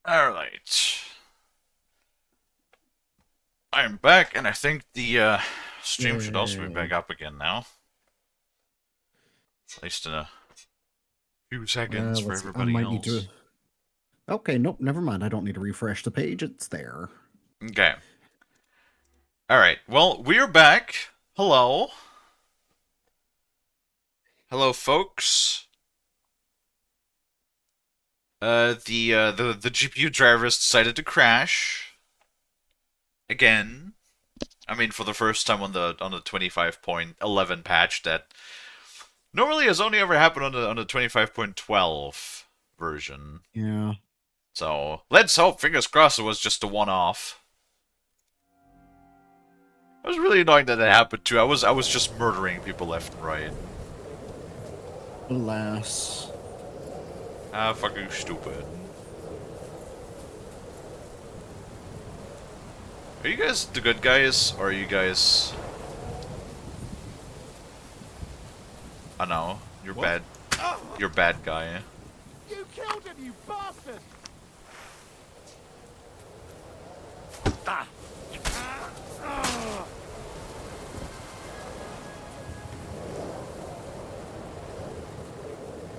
Alright. I'm back, and I think the stream should also be Yay. back up again now. At least in a few seconds for Let's see. I everybody might need to. else. Okay, nope, never mind. I don't need to refresh the page. It's there. Okay. Alright, well, we're back. Hello. Hello, folks. The GPU drivers decided to crash. Again. I mean, for the first time on the 25.11 patch that normally has only ever happened on the 25.12 version. Yeah. So let's hope, fingers crossed, it was just a one-off. I was really annoyed that it happened too. I was just murdering people left and right. Alas. Ah, fucking stupid. Are you guys the good guys, or are you guys? I know you're What? bad. You're bad guy. You killed him, you bastard!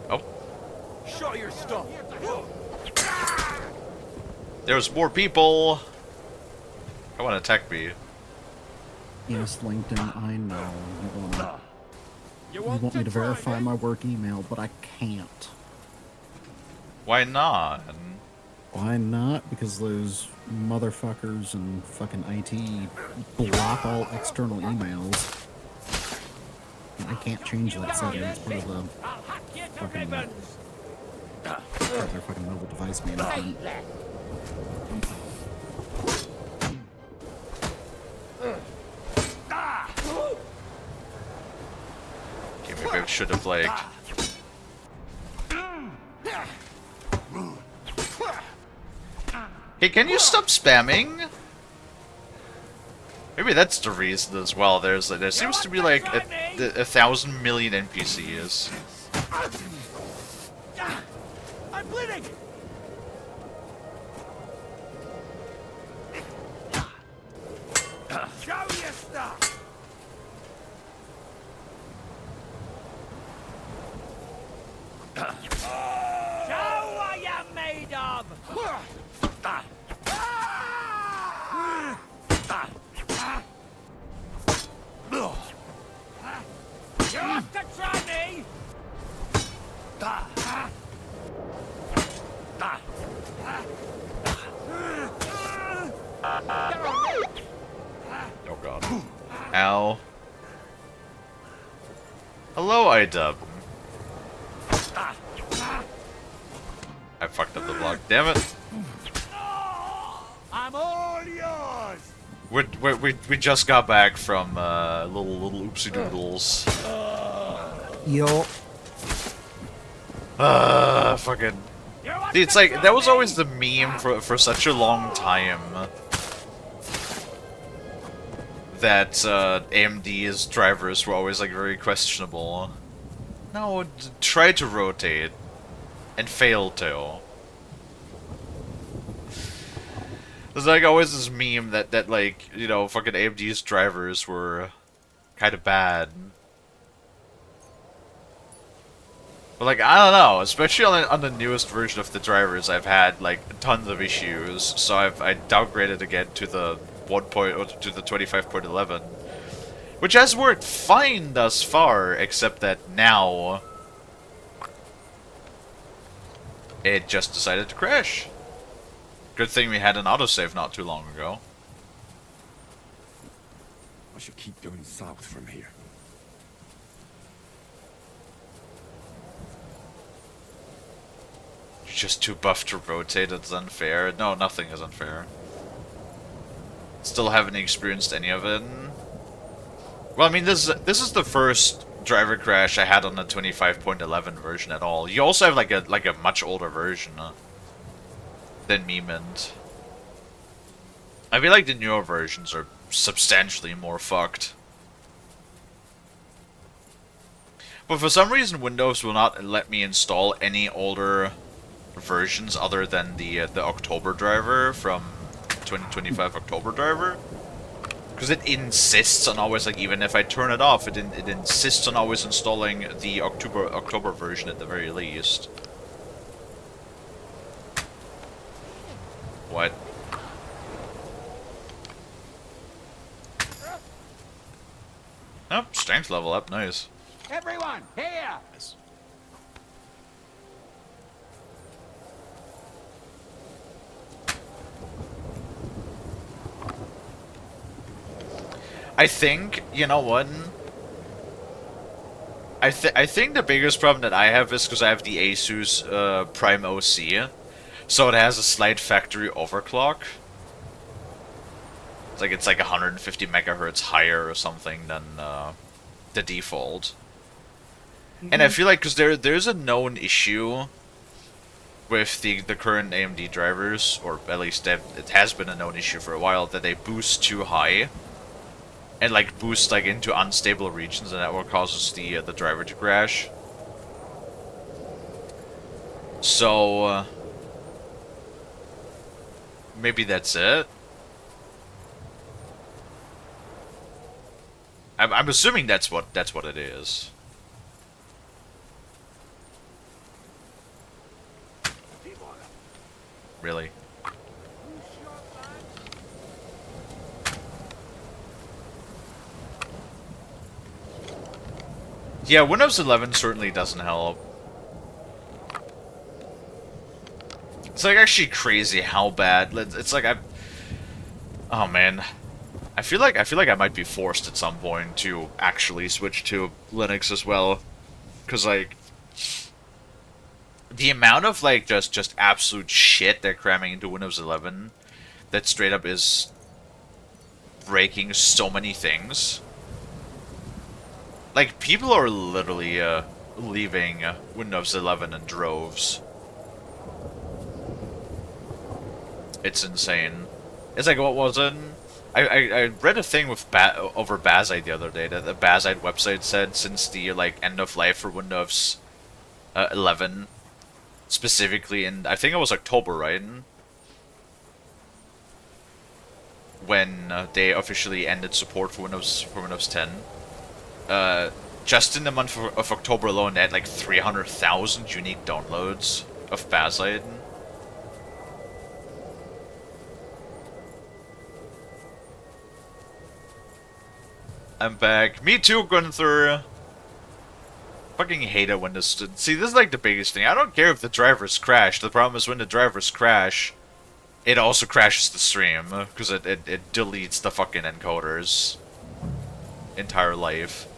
Oh, Shot your stop. there's more people. Come on, attack me. Yes, LinkedIn, I know. You You want me to try verify me? my work email, but I can't. Why not? Why not? Because those motherfuckers and fucking IT block all external emails. And I can't change that setting. It's part of the I'll hack you to fucking, ribbons! part of their fucking mobile device management. Okay, maybe I should have like. Hey, can you stop spamming? Maybe that's the reason as well. There seems to be like a thousand million NPCs. I'm bleeding! Show your stuff! Show what you're made of! You have to try me! Oh god. Ow. Hello, iDub. I fucked up the block. Damn it. I'm all yours! We just got back from little oopsie doodles. Yo. Fucking. You want Dude, it's to like try that was me? always the meme for such a long time. That AMD's drivers were always like very questionable. No, try to rotate and fail to. There's like always this meme that like, you know, fucking AMD's drivers were kind of bad. But like, I don't know, especially on the newest version of the drivers, I've had like tons of issues. So I downgraded again to the 25.11, which has worked fine thus far, except that now it just decided to crash. Good thing we had an autosave not too long ago. I should keep going south from here. You're just too buff to rotate, it's unfair. No, nothing is unfair. Still haven't experienced any of it. Well, I mean, this is the first driver crash I had on the 25.11 version at all. You also have like a much older version than me meant. I feel like the newer versions are substantially more fucked. But for some reason, Windows will not let me install any older versions other than the October driver from 2025 October driver. Because it insists on always, like, even if I turn it off, it insists on always installing the October version at the very least. What? Oh, strength level up, nice. Everyone, here! I think, you know what? I think the biggest problem that I have is because I have the Asus Prime OC, so it has a slight factory overclock. It's like 150 megahertz higher or something than the default. And I feel like because there's a known issue with the current AMD drivers, or at least it has been a known issue for a while, that they boost too high. And like boost like into unstable regions, and that what causes the driver to crash. So maybe that's it. I'm assuming that's what it is. Really? Yeah, Windows 11 certainly doesn't help. It's like actually crazy how bad. It's like oh man, I feel like I might be forced at some point to actually switch to Linux as well, because like the amount of like just absolute shit they're cramming into Windows 11 that straight up is breaking so many things. Like, people are literally leaving Windows 11 in droves. It's insane. It's like, what was it? I read a thing with over Bazite the other day, that the Bazite website said since the like end of life for Windows 11, specifically in, I think it was October, right? When they officially ended support for Windows 10. Just in the month of October alone, they had like 300,000 unique downloads of Bazite. I'm back. Me too, Gunther. Fucking hate it when this... See, this is like the biggest thing. I don't care if the drivers crash. The problem is when the drivers crash, it also crashes the stream, because it deletes the fucking encoder's entire life.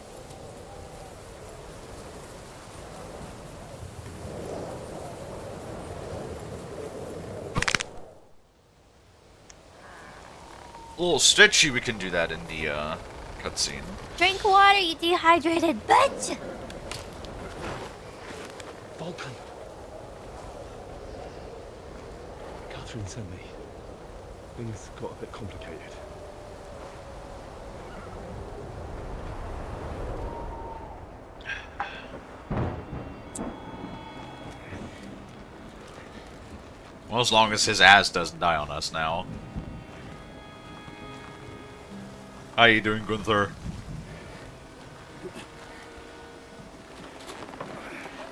A little stretchy, we can do that in the cutscene. Drink water, you dehydrated bitch! Vulcan. Catherine sent me. Things got a bit complicated. Well, as long as his ass doesn't die on us now. How you doing, Gunther?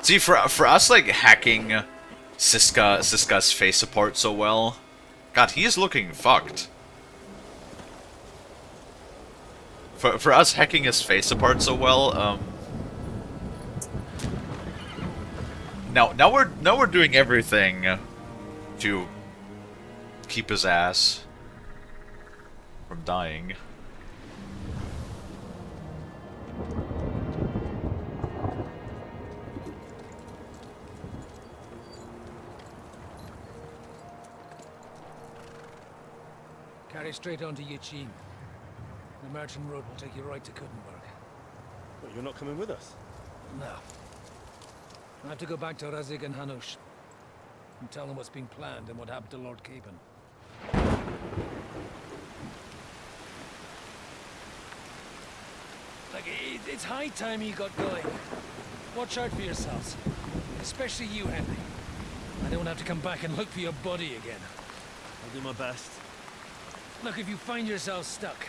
See, for us, like, hacking Siska's face apart so well, God, he is looking fucked. For us hacking his face apart so well, now we're doing everything to keep his ass from dying. Carry straight on to Yuchim. The merchant road will take you right to Kuttenberg. But you're not coming with us? No. I have to go back to Razik and Hanush and tell them what's been planned and what happened to Lord Capen. Like, it's high time you got going. Watch out for yourselves. Especially you, Henry. I don't have to come back and look for your body again. I'll do my best. Look, if you find yourself stuck,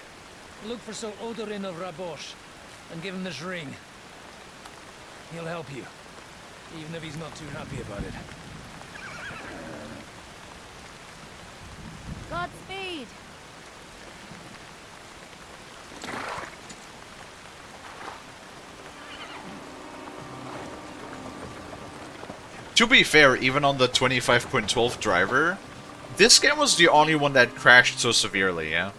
look for Sir Odorin of Rabosh and give him this ring. He'll help you, even if he's not too happy about it. Godspeed. To be fair, even on the 25.12 driver, this game was the only one that crashed so severely, yeah?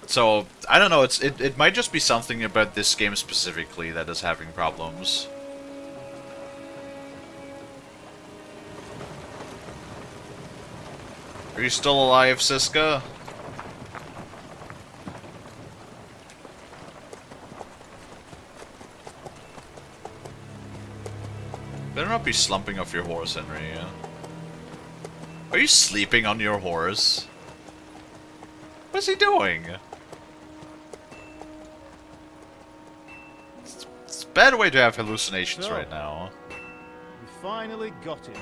So, I don't know, it might just be something about this game specifically that is having problems. Are you still alive, Siska? Better not be slumping off your horse, Henry. Are you sleeping on your horse? What's he doing? It's a bad way to have hallucinations right now. We finally got him.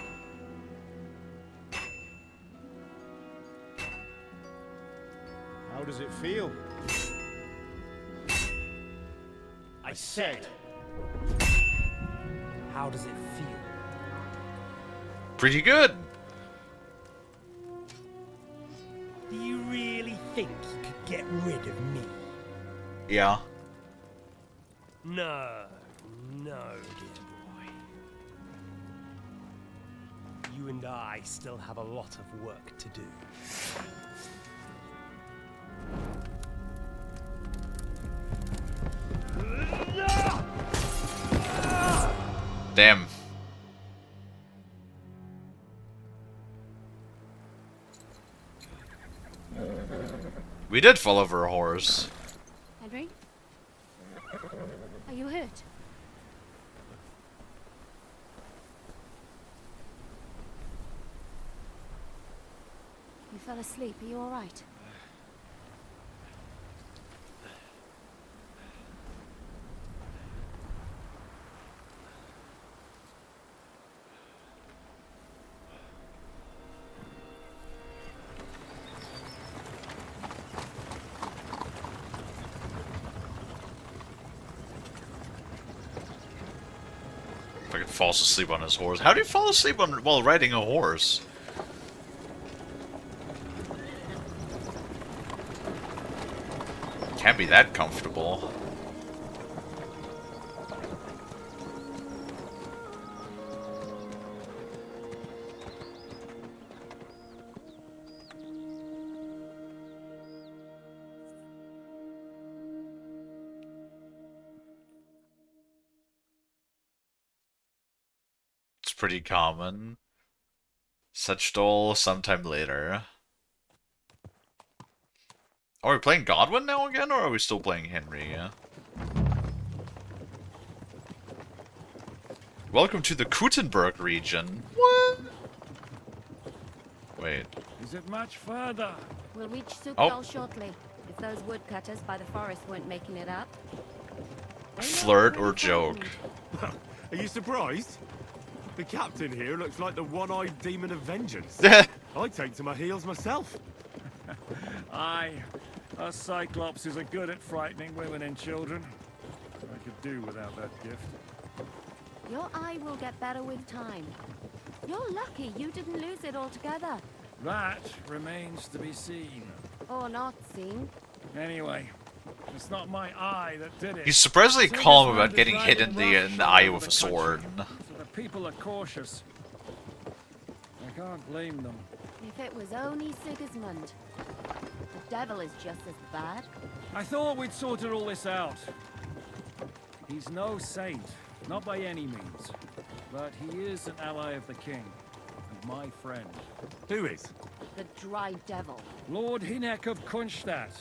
How does it feel? I said. How does it feel? Pretty good. Do you really think you could get rid of me? Yeah. No, dear boy. You and I still have a lot of work to do. Damn. We did fall over a horse. Henry? Are you hurt? You fell asleep. Are you all right? Fucking falls asleep on his horse. How do you fall asleep while riding a horse? Can't be that comfortable. It's pretty common. Such stole sometime later. Are we playing Godwin now again, or are we still playing Henry? Welcome to the Kutenberg region. What? Wait. Is it much further? We'll reach Sukdal Oh. shortly, if those woodcutters by the forest weren't making it up. They look Flirt or pretty joke? frightened. Are you surprised? The captain here looks like the one-eyed demon of vengeance. I take to my heels myself. Aye. Us Cyclopses are good at frightening women and children. I could do without that gift. Your eye will get better with time. You're lucky you didn't lose it altogether. That remains to be seen. Or not seen. Anyway, it's not my eye that did it. He's surprisingly calm about getting hit in the eye with a sword. So the people are cautious. I can't blame them. If it was only Sigismund. The devil is just as bad. I thought we'd sorted all this out. He's no saint, not by any means. But he is an ally of the king, and my friend. Who is? The dry devil. Lord Hinek of Kunstadt,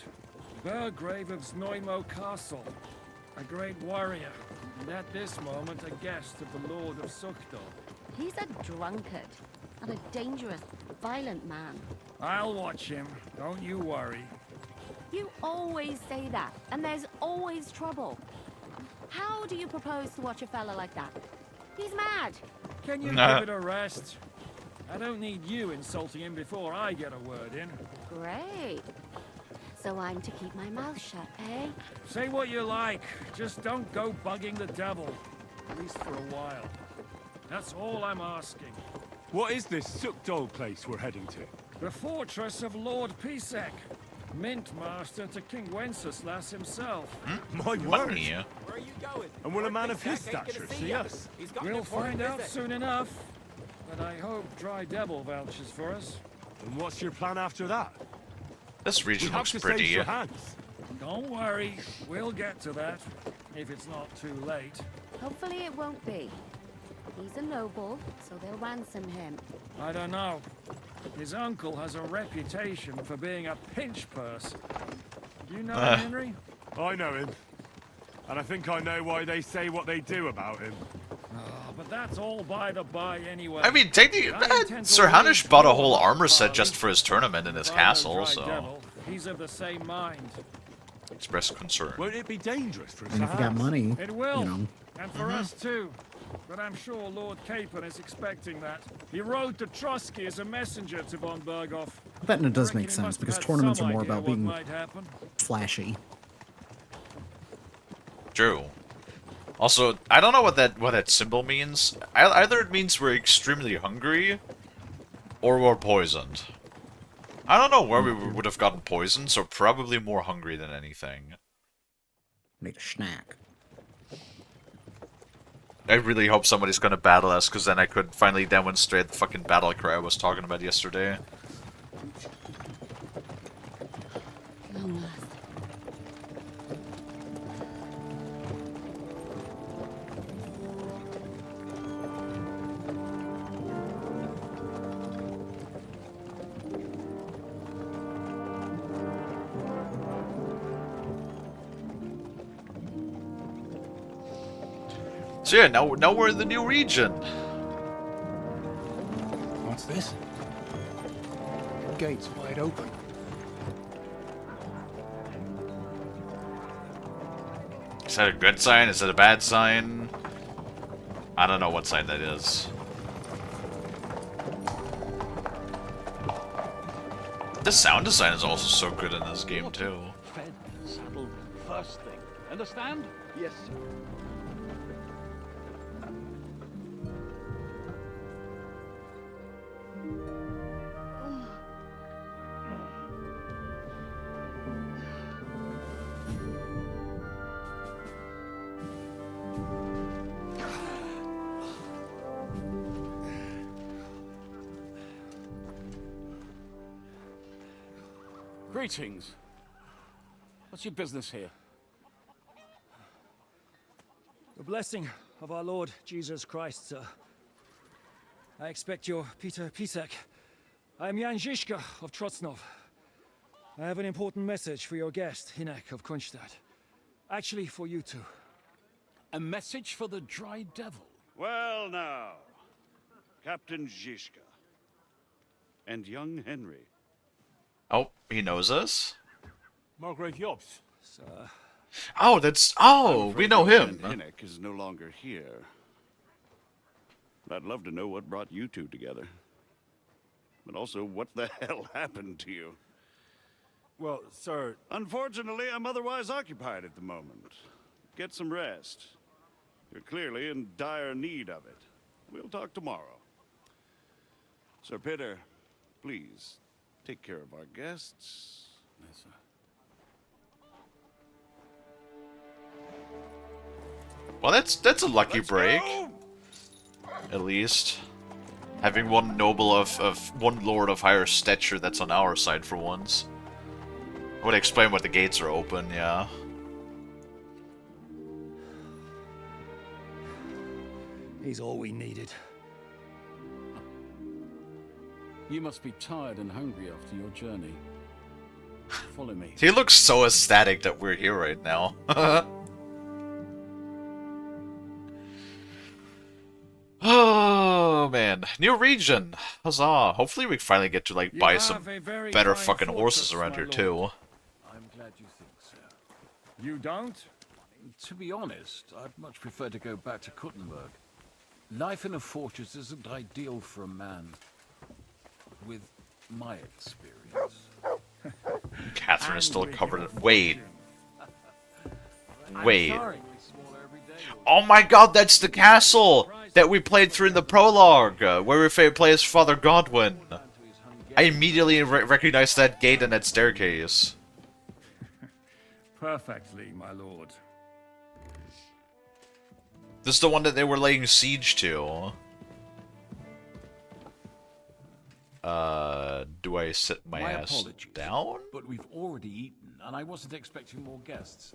Burgrave of Znojmo Castle, a great warrior, and at this moment a guest of the Lord of Sukdal. He's a drunkard. And a dangerous, violent man. I'll watch him, don't you worry. You always say that, and there's always trouble. How do you propose to watch a fella like that? He's mad. Can you Nah. give it a rest? I don't need you insulting him before I get a word in. Great. So I'm to keep my mouth shut, eh? Say what you like, just don't go bugging the devil. At least for a while. That's all I'm asking. What is this Sookdol place we're heading to? The fortress of Lord Pisek, Mint Master to King Wenceslas himself. My word! Money. Where are you going? And will a man of his stature see us? We'll find out soon enough. But I hope Dry Devil vouches for us. And what's your plan after that? This We region have looks to pretty. save your hands. Don't worry, we'll get to that. If it's not too late. Hopefully it won't be. He's a noble, so they'll ransom him. I don't know. His uncle has a reputation for being a pinch purse. Do you know him, Henry? I know him. And I think I know why they say what they do about him. Oh, but that's all by the by anyway. I mean, technically, I intend to Sir Hanish leave bought a your whole heart, armor set Kalie. just for his tournament in his If I know castle, Dry so Devil, he's of the same mind. express concern. Won't it be dangerous for us And to if you got have? money, It will, you know, and for us too. But I'm sure Lord Capon is expecting that. He rode to Trusky as a messenger to von Berghoff. that it does Reckon make he sense must have because had tournaments are some more idea about what being might happen. flashy. True. Also, I don't know what that symbol means. Either it means we're extremely hungry, or we're poisoned. I don't know where we would have gotten poisoned, so probably more hungry than anything. Need a snack. I really hope somebody's gonna battle us, because then I could finally demonstrate the fucking battle cry I was talking about yesterday. Long last. So yeah, now we're in the new region. What's this? Gates wide open. Is that a good sign? Is it a bad sign? I don't know what sign that is. The sound design is also so good in this game too. Fed, saddled, first thing. Understand? Yes, sir. Greetings. What's your business here? The blessing of our Lord Jesus Christ, sir. I expect your Peter Pisek. I am Jan Žižka of Trocnov. I have an important message for your guest, Hinek of Kunstadt. Actually, for you two. A message for the Dry Devil. Well now, Captain Žižka. And young Henry. Oh, he knows us? Margaret Jobs. Sir. Oh, that's... Oh, we know him. Hinek is no longer here. I'd love to know what brought you two together. But also, what the hell happened to you? Well, sir, Unfortunately, I'm otherwise occupied at the moment. Get some rest. You're clearly in dire need of it. We'll talk tomorrow. Sir Peter, please, take care of our guests. Yes, sir. Well, that's a lucky Let's break. go! At least. Having one noble of one lord of higher stature that's on our side for once. Would explain why the gates are open, yeah. He's all we needed. You must be tired and hungry after your journey. Follow me. He looks so ecstatic that we're here right now. Oh man, new region! Huzzah! Hopefully we finally get to like buy some better fucking horses around here too. I'm glad you think so. You don't? To be honest, I'd much prefer to go back to Kuttenberg. Life in a fortress isn't ideal for a man. with my experience. Catherine is still And covered with in... your Wait. I'm Wait. sorry. Smaller every day. Oh my god, that's the castle that we played through in the prologue, where we play as Father Godwin. I immediately recognized that gate and that staircase. Perfectly, my lord. This is the one that they were laying siege to. Do I sit my ass apologies, down? but we've already eaten, and I wasn't expecting more guests.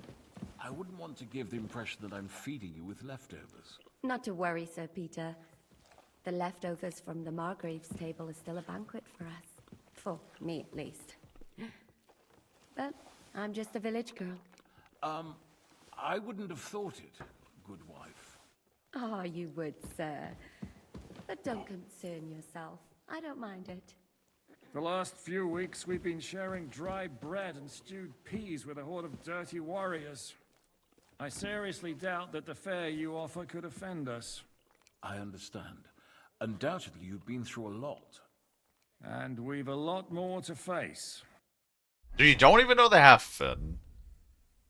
I wouldn't want to give the impression that I'm feeding you with leftovers. Not to worry, Sir Peter. The leftovers from the Margrave's table is still a banquet for us. For me, at least. But I'm just a village girl. I wouldn't have thought it, good wife. Ah, you would, sir. But don't concern yourself. I don't mind it. The last few weeks we've been sharing dry bread and stewed peas with a horde of dirty warriors. I seriously doubt that the fare you offer could offend us. I understand. Undoubtedly, you've been through a lot. And we've a lot more to face. You don't even know the half-fin.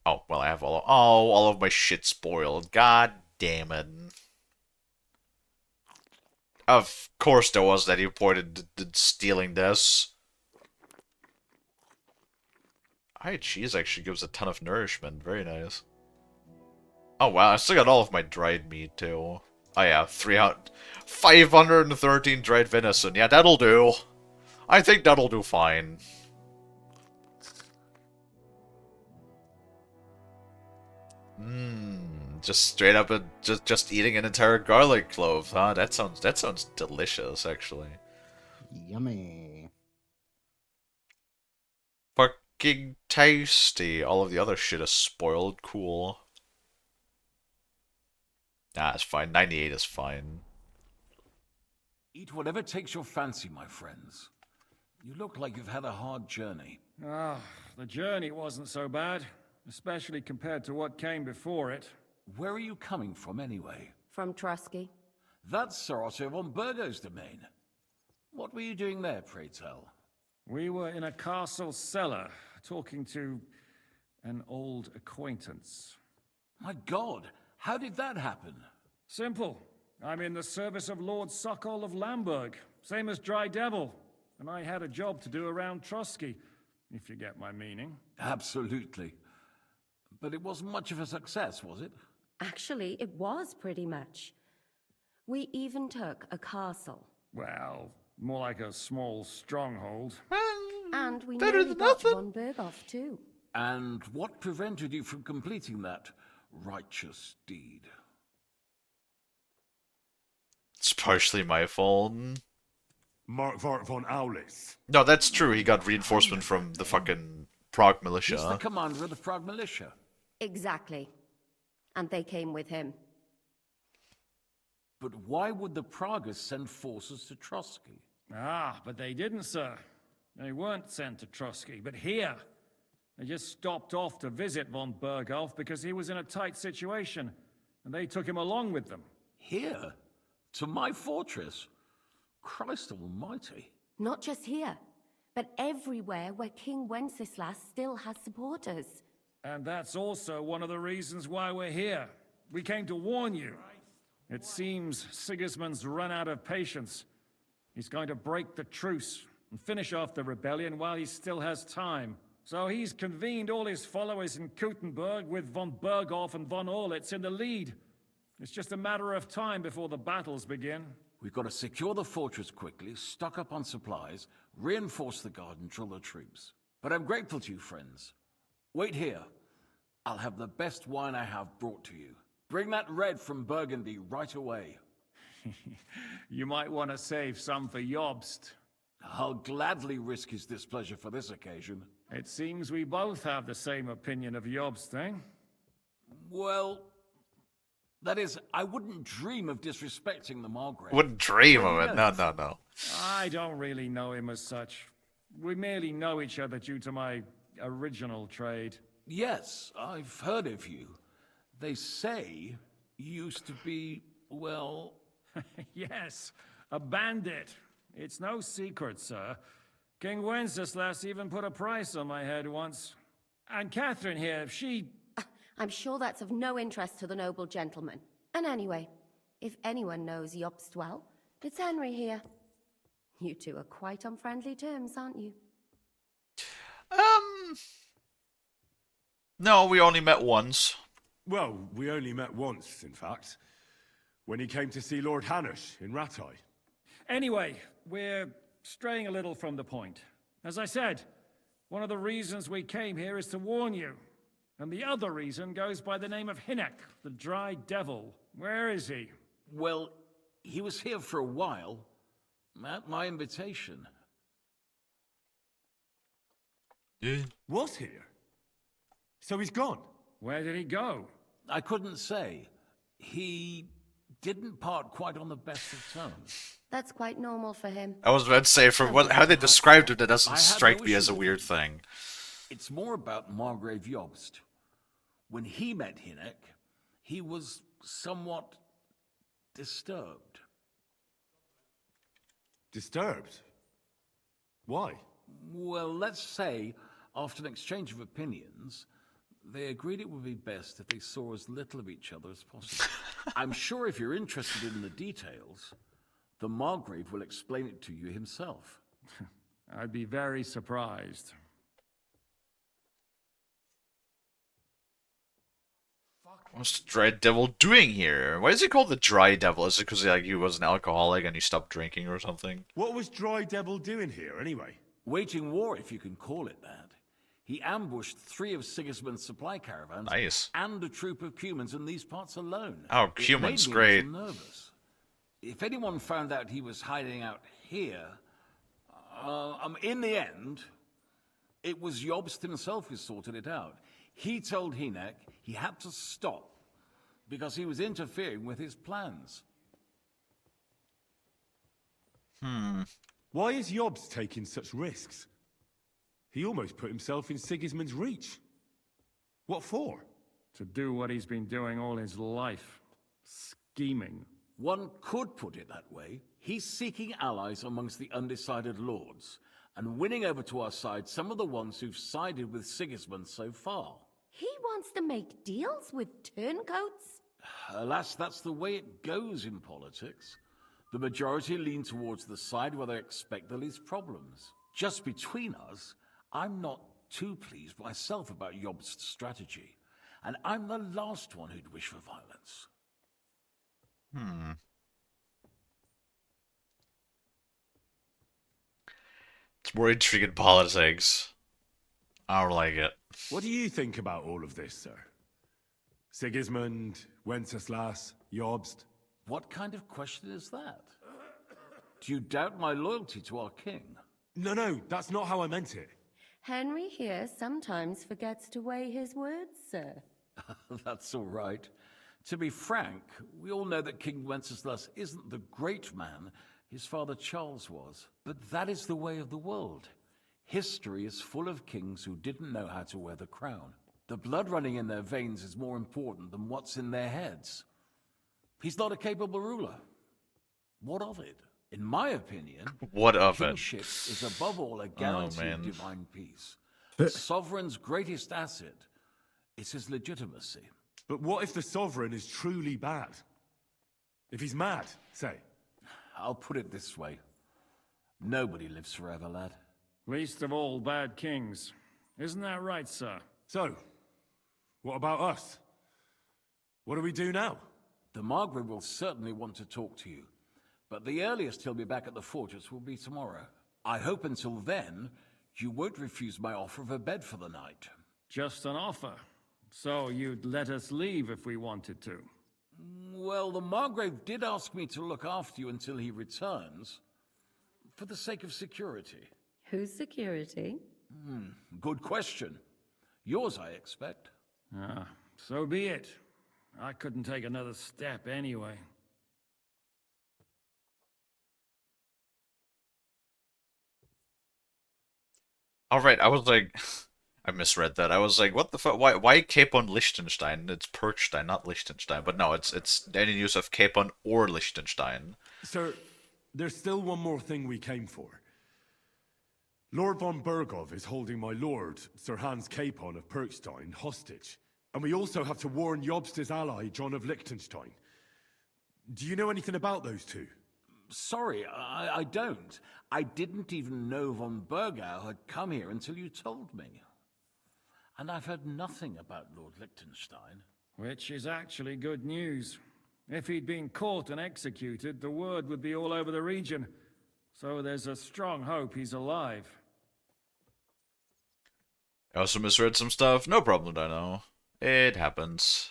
Oh, well, I have all of my shit spoiled. God damn it. Of course there was that he pointed to stealing this. High cheese actually gives a ton of nourishment. Very nice. Oh wow, I still got all of my dried meat too. Oh yeah, 513 dried venison. Yeah, that'll do. I think that'll do fine. Just straight up just eating an entire garlic clove, huh? That sounds delicious, actually. Yummy. Fucking tasty. All of the other shit is spoiled. Cool. Nah, it's fine. 98 is fine. Eat whatever takes your fancy, my friends. You look like you've had a hard journey. Ah, the journey wasn't so bad, especially compared to what came before it. Where are you coming from, anyway? From Trusky. That's Sir Otto von Burgo's domain. What were you doing there, pray tell? We were in a castle cellar, talking to an old acquaintance. My God, how did that happen? Simple. I'm in the service of Lord Sokol of Lamberg, same as Dry Devil, and I had a job to do around Trusky, if you get my meaning. Absolutely. But it wasn't much of a success, was it? Actually, it was pretty much. We even took a castle. Well, more like a small stronghold. And we Better nearly than got nothing. von Berghoff, too. And what prevented you from completing that righteous deed? It's partially my fault. Mark Vart von Aulis. No, that's true. He got reinforcement from the fucking Prague militia. He's the commander of the Prague militia. Exactly. And they came with him. But why would the Praguers send forces to Trusky? Ah, but they didn't, sir. They weren't sent to Trusky, but here. They just stopped off to visit von Berghoff because he was in a tight situation, and they took him along with them. Here? To my fortress? Christ almighty. Not just here, but everywhere where King Wenceslas still has supporters. And that's also one of the reasons why we're here. We came to warn you. It seems Sigismund's run out of patience. He's going to break the truce and finish off the rebellion while he still has time. So he's convened all his followers in Kuttenberg with von Berghoff and von Orlitz in the lead. It's just a matter of time before the battles begin. We've got to secure the fortress quickly, stock up on supplies, reinforce the guard and drill the troops. But I'm grateful to you, friends. Wait here. I'll have the best wine I have brought to you. Bring that red from Burgundy right away. You might want to save some for Jobst. I'll gladly risk his displeasure for this occasion. It seems we both have the same opinion of Jobst, eh? Well, that is, I wouldn't dream of disrespecting the Margrave. Wouldn't dream of it. No, no, no. I don't really know him as such. We merely know each other due to my original trade. Yes, I've heard of you. They say you used to be, well... Yes, a bandit. It's no secret, sir. King Wenceslas even put a price on my head once. And Catherine here, she... I'm sure that's of no interest to the noble gentleman. And anyway, if anyone knows Jobst well, it's Henry here. You two are quite on friendly terms, aren't you? No, we only met once. Well, we only met once, in fact. When he came to see Lord Hanush in Rattay. Anyway, we're straying a little from the point. As I said, one of the reasons we came here is to warn you. And the other reason goes by the name of Hinek, the Dry Devil. Where is he? Well, he was here for a while, at my invitation. Was here? So he's gone? Where did he go? I couldn't say. He didn't part quite on the best of terms. That's quite normal for him. I was about to say, from how they described it, that doesn't strike me as a weird thing. It's more about Margrave Jobst. When he met Hinek, he was somewhat disturbed. Disturbed? Why? Well, let's say, after an exchange of opinions, they agreed it would be best if they saw as little of each other as possible. I'm sure if you're interested in the details, the Margrave will explain it to you himself. I'd be very surprised. What's the Dry Devil doing here? Why is he called the Dry Devil? Is it because he was an alcoholic and he stopped drinking or something? What was Dry Devil doing here, anyway? Waging war, if you can call it that. He ambushed 3 of Sigismund's supply caravans. Nice. And a troop of humans in these parts alone. Oh, humans, great. Nervous. If anyone found out he was hiding out here, in the end, it was Jobst himself who sorted it out. He told Hinek he had to stop because he was interfering with his plans. Why is Jobst taking such risks? He almost put himself in Sigismund's reach. What for? To do what he's been doing all his life. Scheming. One could put it that way. He's seeking allies amongst the undecided lords, and winning over to our side some of the ones who've sided with Sigismund so far. He wants to make deals with turncoats? Alas, that's the way it goes in politics. The majority lean towards the side where they expect the least problems. Just between us, I'm not too pleased myself about Jobst's strategy, and I'm the last one who'd wish for violence. It's more intriguing politics. I don't like it. What do you think about all of this, sir? Sigismund, Wenceslas, Jobst? What kind of question is that? Do you doubt my loyalty to our king? No, that's not how I meant it. Henry here sometimes forgets to weigh his words, sir. That's all right. To be frank, we all know that King Wenceslas isn't the great man his father Charles was. But that is the way of the world. History is full of kings who didn't know how to wear the crown. The blood running in their veins is more important than what's in their heads. He's not a capable ruler. What of it? In my opinion, what of kingship is above all a guarantee of divine peace. The sovereign's greatest asset is his legitimacy. But what if the sovereign is truly bad? If he's mad, say. I'll put it this way. Nobody lives forever, lad. Least of all bad kings. Isn't that right, sir? So, what about us? What do we do now? The Margrave will certainly want to talk to you, but the earliest he'll be back at the fortress will be tomorrow. I hope until then, you won't refuse my offer of a bed for the night. Just an offer. So you'd let us leave if we wanted to? Well, the Margrave did ask me to look after you until he returns, for the sake of security. Whose security? Good question. Yours, I expect. So be it. I couldn't take another step anyway. Alright, I was like... I misread that. I was like, what the fuck? Why Capon Liechtenstein? It's Perchstein, not Liechtenstein. But no, it's any use of Capon or Liechtenstein. Sir, There's still one more thing we came for. Lord von Bergov is holding my lord, Sir Hans Capon of Perkstein, hostage. And we also have to warn Jobst's ally, John of Liechtenstein. Do you know anything about those two? Sorry, I don't. I didn't even know von Bergau had come here until you told me. And I've heard nothing about Lord Liechtenstein. Which is actually good news. If he'd been caught and executed, the word would be all over the region. So there's a strong hope he's alive. I also misread some stuff. No problem, Dino. It happens.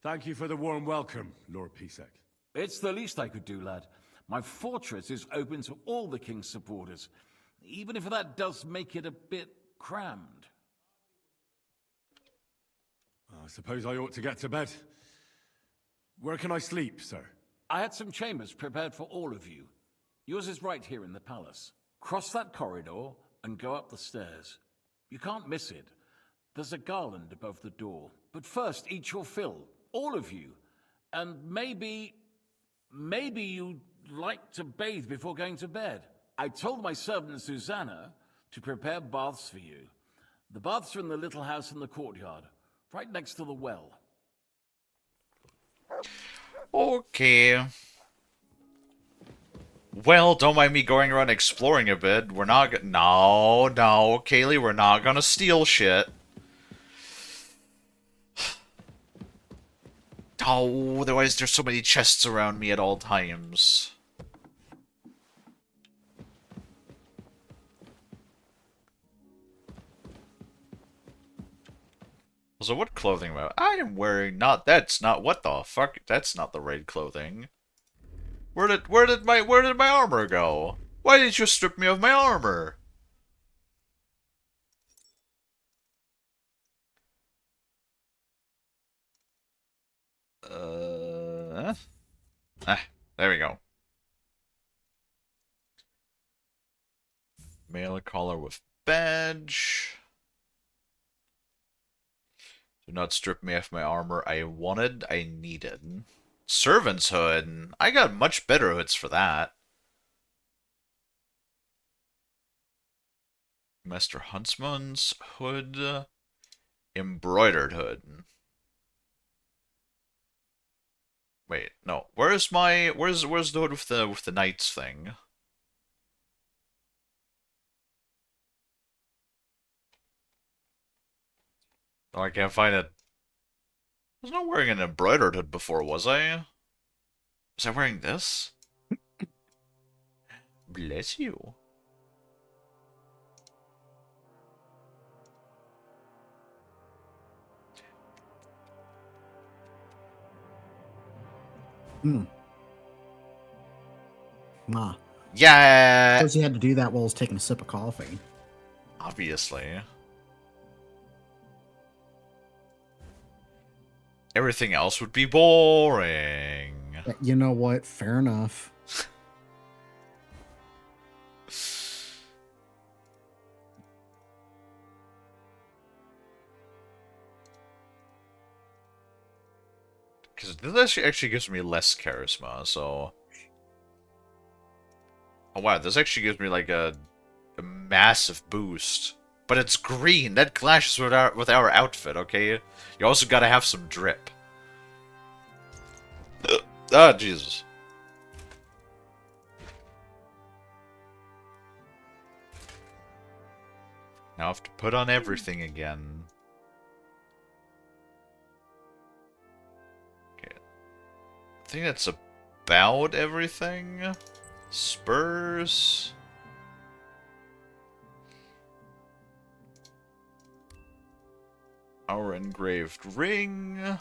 Thank you for the warm welcome, Lord Pisek. It's the least I could do, lad. My fortress is open to all the king's supporters, even if that does make it a bit crammed. I suppose I ought to get to bed. Where can I sleep, sir? I had some chambers prepared for all of you. Yours is right here in the palace. Cross that corridor and go up the stairs. You can't miss it. There's a garland above the door. But first, eat your fill, all of you. And maybe you'd like to bathe before going to bed. I told my servant Susanna to prepare baths for you. The baths are in the little house in the courtyard, right next to the well. Okay. Well, don't mind me going around exploring a bit. We're not No, Kalie, we're not gonna steal shit. Oh, otherwise there's so many chests around me at all times. So what clothing am I am wearing? That's not what the fuck. That's not the raid clothing. Where did my armor go? Why did you strip me of my armor? There we go. Mail collar with badge. Do not strip me of my armor I wanted, I needed. Servant's hood. I got much better hoods for that. Master Huntsman's hood. Embroidered hood. Wait, no. Where's the hood with the knights thing? Oh, I can't find it. I was not wearing an embroidered hood before, was I? Was I wearing this? Bless you. Nah. Yeah. Of course, you had to do that while I was taking a sip of coffee. Obviously. Everything else would be boring. You know what? Fair enough. Because this actually gives me less charisma, so... Oh wow, this actually gives me like a massive boost. But it's green. That clashes with our outfit, okay? You also gotta have some drip. Ah, Jesus. Now I have to put on everything again. Okay. I think that's about everything. Spurs. Our engraved ring.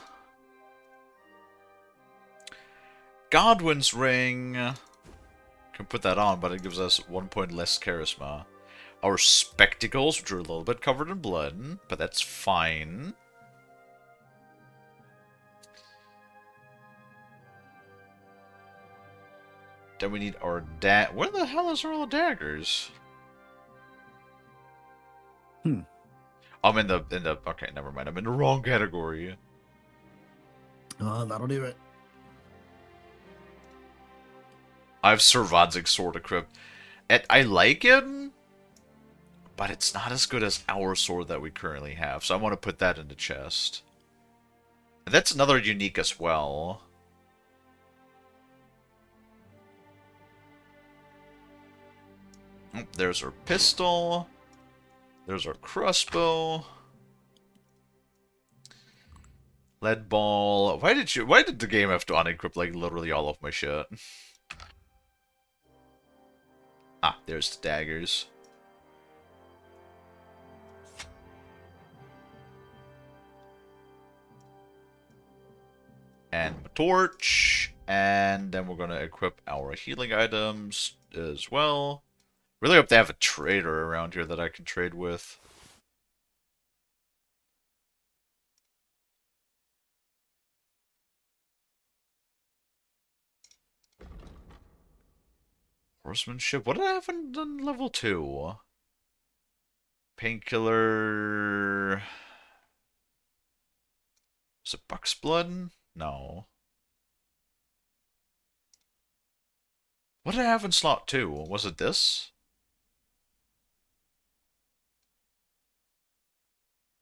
Godwin's ring. Can put that on, but it gives us 1 point less charisma. Our spectacles, which are a little bit covered in blood, but that's fine. Then we need our where the hell is all the daggers? I'm in the okay, never mind. I'm in the wrong category. That'll do it. I have Sir Vodzig's sword equipped. And I like him, but it's not as good as our sword that we currently have. So I want to put that in the chest. And that's another unique as well. Oh, there's our pistol. There's our crossbow. Lead ball. Why did the game have to unequip like literally all of my shit? Ah, there's the daggers. And a torch. And then we're gonna equip our healing items as well. Really hope they have a trader around here that I can trade with. Horsemanship. What did I have on level 2? Painkiller. Is it Buck's Blood? No. What did I have in slot 2? Was it this?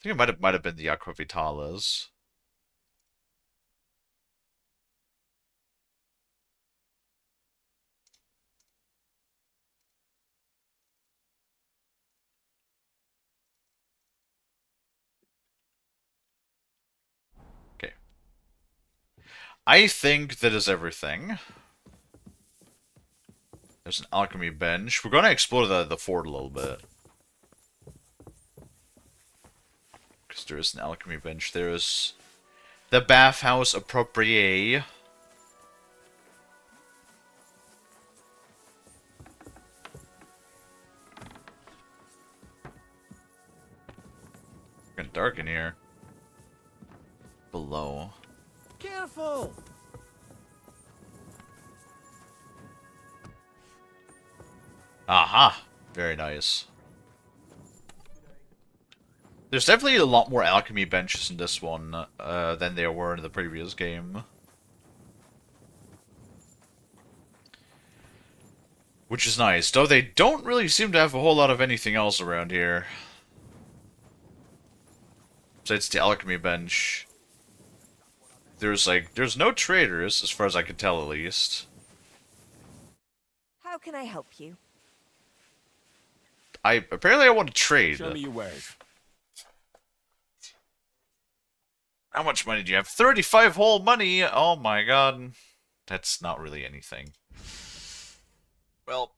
I think it might have been the Aqua Vitalis. Okay. I think that is everything. There's an alchemy bench. We're going to explore the fort a little bit. Because there is an alchemy bench. There's the bathhouse approprié. Getting dark in here. Below. Careful! Aha! Very nice. There's definitely a lot more alchemy benches in this one than there were in the previous game. Which is nice, though they don't really seem to have a whole lot of anything else around here. Besides the alchemy bench. There's no traders, as far as I can tell at least. How can I help you? Apparently I want to trade. Show me your wares. How much money do you have? 35 whole money! Oh my god. That's not really anything. Well,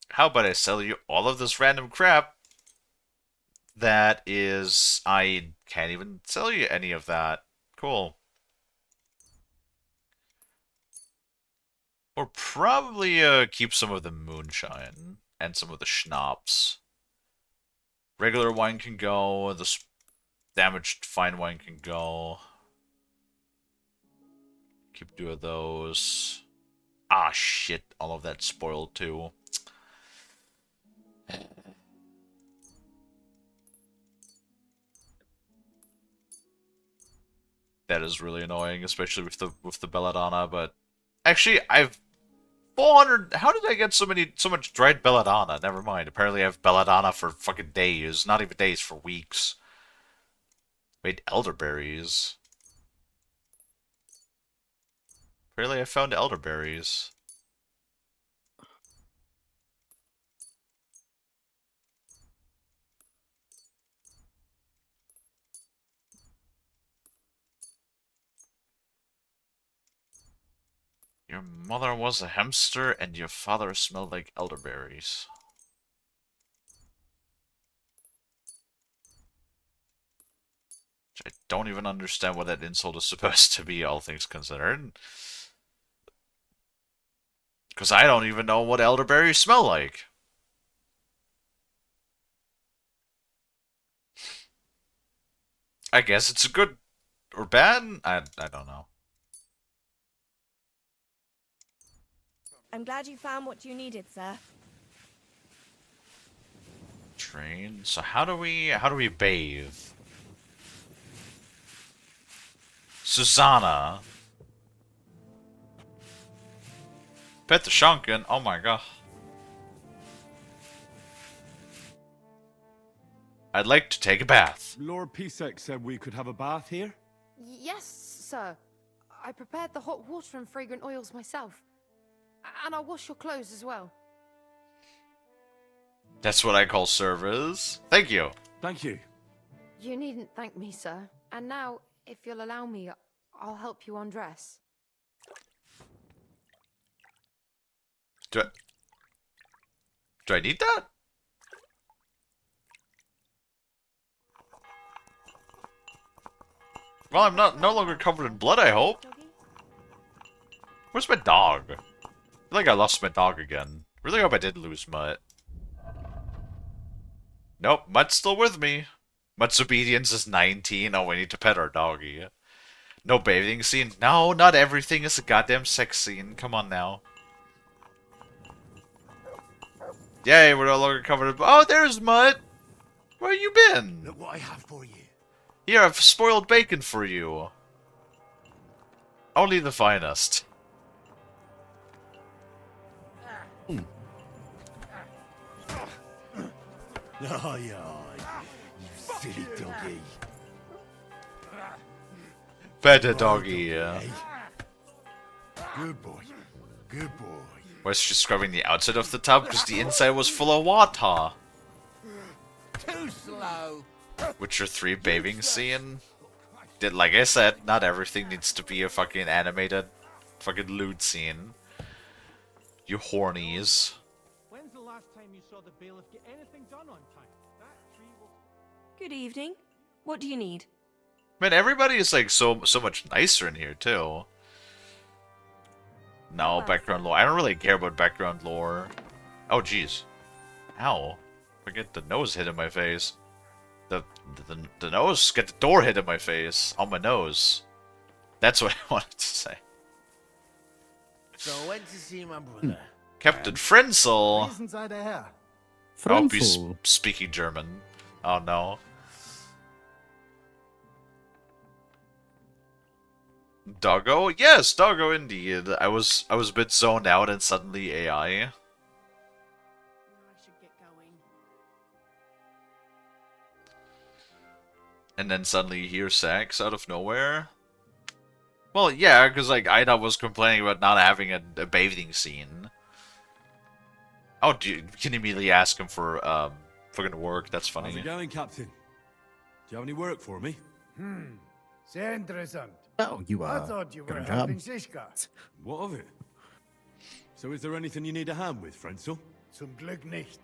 how about I sell you all of this random crap? That is... I can't even sell you any of that. Cool. Or probably keep some of the moonshine and some of the schnapps. Regular wine can go. The damaged fine wine can go. Keep 2 of those. Ah, shit. All of that spoiled, too. That is really annoying, especially with the belladonna, but... Actually, I've 400... How did I get so much dried belladonna? Never mind. Apparently I have belladonna for fucking days. Not even days, for weeks. Made elderberries. Apparently I found elderberries. Your mother was a hamster and your father smelled like elderberries. Which I don't even understand what that insult is supposed to be, all things considered. Because I don't even know what elderberries smell like. I guess it's a good or bad? I don't know. I'm glad you found what you needed, sir. Train. So how do we bathe? Susanna. Pet the Shunkin. Oh my god. I'd like to take a bath. Lord Pisek said we could have a bath here? Yes, sir. I prepared the hot water and fragrant oils myself. And I'll wash your clothes as well. That's what I call service. Thank you. Thank you. You needn't thank me, sir. And now, if you'll allow me, I'll help you undress. Do I need that? Well, I'm no longer covered in blood, I hope. Where's my dog? I feel like I lost my dog again. Really hope I did lose Mutt. Nope, Mutt's still with me. Mutt's obedience is 19. Oh, we need to pet our doggy. No bathing scene? No, not everything is a goddamn sex scene. Come on now. Yay, we're no longer covered in... Oh, there's Mutt! Where you been? Look what I have for you. Here, I've spoiled bacon for you. Only the finest. Oh, yeah. You silly doggy. Better doggy, yeah. Good boy. Good boy. Why is she scrubbing the outside of the tub? Because the inside was full of water. Too slow. Witcher 3 bathing scene? Like I said, not everything needs to be a fucking animated fucking lewd scene. You hornies. When's the last time you saw the bailiff get anything done on time? That tree will... Good evening. What do you need? Man, everybody is like so much nicer in here too. No, background lore. I don't really care about background lore. Oh jeez. Ow. Forget the nose hit in my face. The nose? Get the door hit in my face. On my nose. That's what I wanted to say. So I went to see my brother. Captain Frenzel! Reason sei der Herr. I hope he's Frenzel. speaking German. Oh no. Doggo? Yes, Doggo indeed. I was a bit zoned out and suddenly AI. I should get going. And then suddenly you hear sex out of nowhere. Well, yeah, because like Ida was complaining about not having a bathing scene. Oh, you can immediately ask him for fucking work. That's funny. How's it going, Captain? Do you have any work for me? Sehr interessant. Oh, you I thought you got were a job. helping Shishka. What of it? So is there anything you need a hand with, Frenzel? Zum Glück nicht.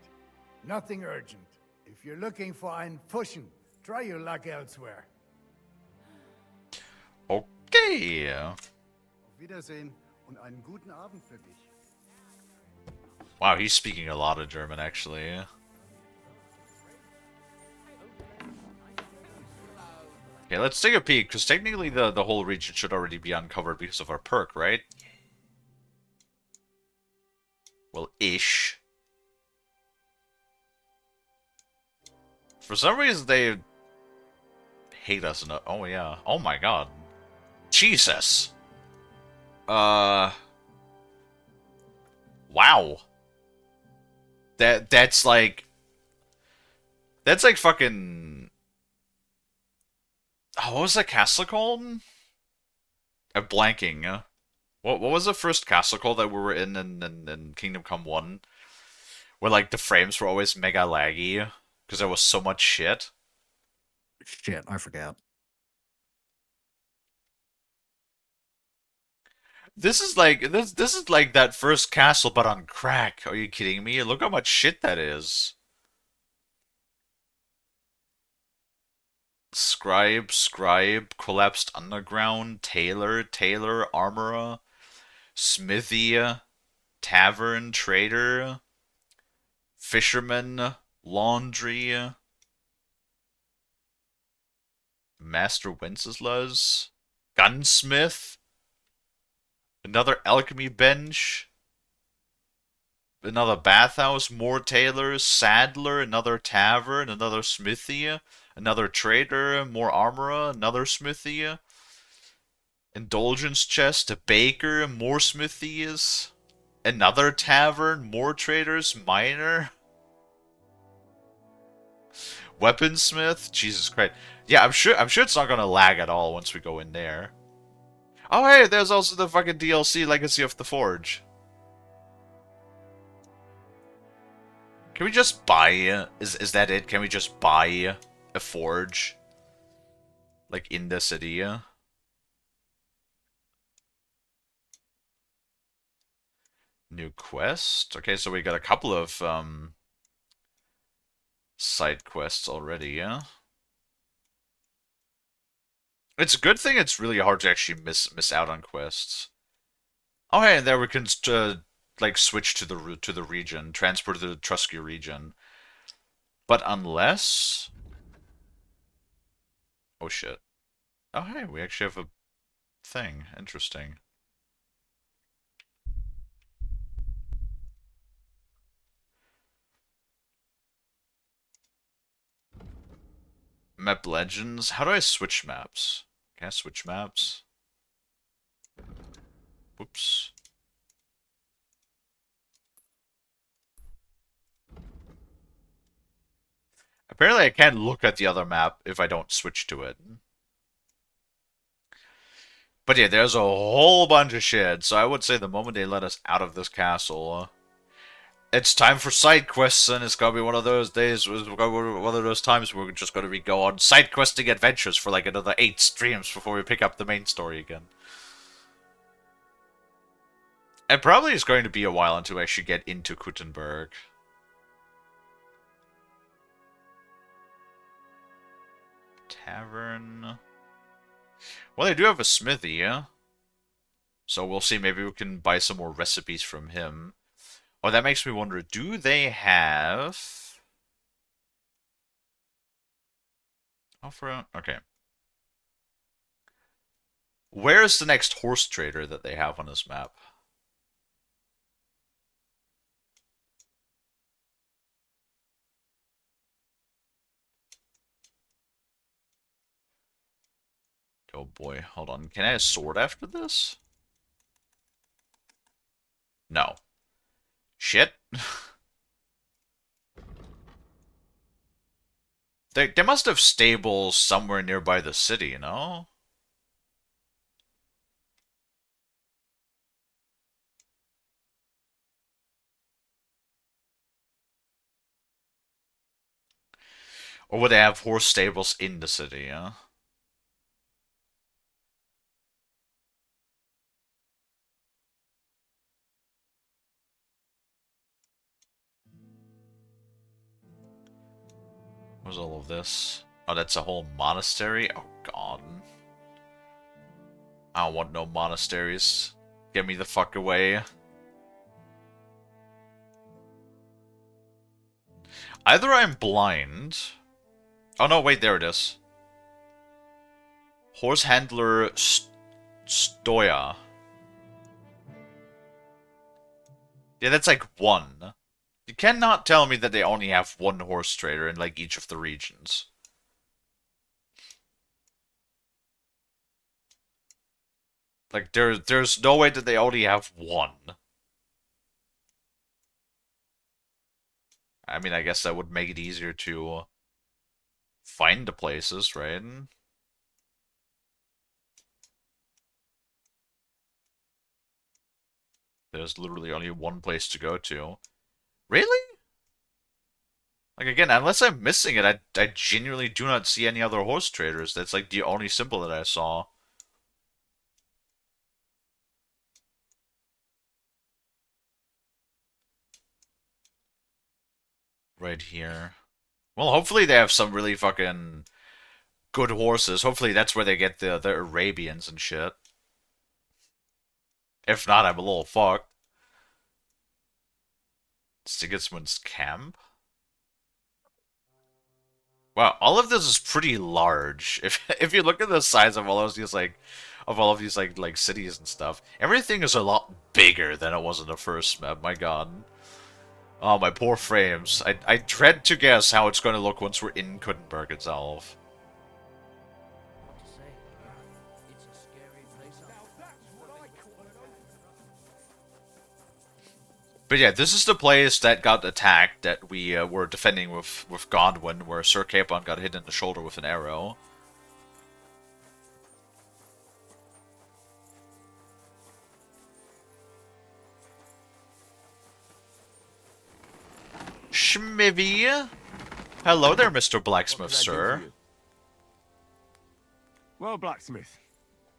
Nothing urgent. If you're looking for einen Pfuschen, try your luck elsewhere. Okay. Auf Wiedersehen und einen guten Abend für dich. Wow, he's speaking a lot of German, actually. Okay, let's take a peek, because technically the whole region should already be uncovered because of our perk, right? Well, ish. For some reason, they hate us. Oh, yeah. Oh, my God. Jesus. Wow. That's like fucking... Oh, what was that castle called? I'm blanking. What was the first castle called that we were in Kingdom Come 1? Where like the frames were always mega laggy because there was so much shit. Shit, I forgot. This is like that first castle but on crack. Are you kidding me? Look how much shit that is. Scribe, collapsed underground, tailor, armorer, smithy, tavern, trader, fisherman, laundry, Master Wenceslas, gunsmith, another alchemy bench, another bathhouse, more tailors, saddler, another tavern, another smithy, another trader, more armorer, another smithy, indulgence chest, a baker, more smithies, Another tavern, more traders, miner, weaponsmith. Jesus Christ! Yeah, I'm sure it's not gonna lag at all once we go in there. Oh hey, there's also the fucking DLC Legacy of the Forge. Can we just buy? Is that it? Can we just buy a forge? Like in the city? New quest? Okay, so we got a couple of side quests already, yeah? It's a good thing it's really hard to actually miss out on quests. Oh hey, and there we can like switch to the region, transport to the Trusky region. But unless... Oh shit. Oh hey, we actually have a thing. Interesting. Map legends? How do I switch maps? Can I switch maps? Whoops. Apparently I can't look at the other map if I don't switch to it. But yeah, there's a whole bunch of shit, so I would say the moment they let us out of this castle, it's time for side quests, and it's gonna be one of those days, one of those times where we're just gonna go on side questing adventures for like another 8 streams before we pick up the main story again. It probably is going to be a while until we actually get into Kuttenberg. Tavern... Well, they do have a smithy, yeah? So we'll see, maybe we can buy some more recipes from him. Oh, that makes me wonder, do they have... Oh, for... Okay. Where's the next horse trader that they have on this map? Oh boy, hold on. Can I have a sword after this? No. Shit. They must have stables somewhere nearby the city, you know? Or would they have horse stables in the city, yeah? What's all of this? Oh, that's a whole monastery? Oh, God. I don't want no monasteries. Get me the fuck away. Either I'm blind... Oh no, wait, there it is. Horse handler Stoya. Yeah, that's like one. You cannot tell me that they only have one horse trader in like each of the regions. Like there's no way that they only have one. I mean, I guess that would make it easier to find the places, right? There's literally only one place to go to. Really? Like, again, unless I'm missing it, I genuinely do not see any other horse traders. That's, like, the only symbol that I saw. Right here. Well, hopefully they have some really fucking good horses. Hopefully that's where they get the Arabians and shit. If not, I'm a little fucked. Sigismund's camp? Wow, all of this is pretty large. If you look at the size of all of these like cities and stuff, everything is a lot bigger than it was in the first map. My God. Oh, my poor frames. I dread to guess how it's going to look once we're in Kuttenberg itself. But yeah, this is the place that got attacked that we were defending with Godwin, where Sir Capon got hit in the shoulder with an arrow. Schmivy! Hello there, Mr. Blacksmith, sir. Well, blacksmith,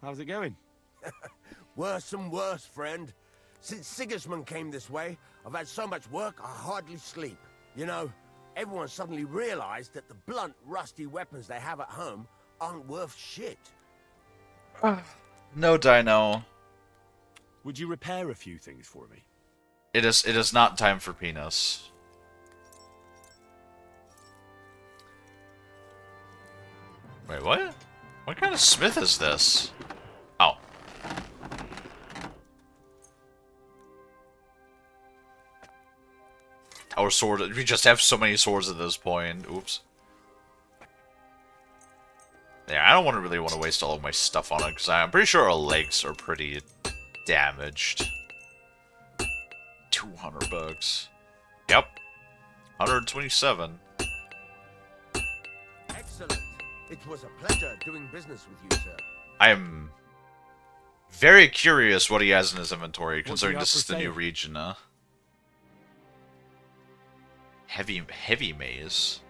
how's it going? Worse and worse, friend. Since Sigismund came this way, I've had so much work I hardly sleep. You know, everyone suddenly realized that the blunt, rusty weapons they have at home aren't worth shit. No, Dino. Would you repair a few things for me? It is not time for penis. Wait, what? What kind of smith is this? Oh. Our sword. We just have so many swords at this point. Oops. Yeah, I don't really want to waste all of my stuff on it, because I'm pretty sure our legs are pretty damaged. 200 bucks. Yep. 127. Excellent. It was a pleasure doing business with you, sir. I'm very curious what he has in his inventory, considering have this for is the new sale? region, Heavy maze?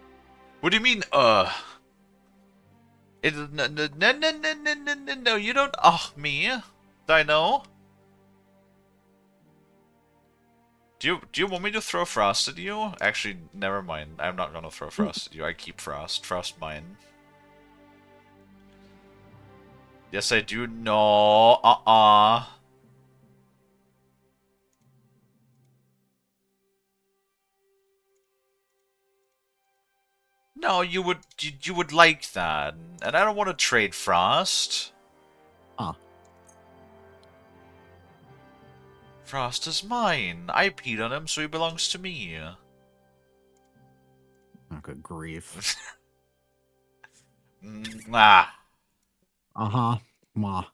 What do you mean, no, you don't, me. Dino? Do you want me to throw frost at you? Actually, never mind. I'm not gonna throw frost at you. I keep frost. Frost mine. Yes, I do. No. No, you would like that, and I don't want to trade frost. Frost is mine. I peed on him, so he belongs to me. Oh, good grief. Mwah. Uh-huh. Ma.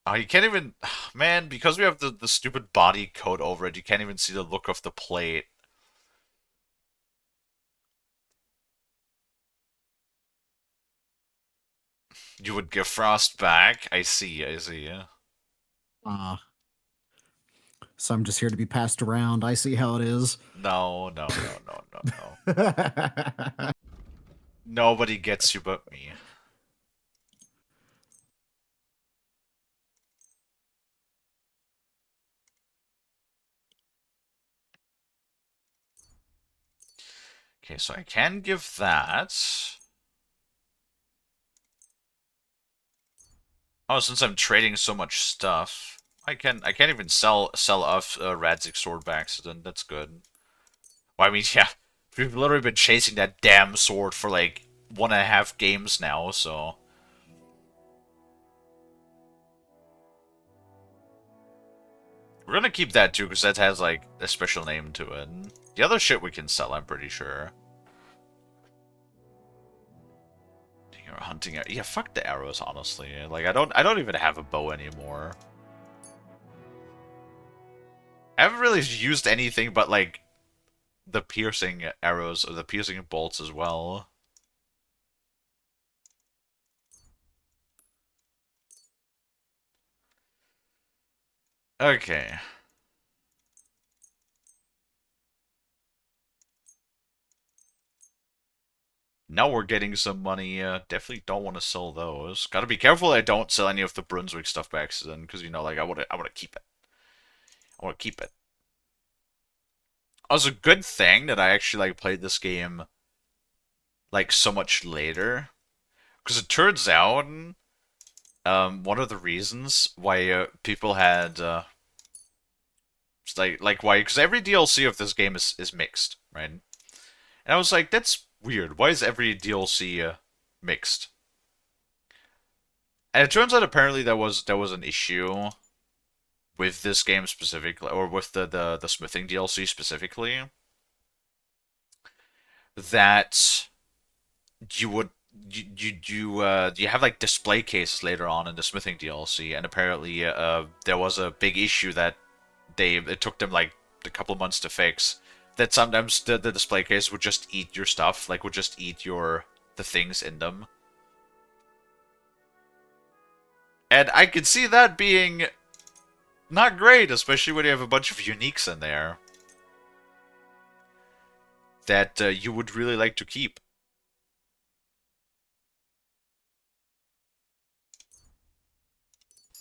Oh, you can't even... Man, because we have the stupid body coat over it, you can't even see the look of the plate. You would give Frost back? I see, yeah. So I'm just here to be passed around. I see how it is. No. Nobody gets you but me. Okay, so I can give that. Oh, since I'm trading so much stuff, I can't even sell off Radzig sword by accident. That's good. Well, I mean, yeah, we've literally been chasing that damn sword for like 1.5 games now, so. We're gonna keep that too, because that has like a special name to it. The other shit we can sell, I'm pretty sure. You're hunting. Yeah, fuck the arrows, honestly. Like I don't even have a bow anymore. I haven't really used anything but like the piercing arrows or the piercing bolts as well. Okay. Now we're getting some money. Definitely don't want to sell those. Gotta be careful I don't sell any of the Brunswick stuff by accident, because you know, like I wanna keep it. I wanna keep it. It was a good thing that I actually like played this game like so much later, because it turns out one of the reasons why people had like why, because every DLC of this game is mixed, right? And I was like, that's weird. Why is every DLC mixed? And it turns out apparently there was an issue with this game specifically, or with the smithing DLC specifically, that you have like display cases later on in the smithing DLC, and apparently there was a big issue that it took them like a couple months to fix. That sometimes the display case would just eat your stuff, like would just eat the things in them. And I could see that being not great, especially when you have a bunch of uniques in there that you would really like to keep.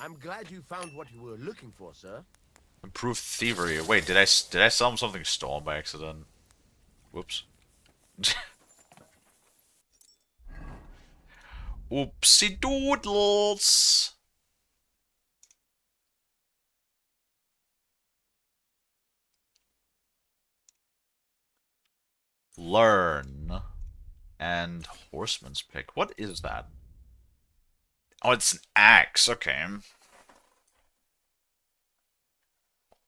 I'm glad you found what you were looking for, sir. Improved thievery. Wait, did I sell him something stolen by accident? Whoops. Oopsie doodles. Learn. And horseman's pick. What is that? Oh, it's an axe. Okay.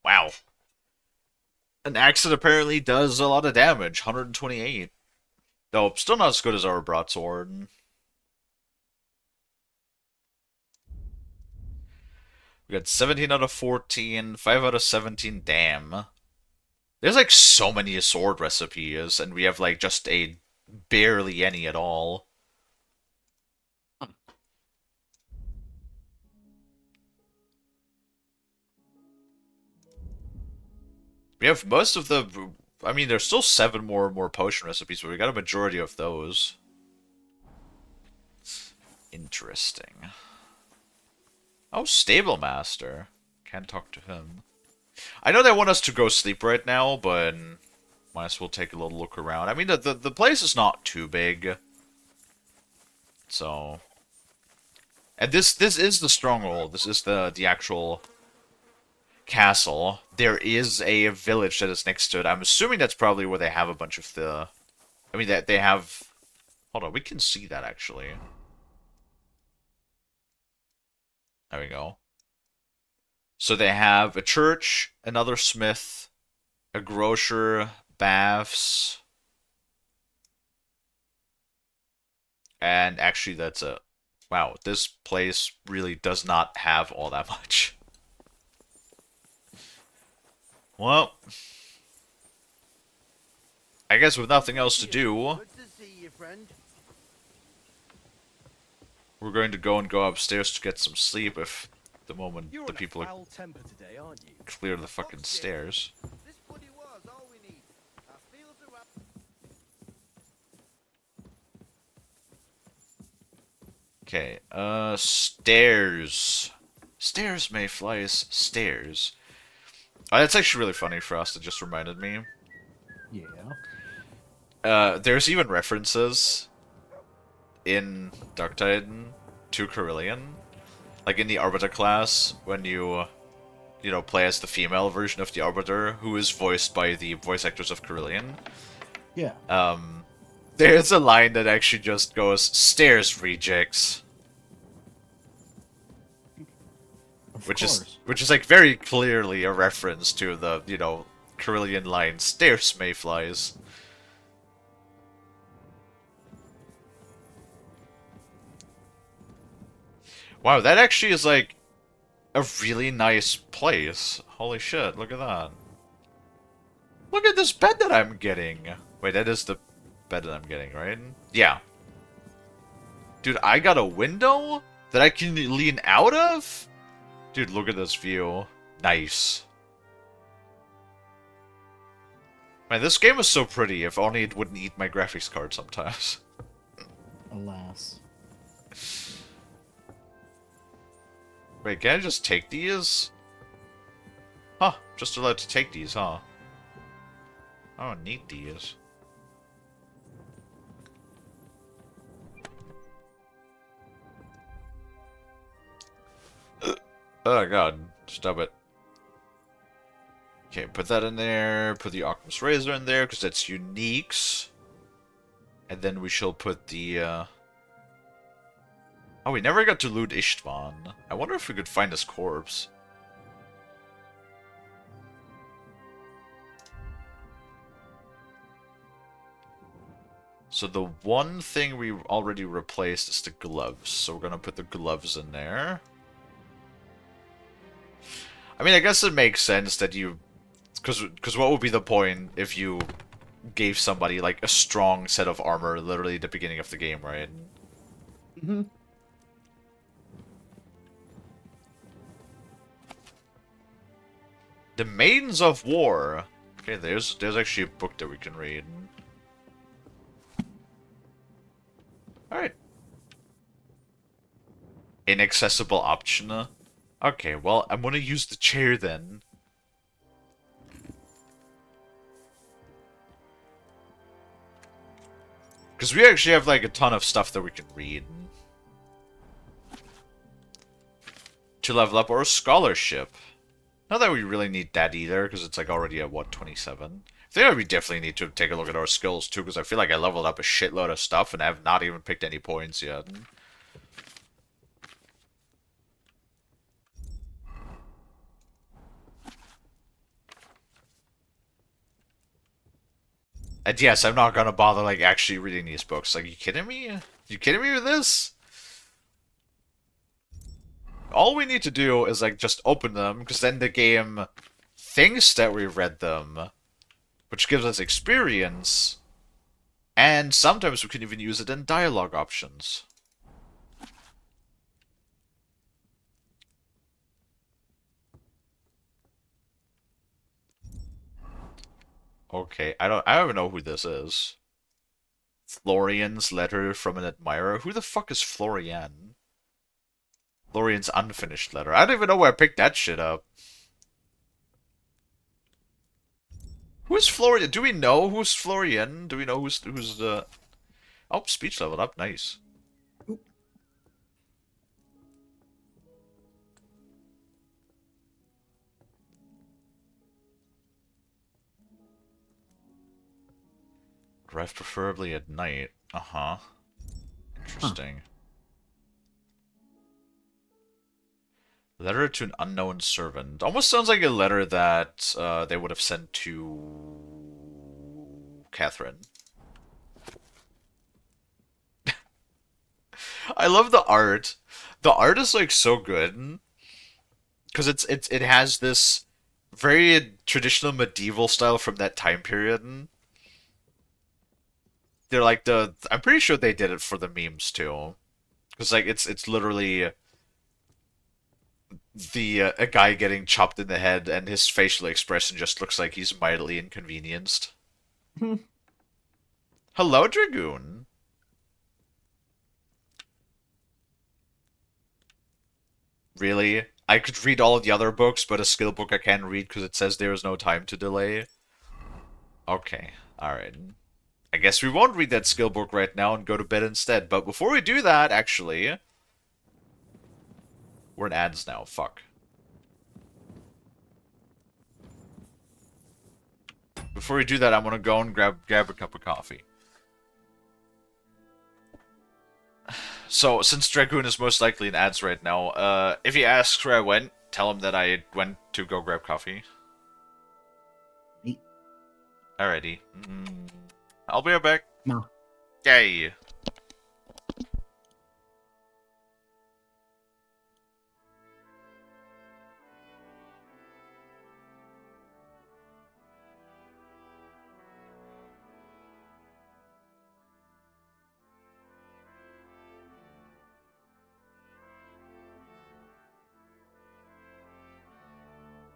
Wow. An axe that apparently does a lot of damage. 128. Though, still not as good as our broadsword. We got 17 out of 14, 5 out of 17. Damn. There's like so many sword recipes, and we have like just a barely any at all. We have most of the... I mean, there's still 7 more potion recipes, but we got a majority of those. Interesting. Oh, Stable Master. Can't talk to him. I know they want us to go sleep right now, but might as well take a little look around. I mean, the place is not too big. So... And this is the stronghold. This is the actual castle. There is a village that is next to it. I'm assuming that's probably where they have a bunch of the... I mean, that they have... Hold on, we can see that, actually. There we go. So they have a church, another smith, a grocer, baths, and actually that's it. Wow, this place really does not have all that much. Well, I guess with nothing else to do, we're going to go upstairs to get some sleep if the moment the people are clear the fucking stairs. Okay, stairs. Stairs, mayflies, stairs. Oh, that's actually really funny for us. It just reminded me. Yeah. There's even references in Dark Titan to Carillion. Like in the Arbiter class, when you know, play as the female version of the Arbiter, who is voiced by the voice actors of Carillion. Yeah. There's a line that actually just goes, "Stairs, rejects." Which is like very clearly a reference to the, you know, Carillion line, "Stairs, mayflies." Wow, that actually is like a really nice place. Holy shit, look at that. Look at this bed that I'm getting. Wait, that is the bed that I'm getting, right? Yeah. Dude, I got a window that I can lean out of? Dude, look at this view. Nice. Man, this game is so pretty, if only it wouldn't eat my graphics card sometimes. Alas. Wait, can I just take these? Huh, just allowed to take these, huh? I don't need these. Oh god, stop it. Okay, put that in there, put the Oculus Razor in there, because that's uniques. And then we shall put the, Oh, we never got to loot Istvan. I wonder if we could find his corpse. So the one thing we already replaced is the gloves. So we're gonna put the gloves in there. I mean, I guess it makes sense that you... Because what would be the point if you gave somebody, like, a strong set of armor literally at the beginning of the game, right? Mm-hmm. The Maidens of War. Okay, there's actually a book that we can read. Alright. Inaccessible option. Okay, well, I'm gonna use the chair then. Because we actually have, like, a ton of stuff that we can read. To level up our scholarship. Not that we really need that either, because it's, like, already at, what, 27? I think we definitely need to take a look at our skills, too, because I feel like I leveled up a shitload of stuff, and I have not even picked any points yet. And yes, I'm not gonna bother, like, actually reading these books. Like, you kidding me? You kidding me with this? All we need to do is, like, just open them, because then the game thinks that we read them, which gives us experience, and sometimes we can even use it in dialogue options. Okay, I don't even know who this is. Florian's letter from an admirer. Who the fuck is Florian? Florian's unfinished letter. I don't even know where I picked that shit up. Who's Florian? Do we know who's Florian? Do we know who's the... Oh, speech leveled up. Nice. Drive preferably at night. Uh-huh. Interesting. Letter to an unknown servant. Almost sounds like a letter that they would have sent to Catherine. I love the art. The art is like so good because it has this very traditional medieval style from that time period. They're like I'm pretty sure they did it for the memes too, because like it's literally a guy getting chopped in the head, and his facial expression just looks like he's mightily inconvenienced. Hello, Dragoon. Really? I could read all the other books, but a skill book I can't read because it says there is no time to delay. Okay, alright. I guess we won't read that skill book right now and go to bed instead. But before we do that, actually... We're in ads now, fuck. Before we do that, I'm gonna go and grab a cup of coffee. So, since Dragoon is most likely in ads right now, if he asks where I went, tell him that I went to go grab coffee. Alrighty. I'll be right back. No. Yay.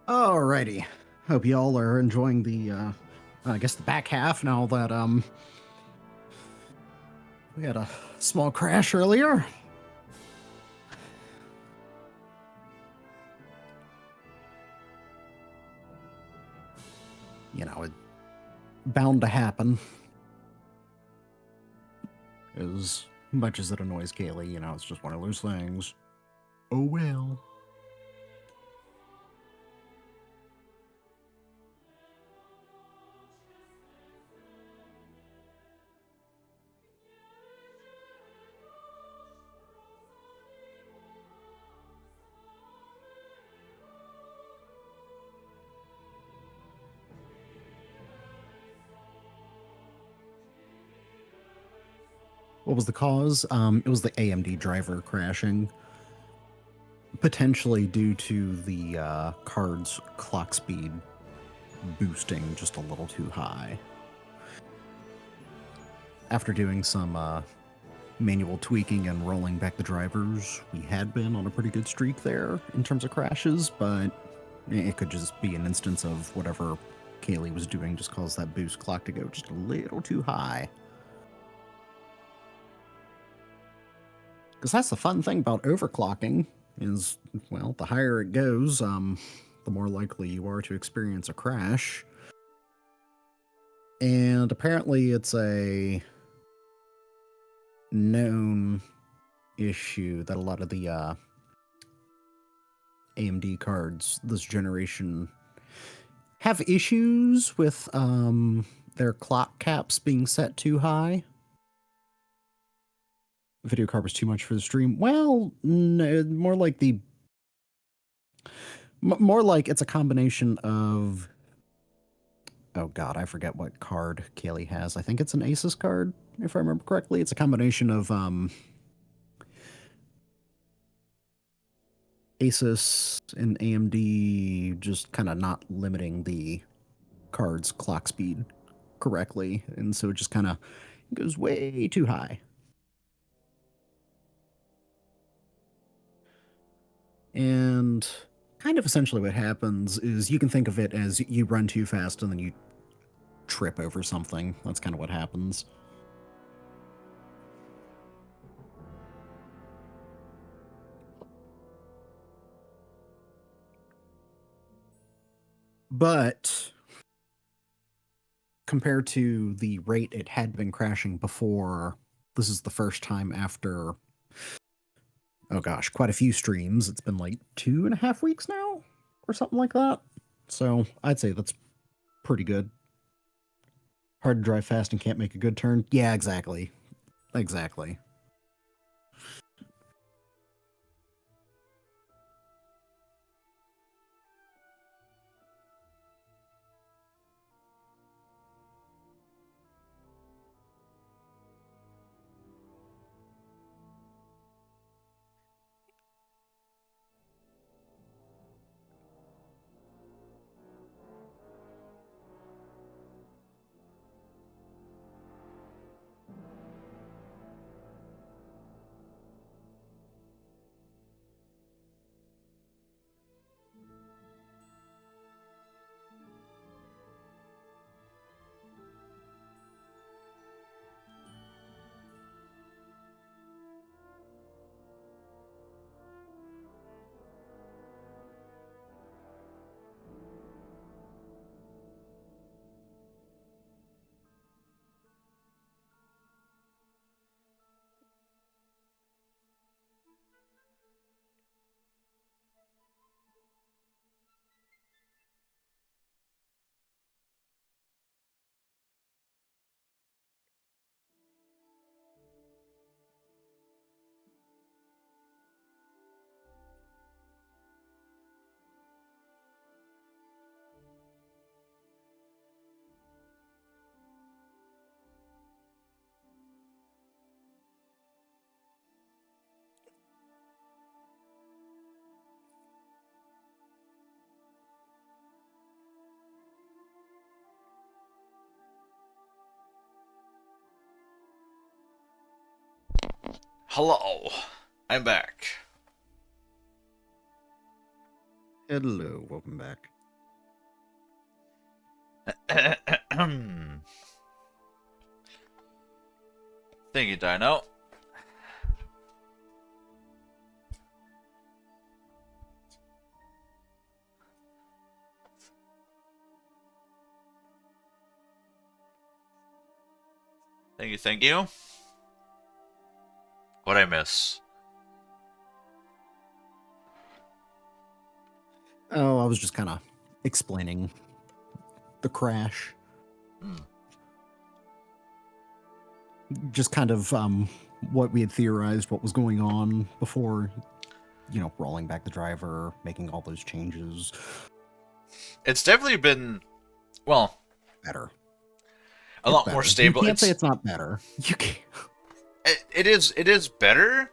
Alrighty. Hope y'all are enjoying the, I guess the back half now that, we had a small crash earlier. You know, it bound to happen. As much as it annoys Kalie, you know, it's just one of those things. Oh well. What was the cause? It was the AMD driver crashing. Potentially due to the card's clock speed boosting just a little too high. After doing some manual tweaking and rolling back the drivers, we had been on a pretty good streak there in terms of crashes, but it could just be an instance of whatever Kalie was doing just caused that boost clock to go just a little too high. Because that's the fun thing about overclocking is, well, the higher it goes, the more likely you are to experience a crash. And apparently it's a known issue that a lot of the AMD cards this generation have issues with their clock caps being set too high. Video card was too much for the stream. Well, no, more like it's a combination of, oh god, I forget what card Kalie has. I think it's an Asus card, if I remember correctly. It's a combination of Asus and AMD just kind of not limiting the card's clock speed correctly, and so it just kind of goes way too high. And kind of essentially what happens is you can think of it as you run too fast and then you trip over something. That's kind of what happens. But compared to the rate it had been crashing before, this is the first time after, oh gosh, quite a few streams. It's been like 2.5 weeks now or something like that. So I'd say that's pretty good. Hard to drive fast and can't make a good turn. Yeah, exactly. Exactly. Hello, I'm back. Hello, welcome back. Thank you, Dino. Thank you, thank you. What'd I miss? Oh, I was just kind of explaining the crash. Just kind of what we had theorized, what was going on before, rolling back the driver, making all those changes. It's definitely been, well, better. A lot more stable. You can't say it's not better. You can't. it is better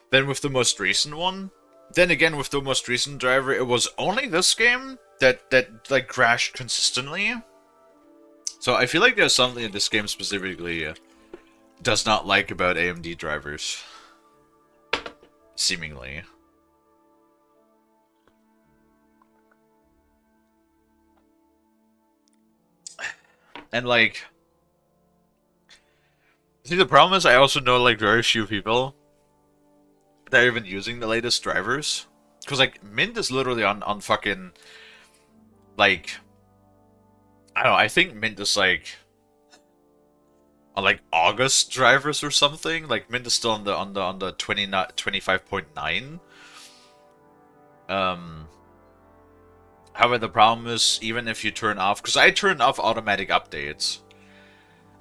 than with the most recent one. Then again, with the most recent driver, it was only this game that like crashed consistently. So I feel like there's something in this game specifically does not like about AMD drivers. Seemingly. And like, see, the problem is I also know like very few people that are even using the latest drivers. Because like, Mint is literally on fucking, like, I don't know, I think Mint is like on like August drivers or something. Like Mint is still on the 25.9. However, the problem is even if you turn off, because I turn off automatic updates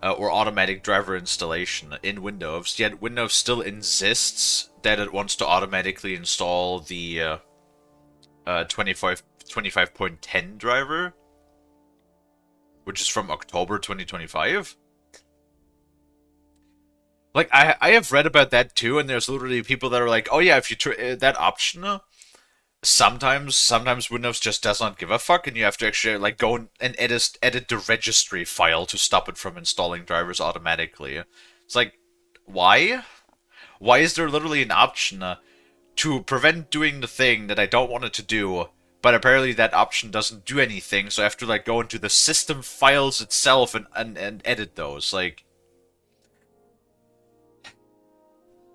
or automatic driver installation in Windows, yet Windows still insists that it wants to automatically install the 25.10 driver, which is from October 2025. Like, I have read about that too, and there's literally people that are like, oh yeah, if you that option, sometimes Windows just does not give a fuck, and you have to actually like go and edit the registry file to stop it from installing drivers automatically. It's like, why? Why is there literally an option to prevent doing the thing that I don't want it to do, but apparently that option doesn't do anything, so I have to like go into the system files itself and edit those. Like,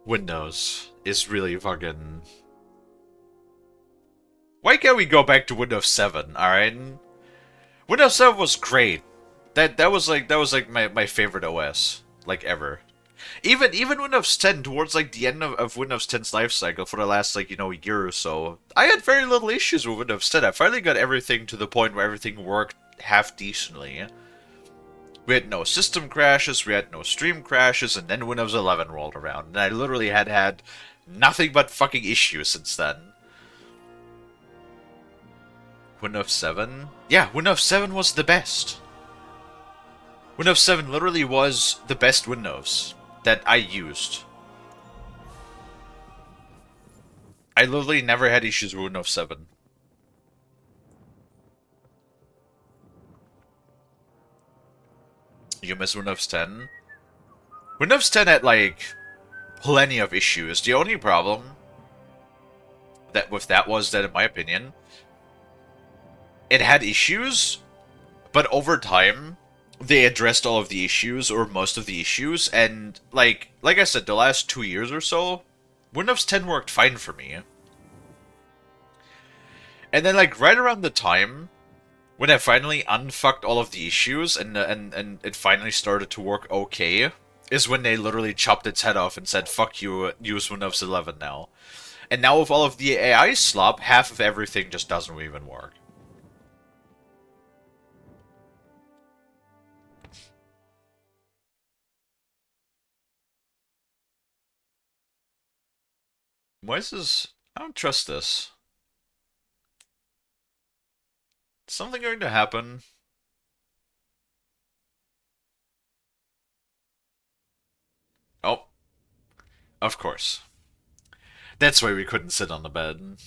Windows is really fucking... Why can't we go back to Windows 7, alright? Windows 7 was great. That was like my favorite OS, like, ever. Even Windows 10, towards like the end of Windows 10's life cycle for the last, like, you know, year or so, I had very little issues with Windows 10. I finally got everything to the point where everything worked half decently. We had no system crashes, we had no stream crashes, and then Windows 11 rolled around, and I literally had nothing but fucking issues since then. Windows 7? Yeah, Windows 7 was the best. Windows 7 literally was the best Windows that I used. I literally never had issues with Windows 7. You miss Windows 10? Windows 10 had, like, plenty of issues. The only problem with that was that, in my opinion, it had issues, but over time, they addressed all of the issues, or most of the issues, and, like I said, the last 2 years or so, Windows 10 worked fine for me. And then, like, right around the time when I finally unfucked all of the issues and it finally started to work okay, is when they literally chopped its head off and said, fuck you, use Windows 11 now. And now with all of the AI slop, half of everything just doesn't even work. Why is this? I don't trust this. Is something going to happen? Oh. Of course. That's why we couldn't sit on the bed.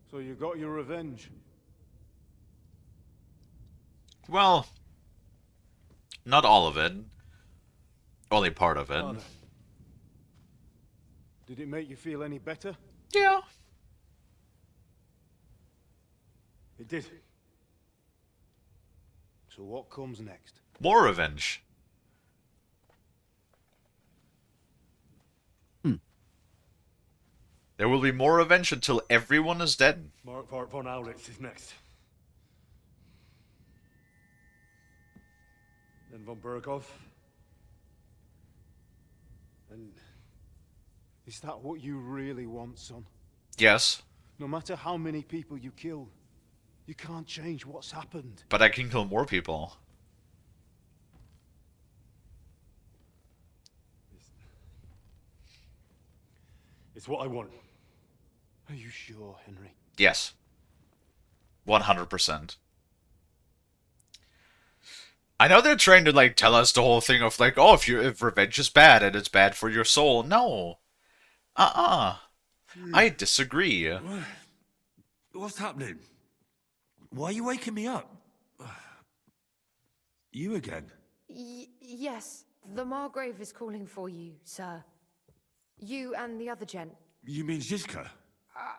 So you got your revenge? Well, not all of it. Only part of it. Father, did it make you feel any better? Yeah. It did. So what comes next? More revenge. There will be more revenge until everyone is dead. Mark von Aulitz is next. Then von Berghoff. And is that what you really want, son? Yes. No matter how many people you kill, you can't change what's happened. But I can kill more people. It's what I want. Are you sure, Henry? Yes. 100%. I know they're trying to, like, tell us the whole thing of, like, oh, if revenge is bad and it's bad for your soul. No. I disagree. What's happening? Why are you waking me up? You again? Yes, the Margrave is calling for you, sir. You and the other gent. You mean Zizka?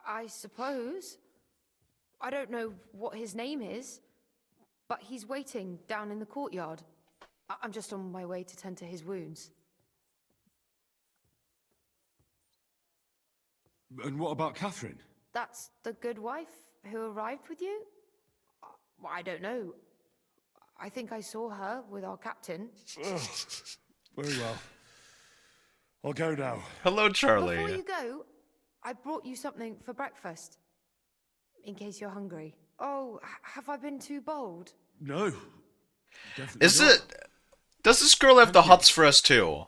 I suppose. I don't know what his name is, but he's waiting down in the courtyard. I'm just on my way to tend to his wounds. And what about Catherine? That's the good wife who arrived with you? I don't know. I think I saw her with our captain. Very well. I'll go now. Hello, Charlie. Before you go, I brought you something for breakfast. In case you're hungry. Oh, have I been too bold? No. Definitely Is not. it... Does this girl have the hots for us, too?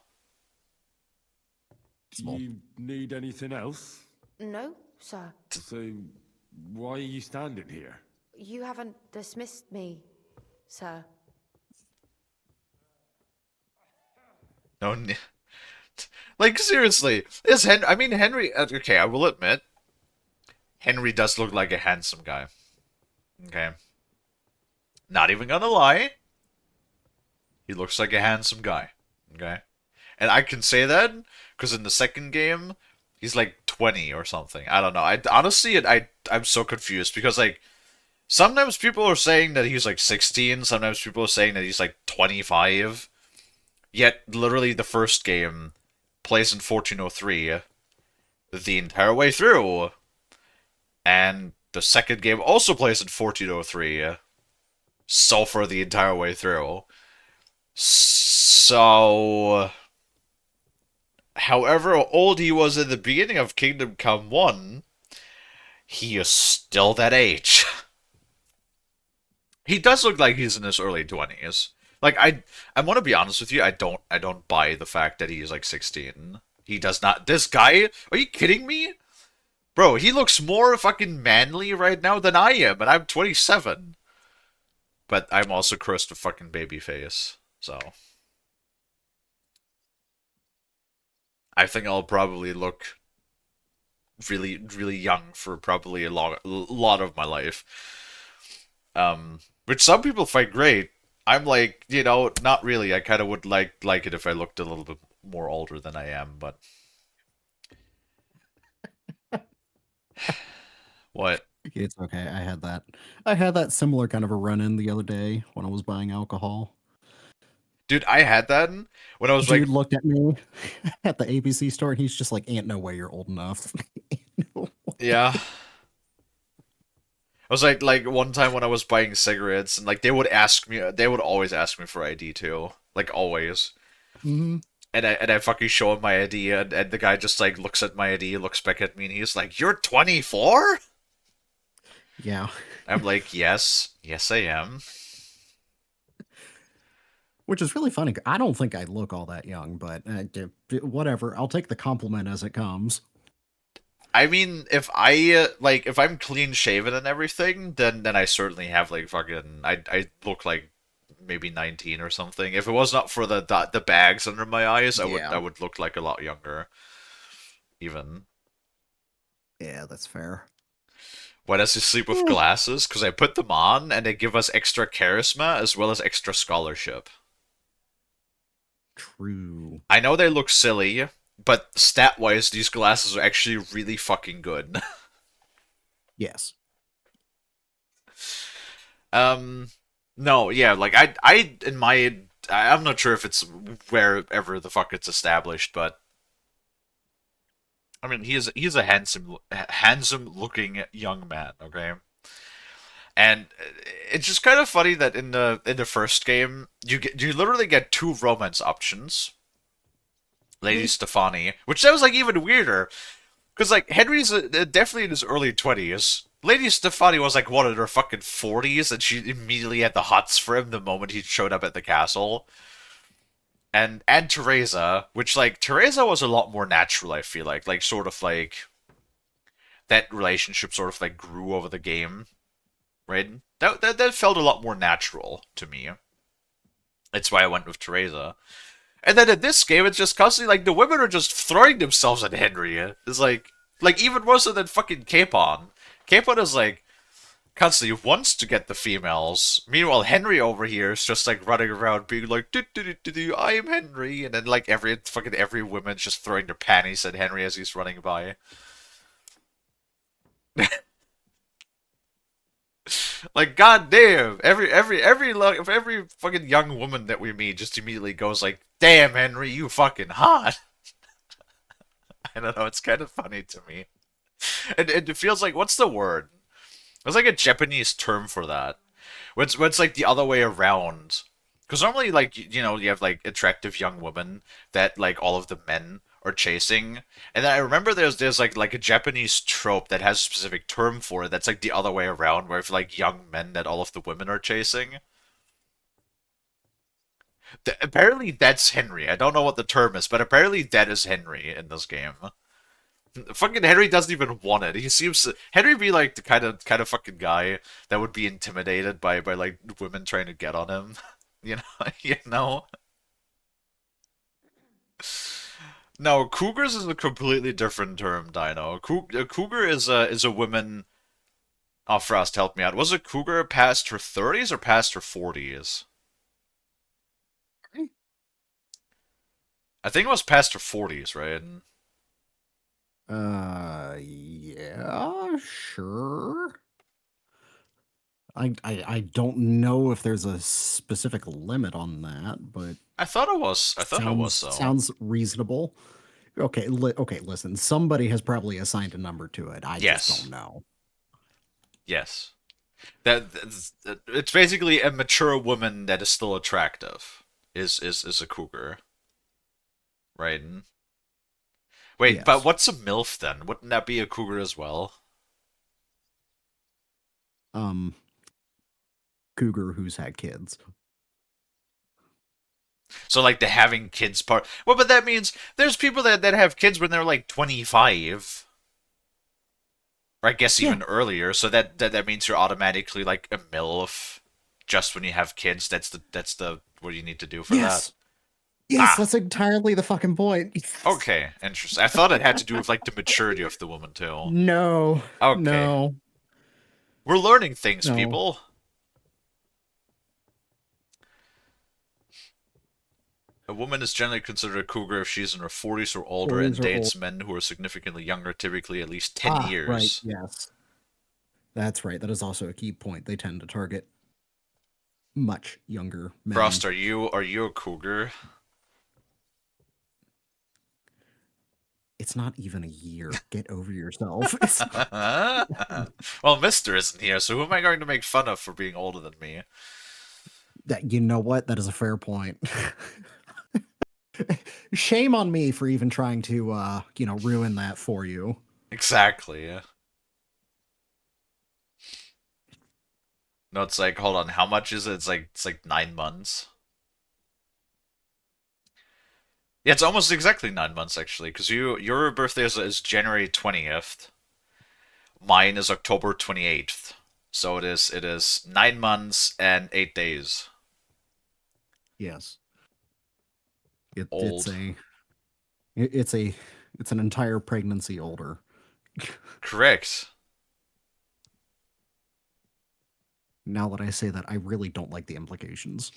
Do you need anything else? No, sir. So, why are you standing here? You haven't dismissed me, sir. No... Like, seriously. Henry... Okay, I will admit. Henry does look like a handsome guy. Okay. Not even gonna lie. He looks like a handsome guy. Okay. And I can say that because in the second game, he's like 20 or something. I don't know. I'm so confused because, like, sometimes people are saying that he's like 16. Sometimes people are saying that he's like 25. Yet, literally, the first game plays in 1403 the entire way through. And the second game also plays in 1403. So for the entire way through. So... However old he was in the beginning of Kingdom Come 1, he is still that age. He does look like he's in his early 20s. Like, I want to be honest with you, I don't buy the fact that he's like 16. He does not... This guy... Are you kidding me? Bro, he looks more fucking manly right now than I am, and I'm 27. But I'm also cursed with fucking baby face, so... I think I'll probably look really, really young for probably a lot of my life. Which some people find great. I'm like, you know, not really. I kind of would like it if I looked a little bit more older than I am, but... What? It's okay. I had that similar kind of a run-in the other day when I was buying alcohol. Dude, I had that when I was Dude looked at me at the ABC store and he's just like, ain't no way you're old enough. Yeah. I was like one time when I was buying cigarettes and like they would always ask me for ID too. Like always. Mm-hmm. And I fucking show him my ID and the guy just like looks at my ID, looks back at me and he's like, "You're 24?" Yeah. I'm like, yes, I am. Which is really funny. I don't think I look all that young, but whatever. I'll take the compliment as it comes. I mean, if I'm clean shaven and everything, then I certainly have like fucking I look like maybe 19 or something. If it was not for the bags under my eyes, I would look like a lot younger. Even. Yeah, that's fair. Why does he sleep with glasses? Because I put them on and they give us extra charisma as well as extra scholarship. True. I know they look silly, but stat-wise, these glasses are actually really fucking good. Yes. No, yeah, like I'm not sure if it's wherever the fuck it's established, but I mean, he's a handsome looking young man, okay? And it's just kind of funny that in the first game you literally get two romance options. Lady Stefani, which that was like even weirder, because like Henry's definitely in his early 20s. Lady Stefani was like what in her fucking 40s, and she immediately had the hots for him the moment he showed up at the castle. and Teresa, which like Teresa was a lot more natural. I feel like sort of like that relationship sort of like grew over the game, right? That felt a lot more natural to me. That's why I went with Teresa. And then in this game, it's just constantly like the women are just throwing themselves at Henry. It's like even more so than fucking Capon. Capon is like constantly wants to get the females. Meanwhile, Henry over here is just like running around being like, I am Henry, and then like every woman's just throwing their panties at Henry as he's running by. Like, goddamn, every fucking young woman that we meet just immediately goes like, "Damn, Henry, you fucking hot." I don't know, it's kind of funny to me. And it feels like, what's the word? There's like a Japanese term for that. When it's like the other way around. Because normally, like, you have like attractive young women that like all of the men are chasing. And then I remember there's like a Japanese trope that has a specific term for it that's like the other way around, where it's like young men that all of the women are chasing. Apparently that's Henry. I don't know what the term is, but apparently that is Henry in this game. Fucking Henry doesn't even want it. He seems Henry be like the kind of fucking guy that would be intimidated by like women trying to get on him. You know, you know. No, cougars is a completely different term, Dino. A cougar is a woman. Oh, Frost, help me out. Was a cougar past her 30s or past her 40s? I think it was past her 40s, right? Yeah, sure. I don't know if there's a specific limit on that, but I thought it was. I thought it was so. Sounds reasonable. Okay, okay, listen. Somebody has probably assigned a number to it. I just don't know. Yes. It's basically a mature woman that is still attractive. Is a cougar. Right? Wait, Yes. but what's a MILF then? Wouldn't that be a cougar as well? Cougar who's had kids. So like the having kids part. Well, but that means there's people that have kids when they're like 25. Or I guess even earlier. So that means you're automatically like a MILF just when you have kids. That's the what you need to do for that. Yes, that's entirely the fucking point. Okay, interesting. I thought it had to do with like the maturity of the woman too. No. Okay. No. We're learning things, people. A woman is generally considered a cougar if she's in her 40s or older and dates men who are significantly younger, typically at least 10 years. Right, yes. That's right. That is also a key point. They tend to target much younger men. Frost, are you a cougar? It's not even a year. Get over yourself. Well, Mister isn't here, so who am I going to make fun of for being older than me? That, you know what? That is a fair point. Shame on me for even trying to, ruin that for you. Exactly. No, it's like, hold on, how much is it? It's like 9 months. Yeah, it's almost exactly 9 months actually, because your birthday is January 20th. Mine is October 28th. So it is 9 months and 8 days. Yes. It's an entire pregnancy older. Correct. Now that I say that, I really don't like the implications.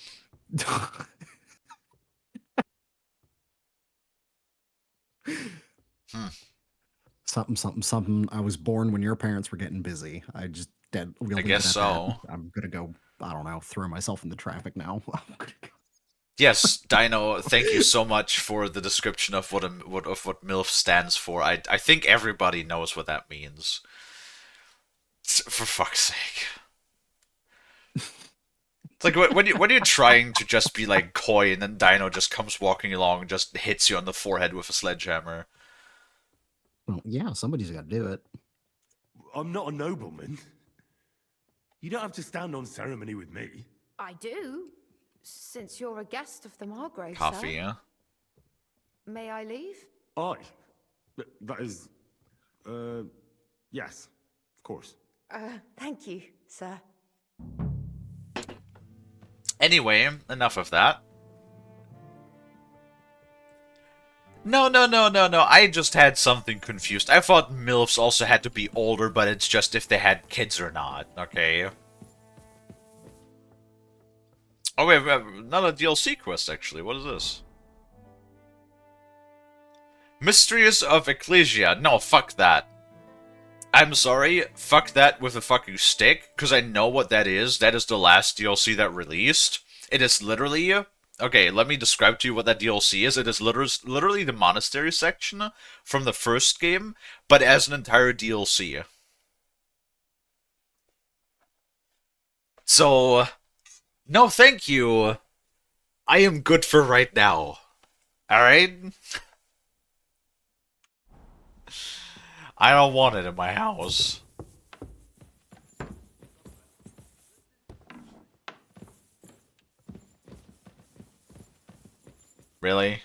Something. I was born when your parents were getting busy. I just I guess so. I'm gonna go. I don't know. Throw myself in the traffic now. Yes, Dino. Thank you so much for the description of what MILF stands for. I think everybody knows what that means. For fuck's sake. It's like when you're trying to just be like coy, and then Dino just comes walking along and just hits you on the forehead with a sledgehammer. Well, yeah, somebody's got to do it. I'm not a nobleman. You don't have to stand on ceremony with me. I do. Since you're a guest of the Margrave, Coffee, sir, yeah? may I leave? Aye. That is... yes. Of course. Thank you, sir. Anyway, enough of that. No. I just had something confused. I thought MILFs also had to be older, but it's just if they had kids or not, okay? Oh, we have another DLC quest, actually. What is this? Mysteries of Ecclesia. No, fuck that. I'm sorry, fuck that with a fucking stick, because I know what that is. That is the last DLC that released. It is literally... Okay, let me describe to you what that DLC is. It is literally the monastery section from the first game, but as an entire DLC. So, no thank you. I am good for right now. Alright? I don't want it in my house. Really?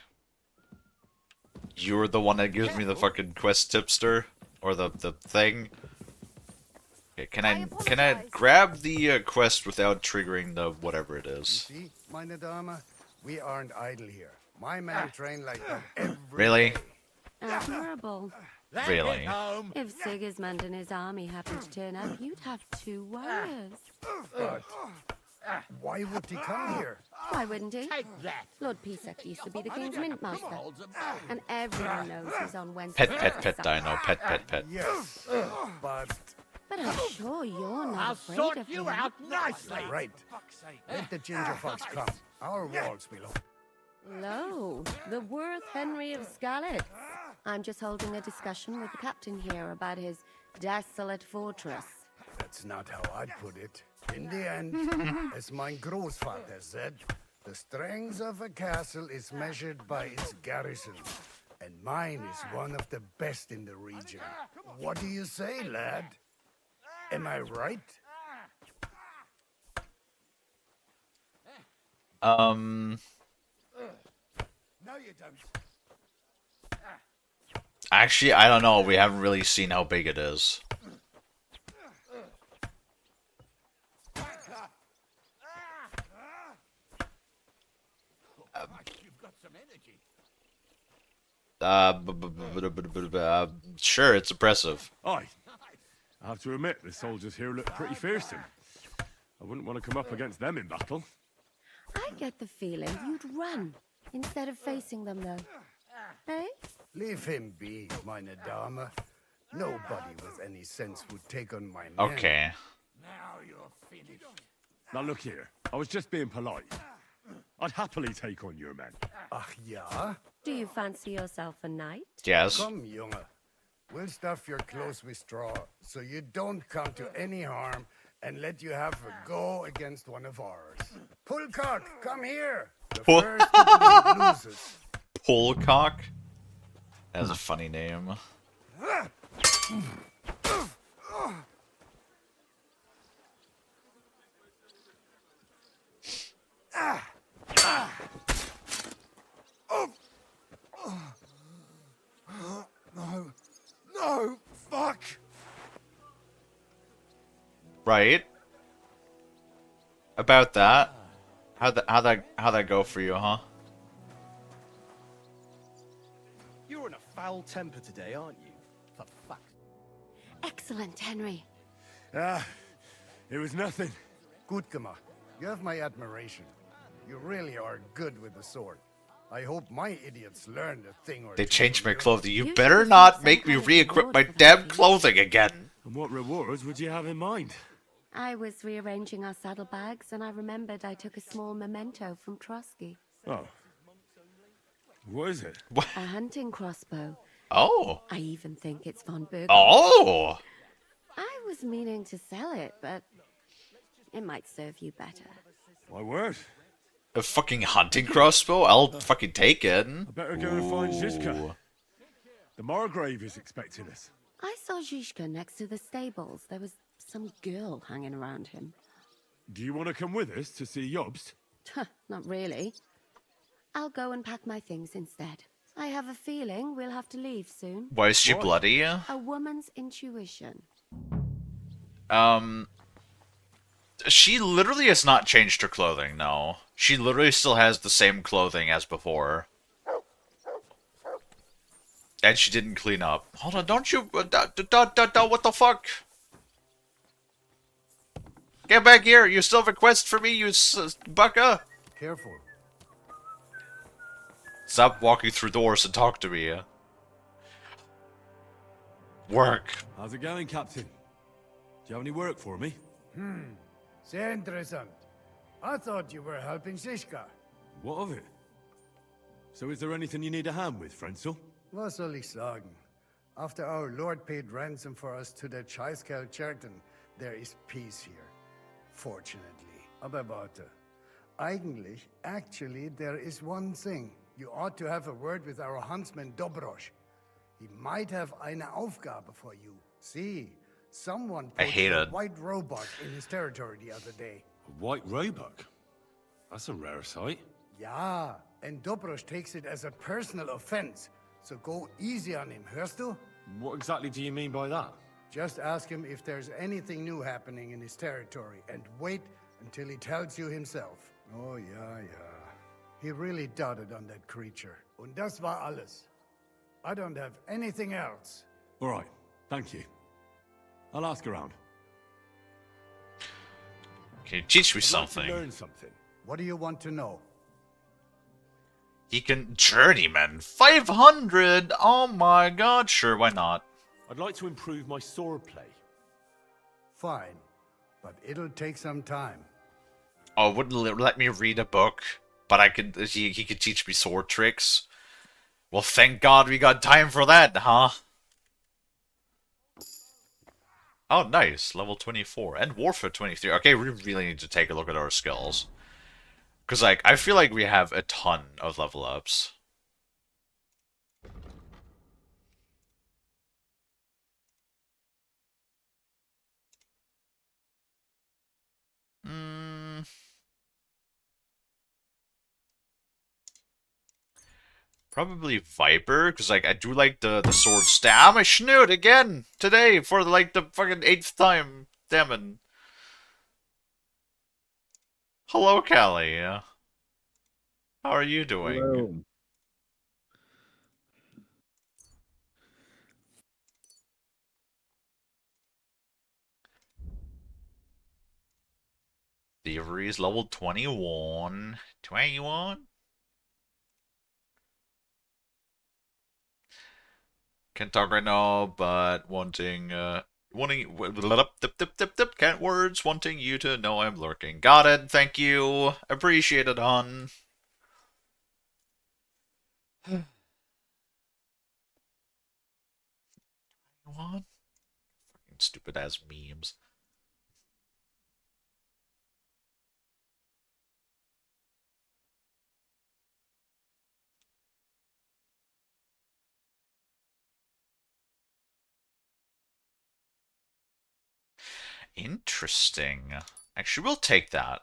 You're the one that gives me the fucking quest tipster? Or the thing? Okay, can I grab the quest without triggering the whatever it is? You see, meine Dame, we aren't idle here. My men train like that every Really? day. Admirable. Really? If Sigismund and his army happened to turn up, you'd have 2 warriors. But why would he come here? Why wouldn't he? Lord Pisak used to be the king's mint master, and everyone knows he's on Wednesday. Pet, Dino. Pet. Yes, but I'm sure you're not afraid of him. nicely. Right. Let the ginger fox come. Our walls will open. Lo, the worth Henry of Scarlet. I'm just holding a discussion with the captain here about his desolate fortress. That's not how I'd put it. In the end, as my grandfather said, the strength of a castle is measured by its garrison. And mine is one of the best in the region. What do you say, lad? Am I right? No, you don't. Actually, I don't know. We haven't really seen how big it is. Sure, it's impressive. Aye. I have to admit, the soldiers here look pretty fearsome. I wouldn't want to come up against them in battle. I get the feeling you'd run instead of facing them, though. Eh? Leave him be, meine Dame. Nobody with any sense would take on my men. Okay. Now you're finished. Now look here, I was just being polite. I'd happily take on your men. Ach ja? Do you fancy yourself a knight? Yes. Come, Junge. We'll stuff your clothes with straw, so you don't come to any harm, and let you have a go against one of ours. Pullcock, come here. The first to bleed loses. Pullcock? That's a funny name. No, fuck. Right. About that. How'd that go for you, huh? You're in a foul temper today, aren't you? For fuck's Excellent, Henry. It was nothing. Gut gemacht. You have my admiration. You really are good with the sword. I hope my idiots learned a thing or They two changed from my you. clothing. You better not make me re-equip my damn clothing again. And what rewards would you have in mind? I was rearranging our saddlebags, and I remembered I took a small memento from Trotsky. Oh. What is it? A hunting crossbow. Oh. I even think it's von Berg. Oh. I was meaning to sell it, but it might serve you better. My word. A fucking hunting crossbow? I'll fucking take it. I better go and find Zizka. The Margrave is expecting us. I saw Zizka next to the stables. There was some girl hanging around him. Do you want to come with us to see Jobst? Not really. I'll go and pack my things instead. I have a feeling we'll have to leave soon. Why is she bloody? A woman's intuition. She literally has not changed her clothing, no. She literally still has the same clothing as before. And she didn't clean up. Hold on, don't you... what the fuck? Get back here! You still have a quest for me, you bucka! Careful. Stop walking through doors and talk to me. Work. How's it going, Captain? Do you have any work for me? Sehr interessant. I thought you were helping Siska. What of it? So is there anything you need a hand with, Frenzel? Was soll ich sagen? After our Lord paid ransom for us to the Scheißkerl Cherton, there is peace here. Fortunately. Aber warte. Actually, there is one thing. You ought to have a word with our huntsman Dobrosch. He might have eine Aufgabe for you. See, someone put a white robot in his territory the other day. A white roebuck? That's a rare sight. Ja, and Dobrosch takes it as a personal offense. So go easy on him, hörst du? What exactly do you mean by that? Just ask him if there's anything new happening in his territory, and wait until he tells you himself. Oh, ja. He really doted on that creature. Und das war alles. I don't have anything else. All right, thank you. I'll ask around. Can you teach me I'd something? like to learn something. What do you want to know? He can... Journeyman! 500! Oh my god, sure, why not? I'd like to improve my sword play. Fine, but it'll take some time. Oh, wouldn't let me read a book, but I could... He could teach me sword tricks? Well, thank God we got time for that, huh? Oh, nice. Level 24. And Warfare 23. Okay, we really need to take a look at our skills. Because, like, I feel like we have a ton of level ups. Probably Viper, because, like, I do like the sword stab. I snoot again today for, like, the fucking 8th time. Damn it. Hello, Kalie. How are you doing? Hello. Thievery is level 21. 21? Can't talk right now, but wanting can't words, wanting you to know I'm lurking. Got it, thank you. Appreciate it, hon. What? Fucking stupid ass memes. Interesting. Actually, we'll take that.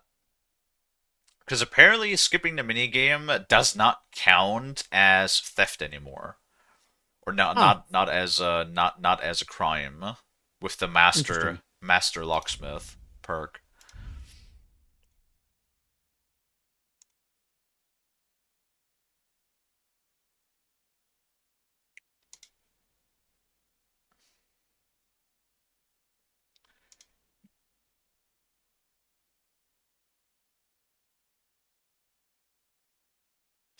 Because apparently skipping the minigame does not count as theft anymore. Or not as a crime with the master locksmith perk.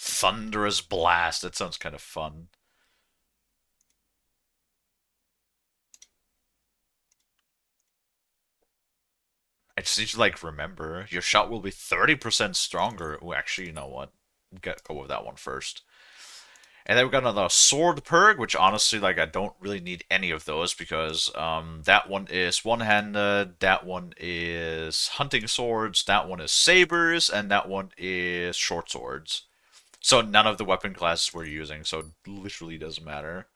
Thunderous Blast. That sounds kind of fun. I just need to, like, remember. Your shot will be 30% stronger. Oh, actually, you know what? Go with that one first. And then we got another sword perk, which honestly, like, I don't really need any of those because that one is one-handed, that one is hunting swords, that one is sabers, and that one is short swords. So none of the weapon classes we're using, so it literally doesn't matter.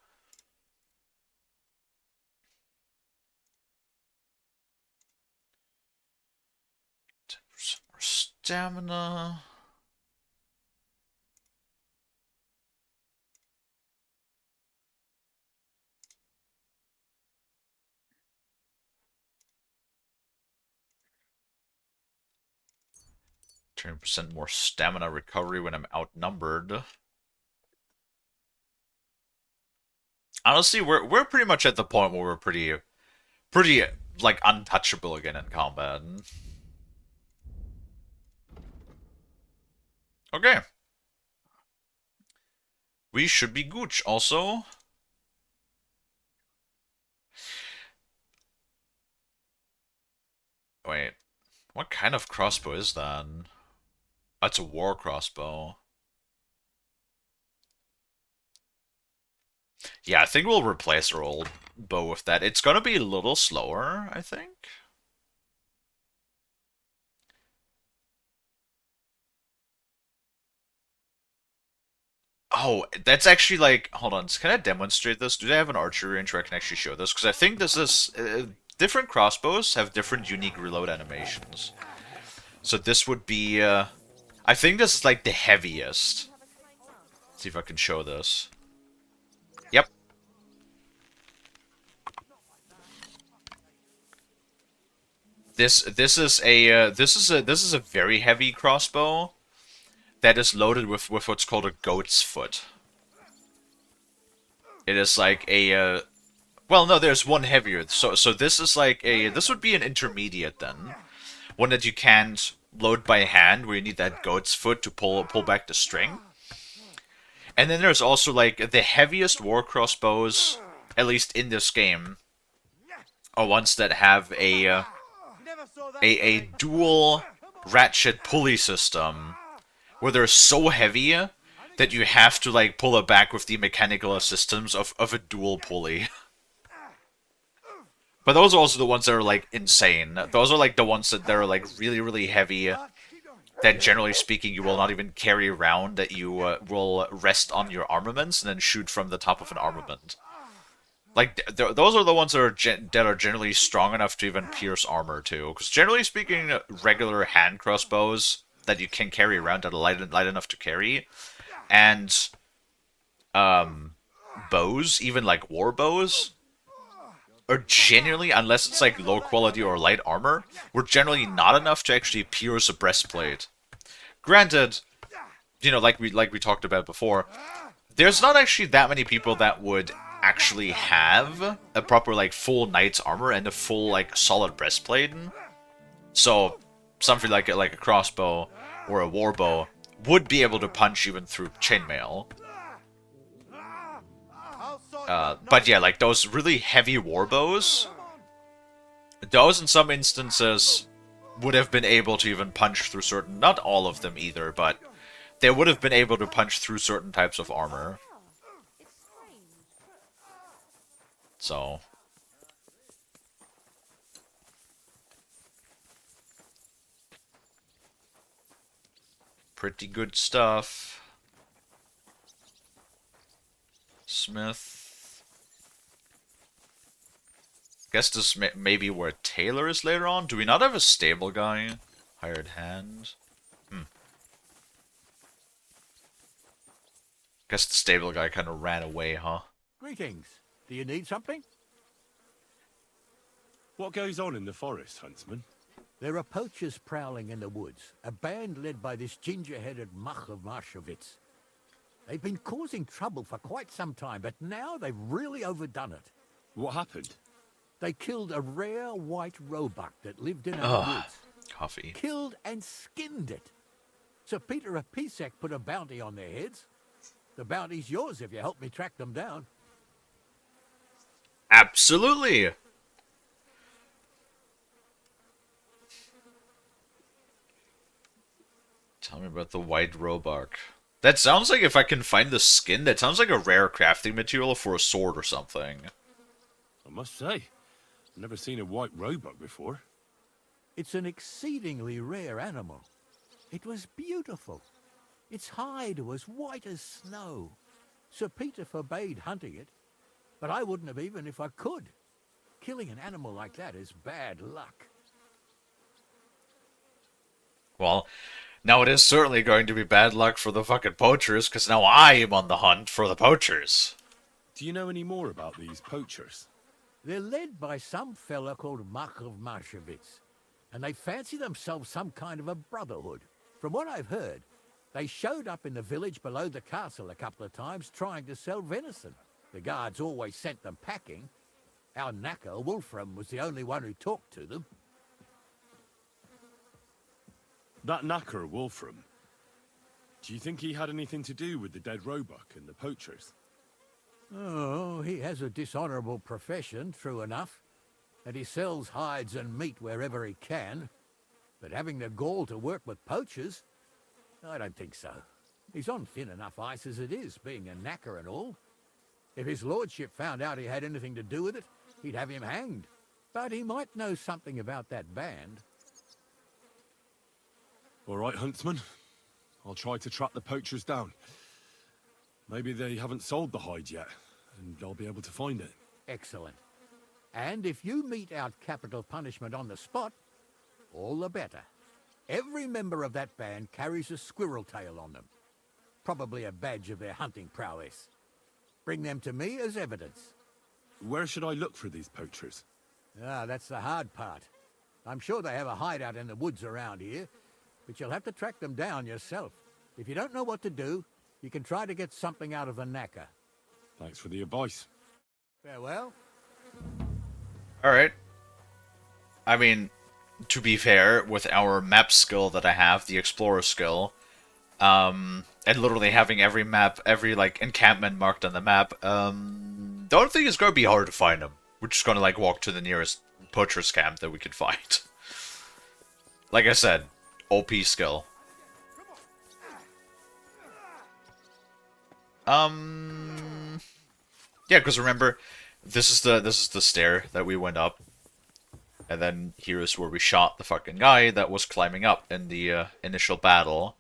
Stamina. 10% more stamina recovery when I'm outnumbered. Honestly, we're pretty much at the point where we're pretty like untouchable again in combat. Okay. We should be gooch also. Wait. What kind of crossbow is that? That's a war crossbow. Yeah, I think we'll replace our old bow with that. It's gonna be a little slower, I think. Oh, that's actually like, hold on, can I demonstrate this? Do they have an archery range where I can actually show this? Because I think this is, different crossbows have different unique reload animations. So this would be, I think this is like the heaviest. Let's see if I can show this. Yep. This is a very heavy crossbow that is loaded with what's called a goat's foot. It is like a well, no, there's one heavier. So this is like this would be an intermediate then. One that you can't load by hand where you need that goat's foot to pull back the string. And then there's also like the heaviest war crossbows, at least in this game, are ones that have a dual ratchet pulley system where they're so heavy that you have to like pull it back with the mechanical assistance of a dual pulley. But those are also the ones that are like insane. Those are like the ones that are like really, really heavy, that generally speaking you will not even carry around, that you will rest on your armaments and then shoot from the top of an armament. Like, those are the ones that are generally strong enough to even pierce armor, too. Because generally speaking, regular hand crossbows that you can carry around that are light enough to carry, and bows, even like war bows, are generally, unless it's like low quality or light armor, were generally not enough to actually pierce a breastplate. Granted, you know, like we talked about before, there's not actually that many people that would actually have a proper like full knight's armor and a full like solid breastplate. So something like a crossbow or a warbow would be able to punch even through chainmail. But yeah, like those really heavy warbows, those in some instances would have been able to even punch through certain, not all of them either, but they would have been able to punch through certain types of armor. So pretty good stuff. Smith. Guess this may be where Taylor is later on. Do we not have a stable guy? Hired hand. Guess the stable guy kind of ran away, huh? Greetings. Do you need something? What goes on in the forest, Huntsman? There are poachers prowling in the woods, a band led by this ginger-headed muck of Marshowitz. They've been causing trouble for quite some time, but now they've really overdone it. What happened? They killed a rare white roebuck that lived in our woods. Coffee. Killed and skinned it. Sir Peter of Pisek put a bounty on their heads. The bounty's yours if you help me track them down. Absolutely! Tell me about the white roebuck. That sounds like, if I can find the skin, that sounds like a rare crafting material for a sword or something. I must say, I've never seen a white roebuck before. It's an exceedingly rare animal. It was beautiful. Its hide was white as snow. Sir Peter forbade hunting it, but I wouldn't have even if I could. Killing an animal like that is bad luck. Well, now it is certainly going to be bad luck for the fucking poachers, because now I am on the hunt for the poachers. Do you know any more about these poachers? They're led by some fella called Markov Marshevitz, and they fancy themselves some kind of a brotherhood. From what I've heard, they showed up in the village below the castle a couple of times trying to sell venison. The guards always sent them packing. Our knacker, Wolfram, was the only one who talked to them. That knacker, Wolfram, do you think he had anything to do with the dead roebuck and the poachers? Oh, he has a dishonourable profession, true enough, and he sells hides and meat wherever he can. But having the gall to work with poachers, I don't think so. He's on thin enough ice as it is, being a knacker and all. If his lordship found out he had anything to do with it, he'd have him hanged. But he might know something about that band. All right, huntsman. I'll try to track the poachers down. Maybe they haven't sold the hide yet, and I'll be able to find it. Excellent. And if you mete out capital punishment on the spot, all the better. Every member of that band carries a squirrel tail on them. Probably a badge of their hunting prowess. Bring them to me as evidence. Where should I look for these poachers? Ah, that's the hard part. I'm sure they have a hideout in the woods around here, but you'll have to track them down yourself. If you don't know what to do, you can try to get something out of the knacker. Thanks for the advice. Farewell. Alright. I mean, to be fair, with our map skill that I have, the explorer skill, and literally having every map, every, like, encampment marked on the map, don't think it's gonna be hard to find them. We're just gonna, like, walk to the nearest poacher's camp that we can find. Like I said, OP skill. Yeah, because remember, this is the stair that we went up, and then here is where we shot the fucking guy that was climbing up in the initial battle.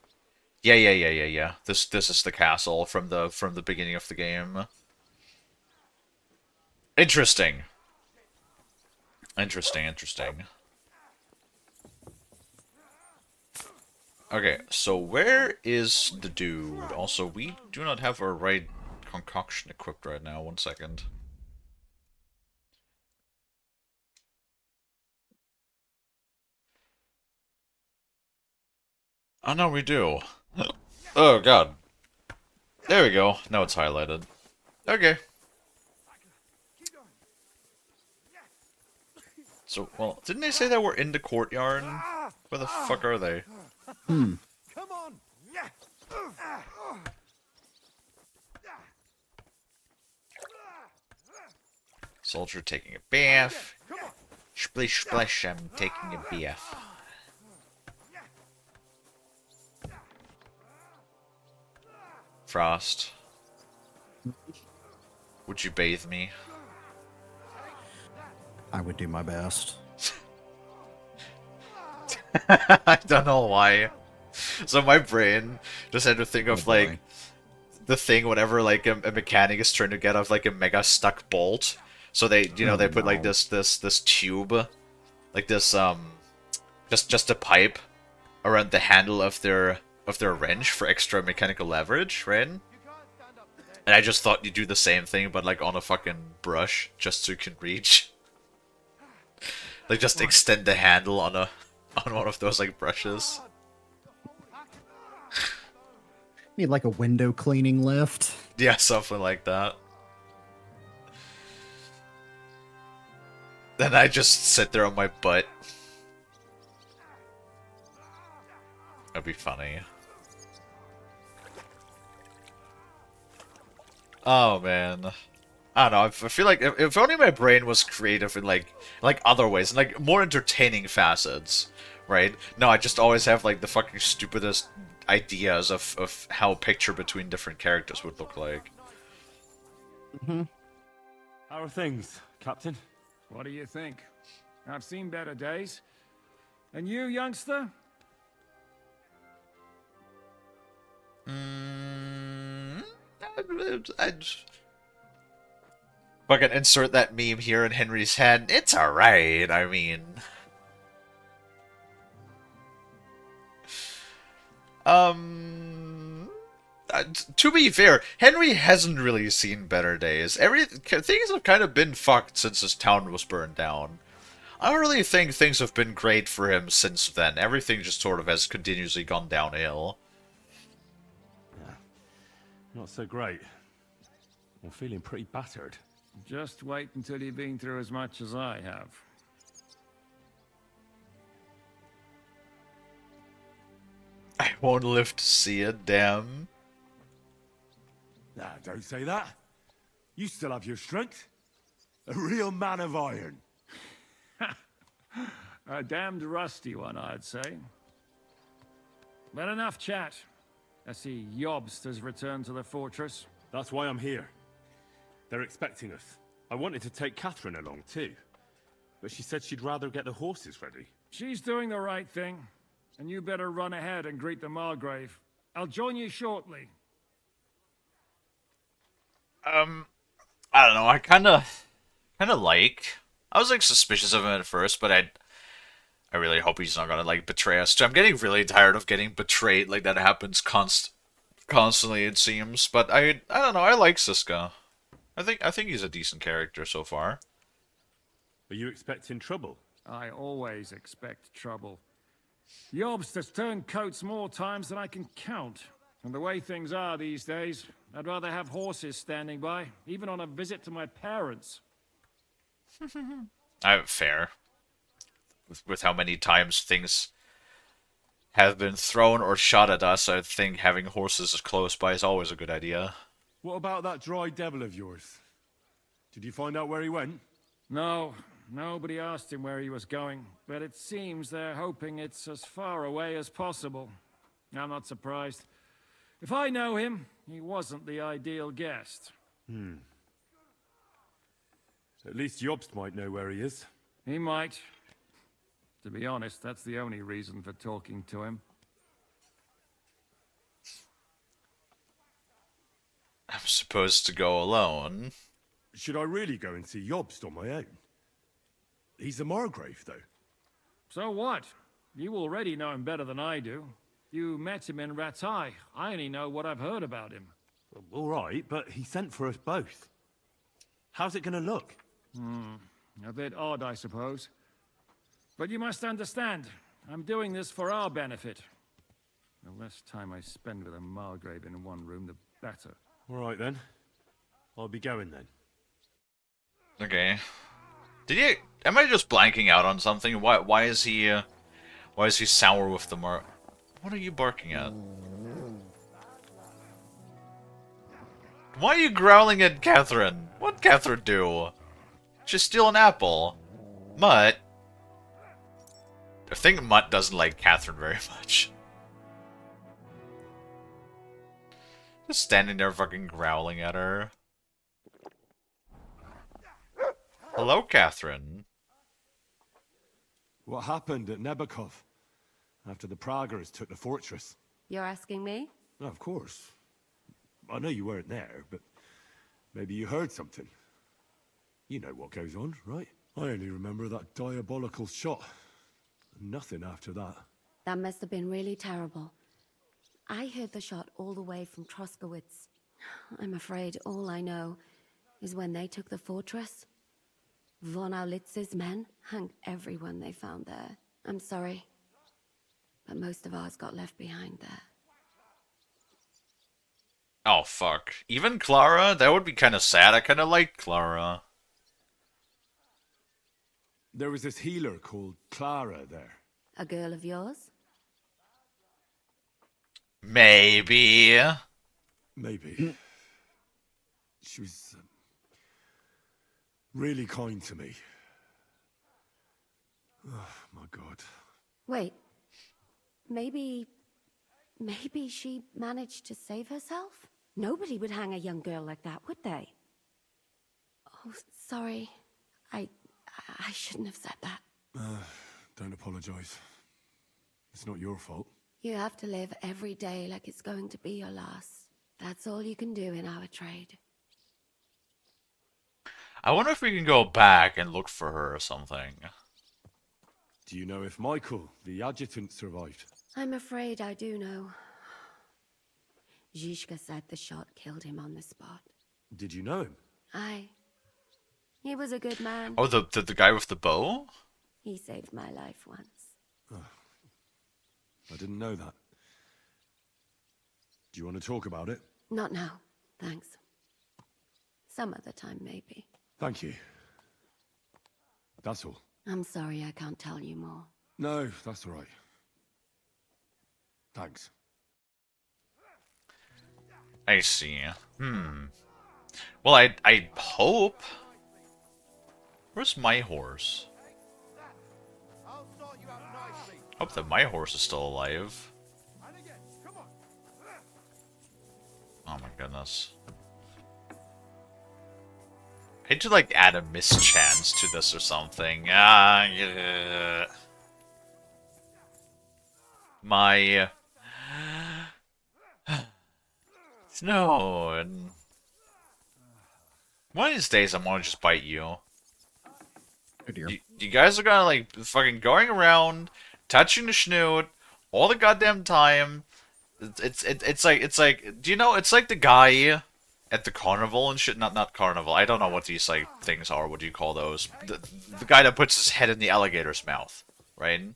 Yeah. This is the castle from the beginning of the game. Interesting. Okay, so where is the dude? Also, we do not have our right concoction equipped right now. 1 second. Oh, no, we do. Oh, God. There we go. Now it's highlighted. Okay. So, well, didn't they say that we're in the courtyard? Where the fuck are they? Come on. Soldier taking a bath. Splish splash, I'm taking a bath. Frost. Would you bathe me? I would do my best. I don't know why. So my brain just had to think of, like, the thing whenever, like, a mechanic is trying to get off, like, a mega stuck bolt. So they, you know, they put, like, this tube, like this, just a pipe around the handle of their wrench for extra mechanical leverage, right? And I just thought you'd do the same thing, but, like, on a fucking brush, just so you can reach. Like, just extend the handle on one of those, like, brushes. Need like a window cleaning lift. Yeah, something like that. Then I just sit there on my butt. That'd be funny. Oh, man. I don't know, I feel like if only my brain was creative in, like other ways, and, like, more entertaining facets, right? No, I just always have, like, the fucking stupidest ideas of how a picture between different characters would look like. How are things, Captain? What do you think? I've seen better days. And you, youngster? I'd fucking insert that meme here in Henry's head. It's alright, I mean. To be fair, Henry hasn't really seen better days. Things have kind of been fucked since his town was burned down. I don't really think things have been great for him since then. Everything just sort of has continuously gone downhill. Yeah. Not so great. I'm feeling pretty battered. Just wait until you've been through as much as I have. I won't live to see it, damn. Nah, don't say that. You still have your strength. A real man of iron. A damned rusty one, I'd say. But enough chat. I see Jobst has returned to the fortress. That's why I'm here. They're expecting us. I wanted to take Catherine along too, but she said she'd rather get the horses ready. She's doing the right thing, and you better run ahead and greet the Margrave. I'll join you shortly. I don't know. I kind of like. I was like suspicious of him at first, but I really hope he's not gonna like betray us. I'm getting really tired of getting betrayed. Like that happens constantly. It seems, but I don't know. I like Siska. I think he's a decent character so far. Are you expecting trouble? I always expect trouble. Jobst has turned coats more times than I can count. And the way things are these days, I'd rather have horses standing by, even on a visit to my parents. Fair. With how many times things have been thrown or shot at us, I think having horses close by is always a good idea. What about that dry devil of yours? Did you find out where he went? No, nobody asked him where he was going, but it seems they're hoping it's as far away as possible. I'm not surprised. If I know him, he wasn't the ideal guest. At least Jobst might know where he is. He might. To be honest, that's the only reason for talking to him. I'm supposed to go alone. Should I really go and see Jobst on my own? He's a Margrave, though. So what? You already know him better than I do. You met him in Ratai. I only know what I've heard about him. All right, but he sent for us both. How's it going to look? A bit odd, I suppose. But you must understand, I'm doing this for our benefit. The less time I spend with a Margrave in one room, the better. All right, then. I'll be going, then. Okay. Am I just blanking out on something? Why is he sour with the What are you barking at? Why are you growling at Catherine? What'd Catherine do? Just steal an apple. Mutt. I think Mutt doesn't like Catherine very much. Just standing there fucking growling at her. Hello, Catherine. What happened at Nebakov after the Praggers took the fortress? You're asking me? Of course. I know you weren't there, but maybe you heard something. You know what goes on, right? I only remember that diabolical shot. Nothing after that. That must have been really terrible. I heard the shot all the way from Troskowitz. I'm afraid all I know is when they took the fortress, von Aulitz's men hung everyone they found there. I'm sorry, but most of ours got left behind there. Oh, fuck. Even Clara? That would be kind of sad. I kind of like Clara. There was this healer called Clara there. A girl of yours? Maybe. Maybe. She was really kind to me. Oh, my God. Wait. Maybe she managed to save herself? Nobody would hang a young girl like that, would they? Oh, sorry. I shouldn't have said that. Don't apologize. It's not your fault. You have to live every day like it's going to be your last. That's all you can do in our trade. I wonder if we can go back and look for her or something. Do you know if Michael, the adjutant, survived? I'm afraid I do know. Zhishka said the shot killed him on the spot. Did you know him? Aye. He was a good man. Oh, the guy with the bow? He saved my life once. Oh, I didn't know that. Do you want to talk about it? Not now, thanks. Some other time, maybe. Thank you. That's all. I'm sorry I can't tell you more. No, that's all right. Thanks. I see. Well, I hope. Where's my horse? Hope that my horse is still alive. Oh my goodness. Hate to like add a mischance to this or something. Yeah. My no. One of these days, I'm gonna just bite you. Oh dear. You guys are gonna like fucking going around, touching the snoot all the goddamn time. It's like do you know? It's like the guy at the carnival and shit. Not carnival. I don't know what these like things are. What do you call those? The guy that puts his head in the alligator's mouth, right? You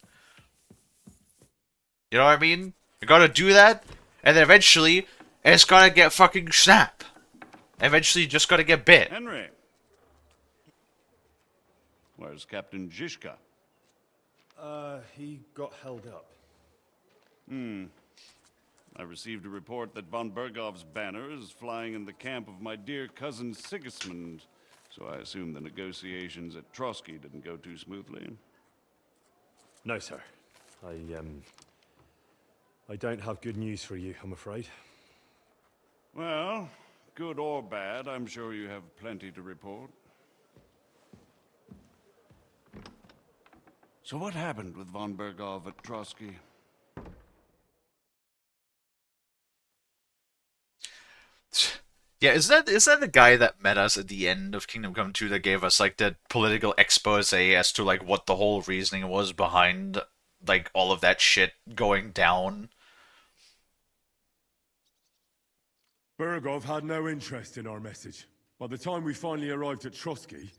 know what I mean? You gotta do that, and then eventually, it's gotta get fucking snap. Eventually, you just gotta get bit. Henry. Where's Captain Zhishka? He got held up. I received a report that von Bergov's banner is flying in the camp of my dear cousin Sigismund, so I assume the negotiations at Trotsky didn't go too smoothly. No, sir. I don't have good news for you, I'm afraid. Well, good or bad, I'm sure you have plenty to report. So what happened with von Bergov at Trotsky? Yeah, is that the guy that met us at the end of Kingdom Come 2 that gave us like the political expose as to like what the whole reasoning was behind like all of that shit going down? Bergov had no interest in our message. By the time we finally arrived at Trotsky,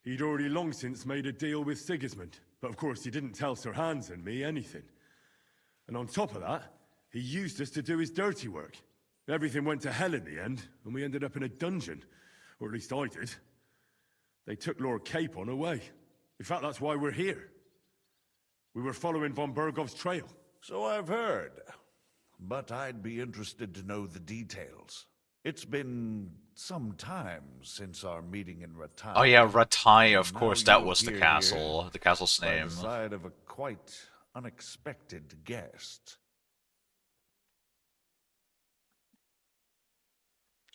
he'd already long since made a deal with Sigismund. But of course, he didn't tell Sir Hans and me anything. And on top of that, he used us to do his dirty work. Everything went to hell in the end, and we ended up in a dungeon. Or at least I did. They took Lord Capon away. In fact, that's why we're here. We were following von Bergov's trail. So I've heard. But I'd be interested to know the details. It's been some time since our meeting in Ratai. Oh yeah, Ratai, of course, that was the Here, castle. The castle's by name. the side of a quite unexpected guest.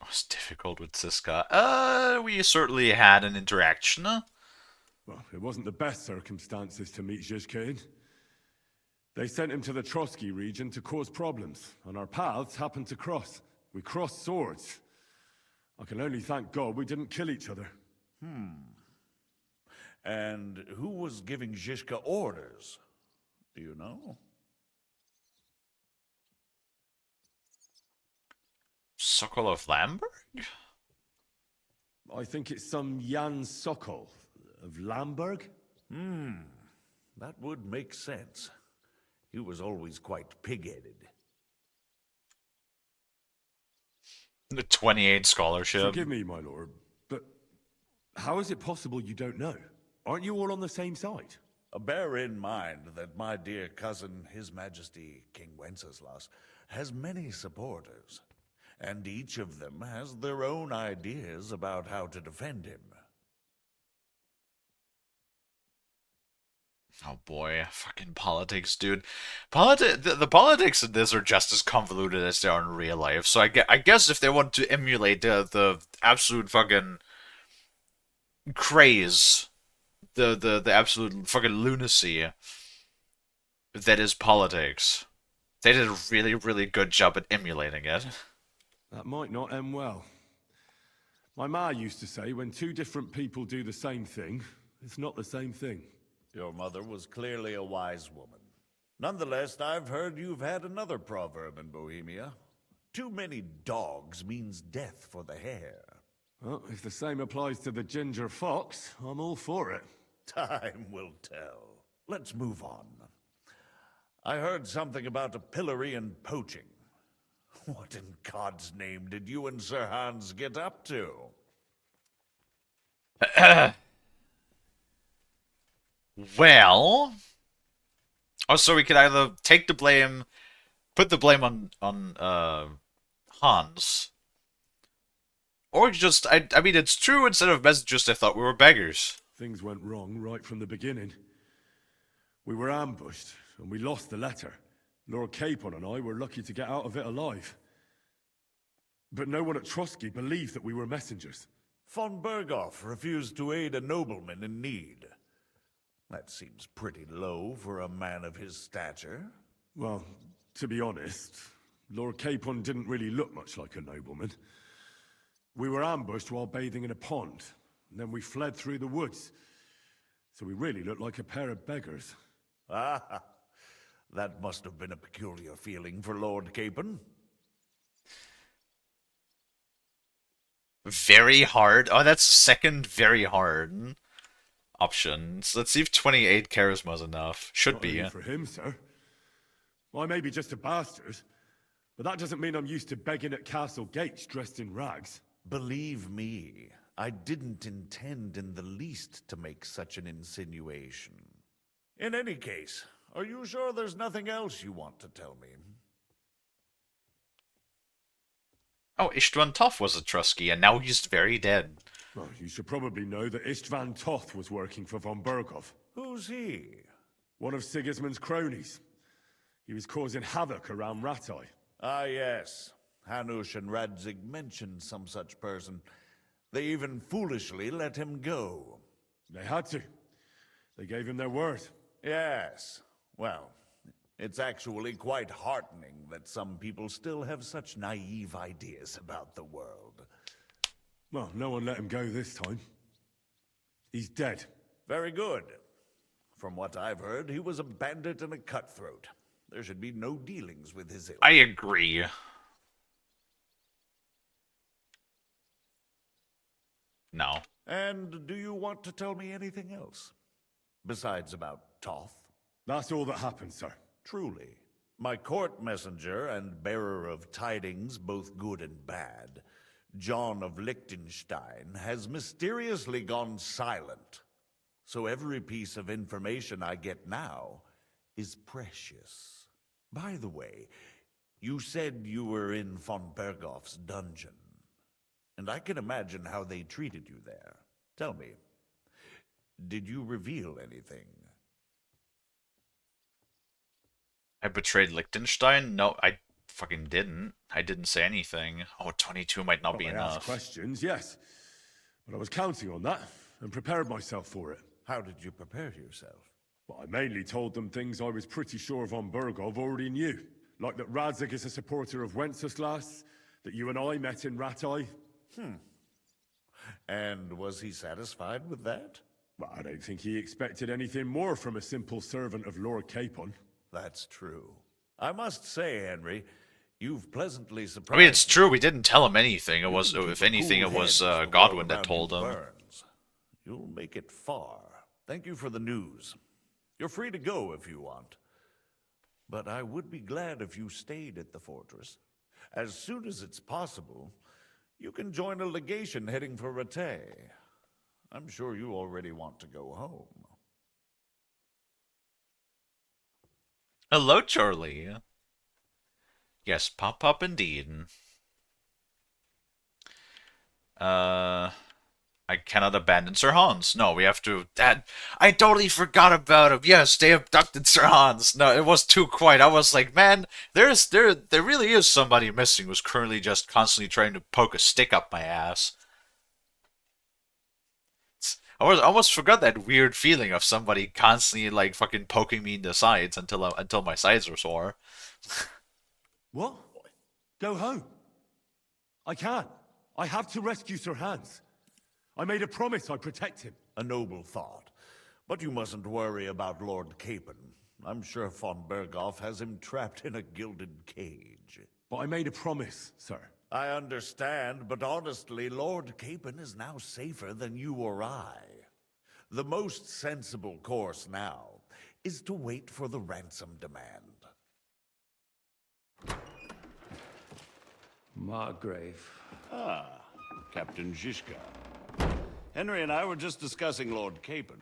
It was difficult with Siska. We certainly had an interaction. Well, it wasn't the best circumstances to meet Zhishka in. They sent him to the Trotsky region to cause problems, and our paths happened to cross. We crossed swords. I can only thank God we didn't kill each other. And who was giving Zhishka orders? Do you know? Sokol of Lamberg? I think it's some Jan Sokol of Lamberg. That would make sense. He was always quite pig-headed. The 28 scholarship. Forgive me, my lord, but how is it possible you don't know? Aren't you all on the same side? Bear in mind that my dear cousin, His Majesty King Wenceslas, has many supporters, and each of them has their own ideas about how to defend him. Oh boy, fucking politics, dude. The politics of this are just as convoluted as they are in real life. So I guess if they want to emulate the absolute fucking craze, the absolute fucking lunacy that is politics, they did a really, really good job at emulating it. That might not end well. My ma used to say, when two different people do the same thing, it's not the same thing. Your mother was clearly a wise woman. Nonetheless, I've heard you've had another proverb in Bohemia. Too many dogs means death for the hare. Well, if the same applies to the ginger fox, I'm all for it. Time will tell. Let's move on. I heard something about a pillory and poaching. What in God's name did you and Sir Hans get up to? Well... Oh, so we could either take the blame... Put the blame on Hans. Or just... I mean, it's true, instead of messengers, they thought we were beggars. Things went wrong right from the beginning. We were ambushed, and we lost the letter. Lord Capon and I were lucky to get out of it alive. But no one at Trotsky believed that we were messengers. Von Berghoff refused to aid a nobleman in need. That seems pretty low for a man of his stature. Well, to be honest, Lord Capon didn't really look much like a nobleman. We were ambushed while bathing in a pond, and then we fled through the woods. So we really looked like a pair of beggars. Ah, that must have been a peculiar feeling for Lord Capon. Very hard. Oh, that's second very hard option. So let's see if 28 charisma is enough. Should be. Not only for him, sir. I may be just a bastard, but that doesn't mean I'm used to begging at castle gates dressed in rags. Believe me, I didn't intend in the least to make such an insinuation. In any case, are you sure there's nothing else you want to tell me? Oh, Istvan Toth was a Trusky, and now he's very dead. Well, you should probably know that Istvan Toth was working for von Berghoff. Who's he? One of Sigismund's cronies. He was causing havoc around Ratai. Ah, yes. Hanush and Radzig mentioned some such person. They even foolishly let him go. They had to. They gave him their word. Yes. Well, it's actually quite heartening that some people still have such naive ideas about the world. Well, no one let him go this time. He's dead. Very good. From what I've heard, he was a bandit and a cutthroat. There should be no dealings with his ilk. I agree. No. And do you want to tell me anything else? Besides about Toth? That's all that happened, sir. Truly. My court messenger and bearer of tidings, both good and bad, John of Liechtenstein, has mysteriously gone silent. So every piece of information I get now is precious. By the way, you said you were in von Berghoff's dungeon. And I can imagine how they treated you there. Tell me, did you reveal anything? I betrayed Liechtenstein? No, I fucking didn't. I didn't say anything. Oh, 22 might not be I enough. asked questions, yes. But I was counting on that, and prepared myself for it. How did you prepare yourself? Well, I mainly told them things I was pretty sure von Berghoff already knew. Like that Radzig is a supporter of Wenceslas, that you and I met in Ratai. And was he satisfied with that? Well, I don't think he expected anything more from a simple servant of Lord Capon. That's true. I must say, Henry, you've pleasantly surprised I mean, it's true. We didn't tell him anything. It was, if anything, it was Godwin that told him. You'll make it far. Thank you for the news. You're free to go if you want. But I would be glad if you stayed at the fortress. As soon as it's possible, you can join a legation heading for Rattay. I'm sure you already want to go home. Hello, Charlie. Yes, pop indeed. I cannot abandon Sir Hans. No, we have to... I totally forgot about him. Yes, they abducted Sir Hans. No, it was too quiet. I was like, man, there really is somebody missing who's currently just constantly trying to poke a stick up my ass. I almost forgot that weird feeling of somebody constantly, like, fucking poking me in the sides until my sides were sore. What? Go home. I can't. I have to rescue Sir Hans. I made a promise I'd protect him. A noble thought. But you mustn't worry about Lord Capon. I'm sure von Berghoff has him trapped in a gilded cage. But I made a promise, sir. I understand, but honestly, Lord Capon is now safer than you or I. The most sensible course now is to wait for the ransom demand. Margrave. Ah, Captain Zizka. Henry and I were just discussing Lord Capon.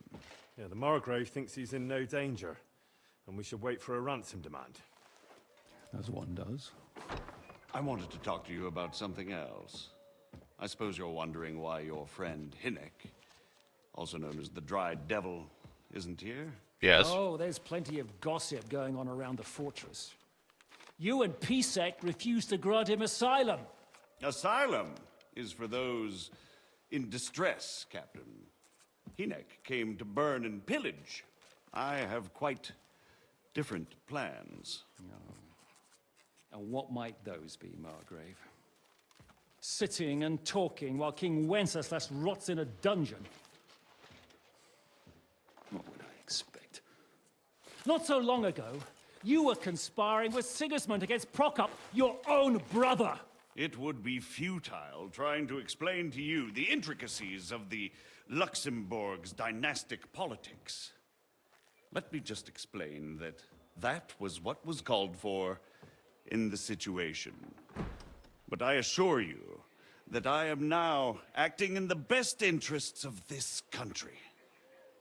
Yeah, the Margrave thinks he's in no danger, and we should wait for a ransom demand. As one does. I wanted to talk to you about something else. I suppose you're wondering why your friend Hinnek, also known as the Dried Devil, isn't here? Yes. Oh, there's plenty of gossip going on around the fortress. You and Pisek refused to grant him asylum. Asylum is for those in distress, Captain. Hinnek came to burn and pillage. I have quite different plans. And what might those be, Margrave? Sitting and talking while King Wenceslas rots in a dungeon. What would I expect? Not so long ago, you were conspiring with Sigismund against Prokop, your own brother. It would be futile trying to explain to you the intricacies of the Luxembourg's dynastic politics. Let me just explain that that was what was called for in the situation. But I assure you that I am now acting in the best interests of this country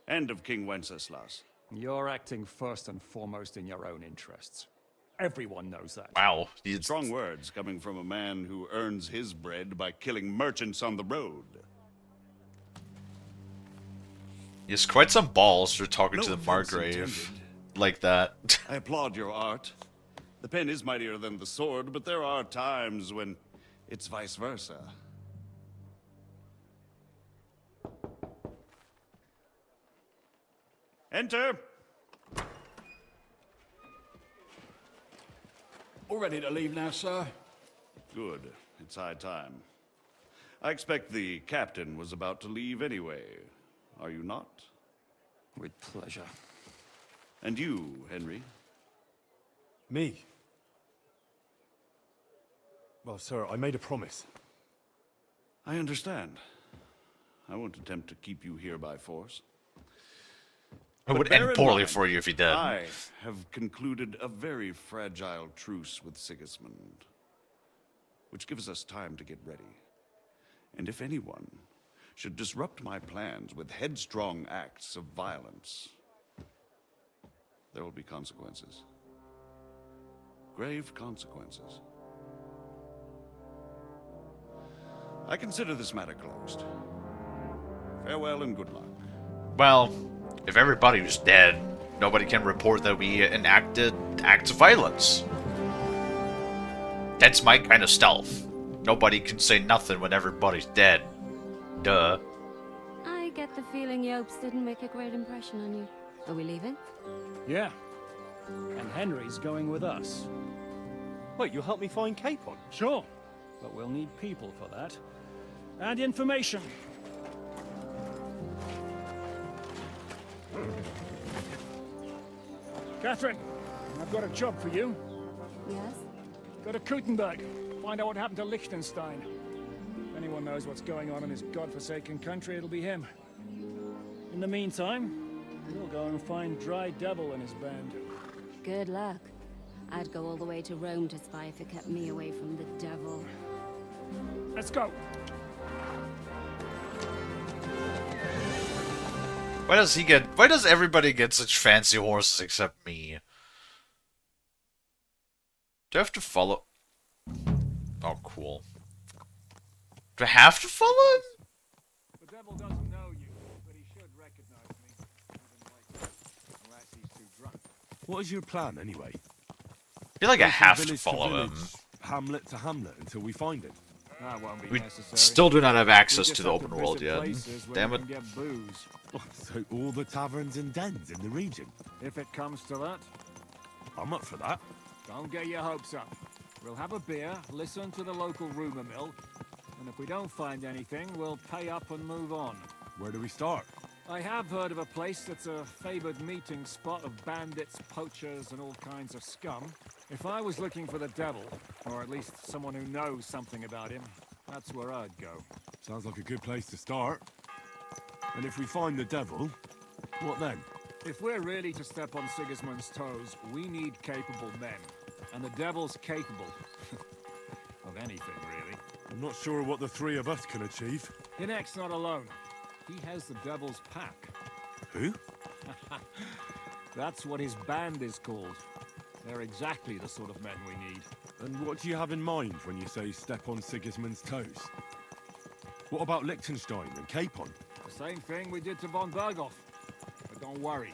and of King Wenceslas. You're acting first and foremost in your own interests. Everyone knows that. Wow. Strong words coming from a man who earns his bread by killing merchants on the road. He has quite some balls for talking No to the offense Margrave intended. like that. I applaud your art. The pen is mightier than the sword, but there are times when it's vice versa. Enter! All ready to leave now, sir? Good. It's high time. I expect the captain was about to leave anyway. Are you not? With pleasure. And you, Henry? Me? Well, sir, I made a promise. I understand. I won't attempt to keep you here by force. It would But bear end in poorly mind, for you if he did. I have concluded a very fragile truce with Sigismund, which gives us time to get ready. And if anyone should disrupt my plans with headstrong acts of violence, there will be consequences. Grave consequences. I consider this matter closed. Farewell and good luck. Well, if everybody was dead, nobody can report that we enacted acts of violence. That's my kind of stealth. Nobody can say nothing when everybody's dead. Duh. I get the feeling Yopes didn't make a great impression on you. Are we leaving? Yeah. And Henry's going with us. Wait, you'll help me find Capon? Sure. But we'll need people for that. And information. Catherine, I've got a job for you. Yes? Go to Kuttenberg. Find out what happened to Liechtenstein. If anyone knows what's going on in this godforsaken country, it'll be him. In the meantime, we'll go and find Dry Devil and his band. Good luck. I'd go all the way to Rome to spy if it kept me away from the devil. Let's go. Why does everybody get such fancy horses except me? Do I have to follow? Oh, cool. Do I have to follow him? The devil doesn't know you, but he should recognize me. Unless he's too drunk. What is your plan, anyway? I feel like I Go from have to village follow him. village, hamlet to hamlet until we find him. That won't be We necessary. still do not have access We to just the have open world visit yet. places where Damn we it. can get booze. So all the taverns and dens in the region? If it comes to that, I'm up for that. don't get your hopes up. We'll have a beer, listen to the local rumor mill, and if we don't find anything, we'll pay up and move on. Where do we start? I have heard of a place that's a favored meeting spot of bandits, poachers, and all kinds of scum. If I was looking for the devil, or at least someone who knows something about him, that's where I'd go. Sounds like a good place to start. And if we find the devil, what then? If we're really to step on Sigismund's toes, we need capable men. And the devil's capable of anything, really. I'm not sure what the three of us can achieve. Hinek's not alone. He has the devil's pack. Who? That's what his band is called. They're exactly the sort of men we need. And what do you have in mind when you say step on Sigismund's toes? What about Liechtenstein and Capon? The same thing we did to von Berghoff. But don't worry,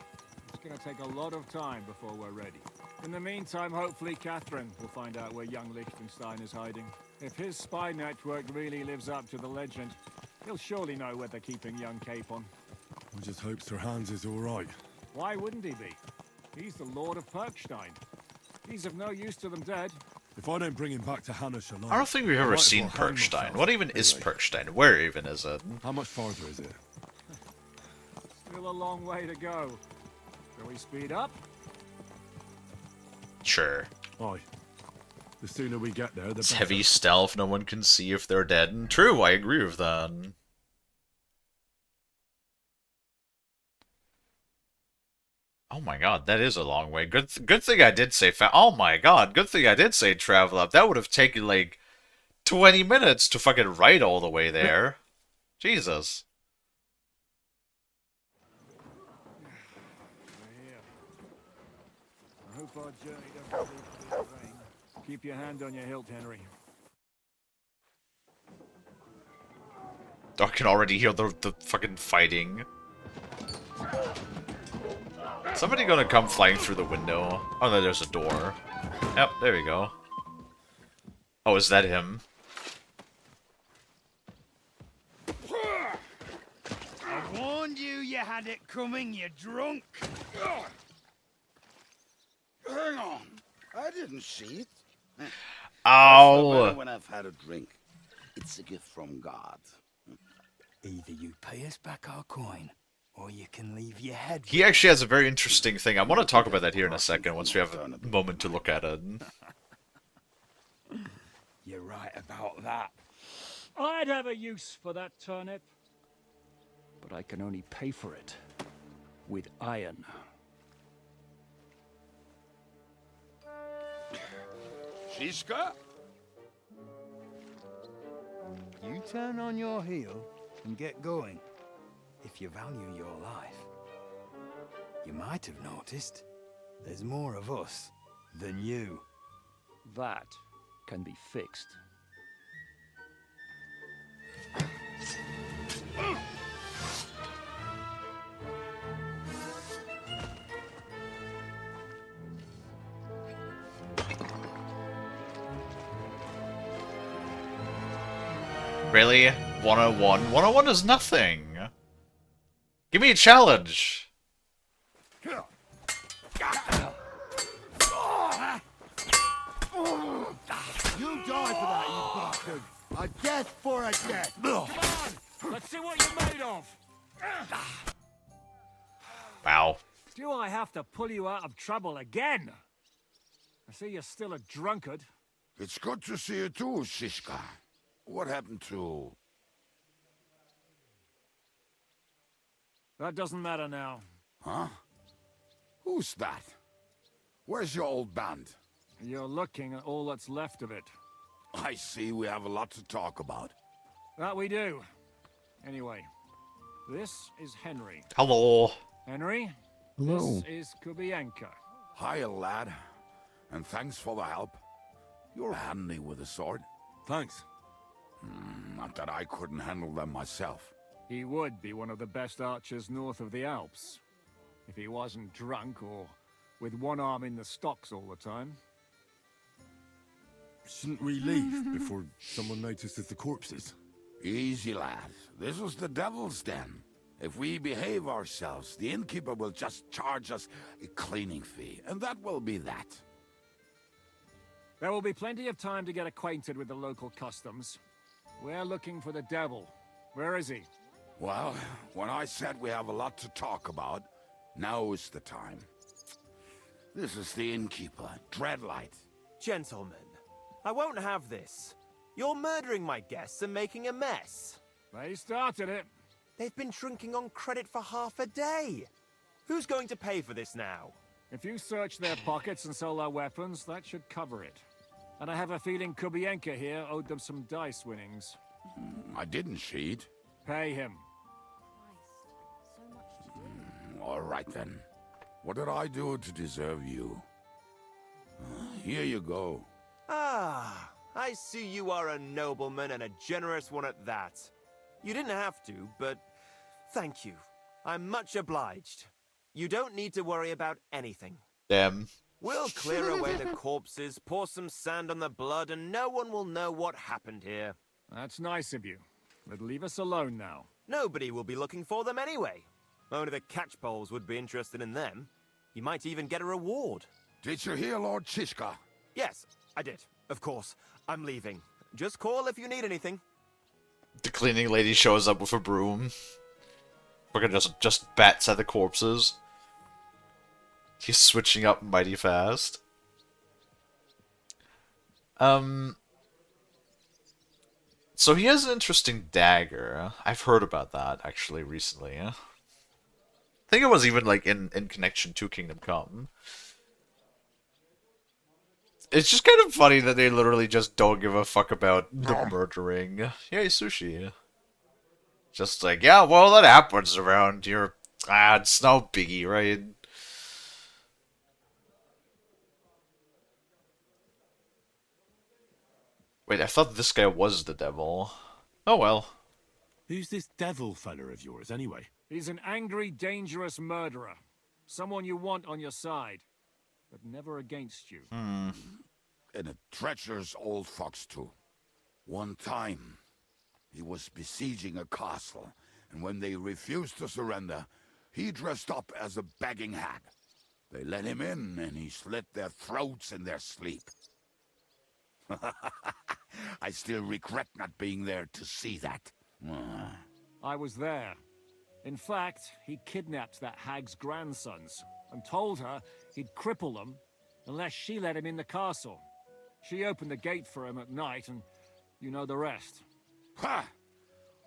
it's gonna take a lot of time before we're ready. In the meantime, hopefully Catherine will find out where young Liechtenstein is hiding. If his spy network really lives up to the legend, he'll surely know where they're keeping young Capon. I just hope Sir Hans is all right. Why wouldn't he be? He's the Lord of Perkstein. He's of no use to them dead. If I don't bring him back to Hannish alive... I don't think we've ever seen Perkstein. What even is Perkstein? Where even is it? How much farther is it? Still a long way to go. Shall we speed up? Sure. Aye. The sooner we get there, the It's better. heavy stealth, no one can see if they're dead. And true, I agree with that. Oh my god, that is a long way. Good thing I did say oh my god, good thing I did say travel up. That would have taken like 20 minutes to fucking ride all the way there. Jesus. I hope our journey doesn't prove to be in vain. Keep your hand on your hilt, Henry. I can already hear the fucking fighting. Somebody gonna come flying through the window. Oh no, there's a door. Yep, there we go. Oh, is that him? I warned you you had it coming, you drunk. Hang on. I didn't see it. Ow! When I've had a drink. It's a gift from God. Either you pay us back our coin, or you can leave your head. He actually has a very interesting thing. I want to talk about that here in a second once we have a moment to look at it. You're right about that. I'd have a use for that turnip. But I can only pay for it with iron. Shiska? You turn on your heel and get going. If you value your life. You might have noticed there's more of us than you. That can be fixed. Really? 101? 101 is nothing. Give me a challenge. You die for that, you bastard! A death for a death! Come on! Let's see what you're made of! Wow. Do I have to pull you out of trouble again? I see you're still a drunkard. It's good to see you too, Shiska. What happened to... That doesn't matter now. Huh? Who's that? Where's your old band? You're looking at all that's left of it. I see we have a lot to talk about. That we do. Anyway, this is Henry. Hello. Henry? Hello. This is Kubienka. Hiya, lad. And thanks for the help. You're handy with a sword. Thanks. Not that I couldn't handle them myself. He would be one of the best archers north of the Alps. If he wasn't drunk or with one arm in the stocks all the time. Shouldn't we leave before someone notices the corpses? Easy, lad. This was the devil's den. If we behave ourselves, the innkeeper will just charge us a cleaning fee, and that will be that. There will be plenty of time to get acquainted with the local customs. We're looking for the devil. Where is he? Well, when I said we have a lot to talk about, now is the time. This is the innkeeper, Dreadlight. Gentlemen, I won't have this. You're murdering my guests and making a mess. They started it. They've been drinking on credit for half a day. Who's going to pay for this now? If you search their pockets and sell their weapons, that should cover it. And I have a feeling Kubienka here owed them some dice winnings. I didn't cheat. Pay him. All right then. What did I do to deserve you? Here you go. Ah, I see you are a nobleman and a generous one at that. You didn't have to, but thank you. I'm much obliged. You don't need to worry about anything. Damn. We'll clear away the corpses, pour some sand on the blood, and no one will know what happened here. That's nice of you. But leave us alone now. Nobody will be looking for them anyway. Only the catchpoles would be interested in them. You might even get a reward. Did you hear Lord Chishka? Yes, I did. Of course. I'm leaving. Just call if you need anything. The cleaning lady shows up with a broom. Fucking just bats at the corpses. He's switching up mighty fast. So he has an interesting dagger. I've heard about that, actually, recently. I think it was even, like, in connection to Kingdom Come. It's just kind of funny that they literally just don't give a fuck about the murdering. Yay, sushi. Just like, yeah, well, that happens around here. It's no biggie, right? Wait, I thought this guy was the devil. Oh well. Who's this devil fella of yours, anyway? He's an angry, dangerous murderer. Someone you want on your side, but never against you. And a treacherous old fox, too. One time, he was besieging a castle, and when they refused to surrender, he dressed up as a begging hag. They let him in, and he slit their throats in their sleep. I still regret not being there to see that. I was there. In fact, he kidnapped that hag's grandsons and told her he'd cripple them unless she let him in the castle. She opened the gate for him at night, and you know the rest. Ha!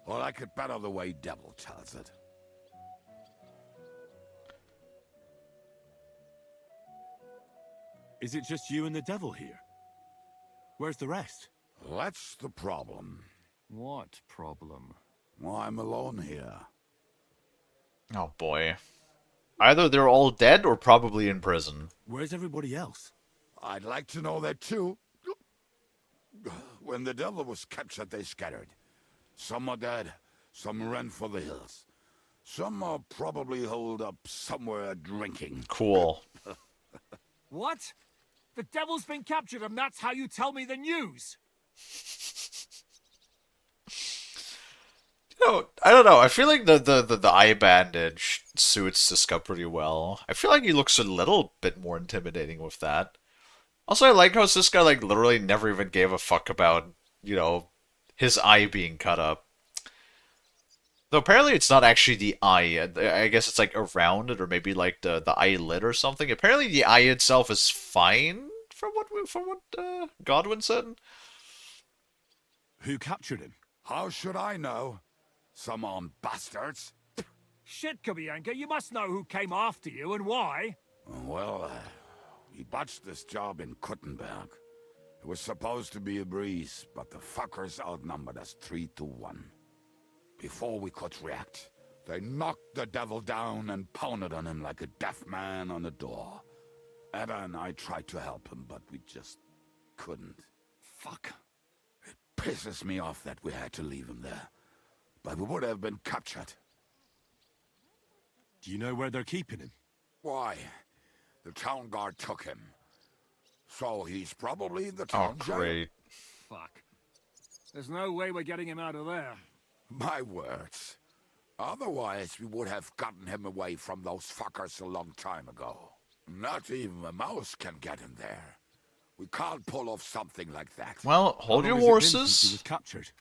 Well, I could better the way Devil tells it. Is it just you and the devil here? Where's the rest? That's the problem. What problem? Well, I'm alone here. Oh boy. Either they're all dead or probably in prison. Where's everybody else? I'd like to know that too. When the devil was captured, they scattered. Some are dead, some ran for the hills. Some are probably holed up somewhere drinking. Cool. What? The devil's been captured and that's how you tell me the news? You know, I don't know. I feel like the eye bandage suits Siska pretty well. I feel like he looks a little bit more intimidating with that. Also, I like how Siska, like, literally never even gave a fuck about, you know, his eye being cut up. Though apparently it's not actually the eye. I guess it's like around it, or maybe like the eyelid or something. Apparently the eye itself is fine, from what Godwin said. Who captured him? How should I know? Some armed bastards. Shit, Kubienka, you must know who came after you and why. Well, he botched this job in Kuttenberg. It was supposed to be a breeze, but the fuckers outnumbered us 3-1. Before we could react, they knocked the devil down and pounded on him like a deaf man on a door. Etta and I tried to help him, but we just couldn't. Fuck. It pisses me off that we had to leave him there. But we would have been captured. Do you know where they're keeping him? Why? The town guard took him. So he's probably in the town jail. Great. Fuck. There's no way we're getting him out of there. My words. Otherwise, we would have gotten him away from those fuckers a long time ago. Not even a mouse can get him there. We can't pull off something like that. Well, hold your horses. He was captured.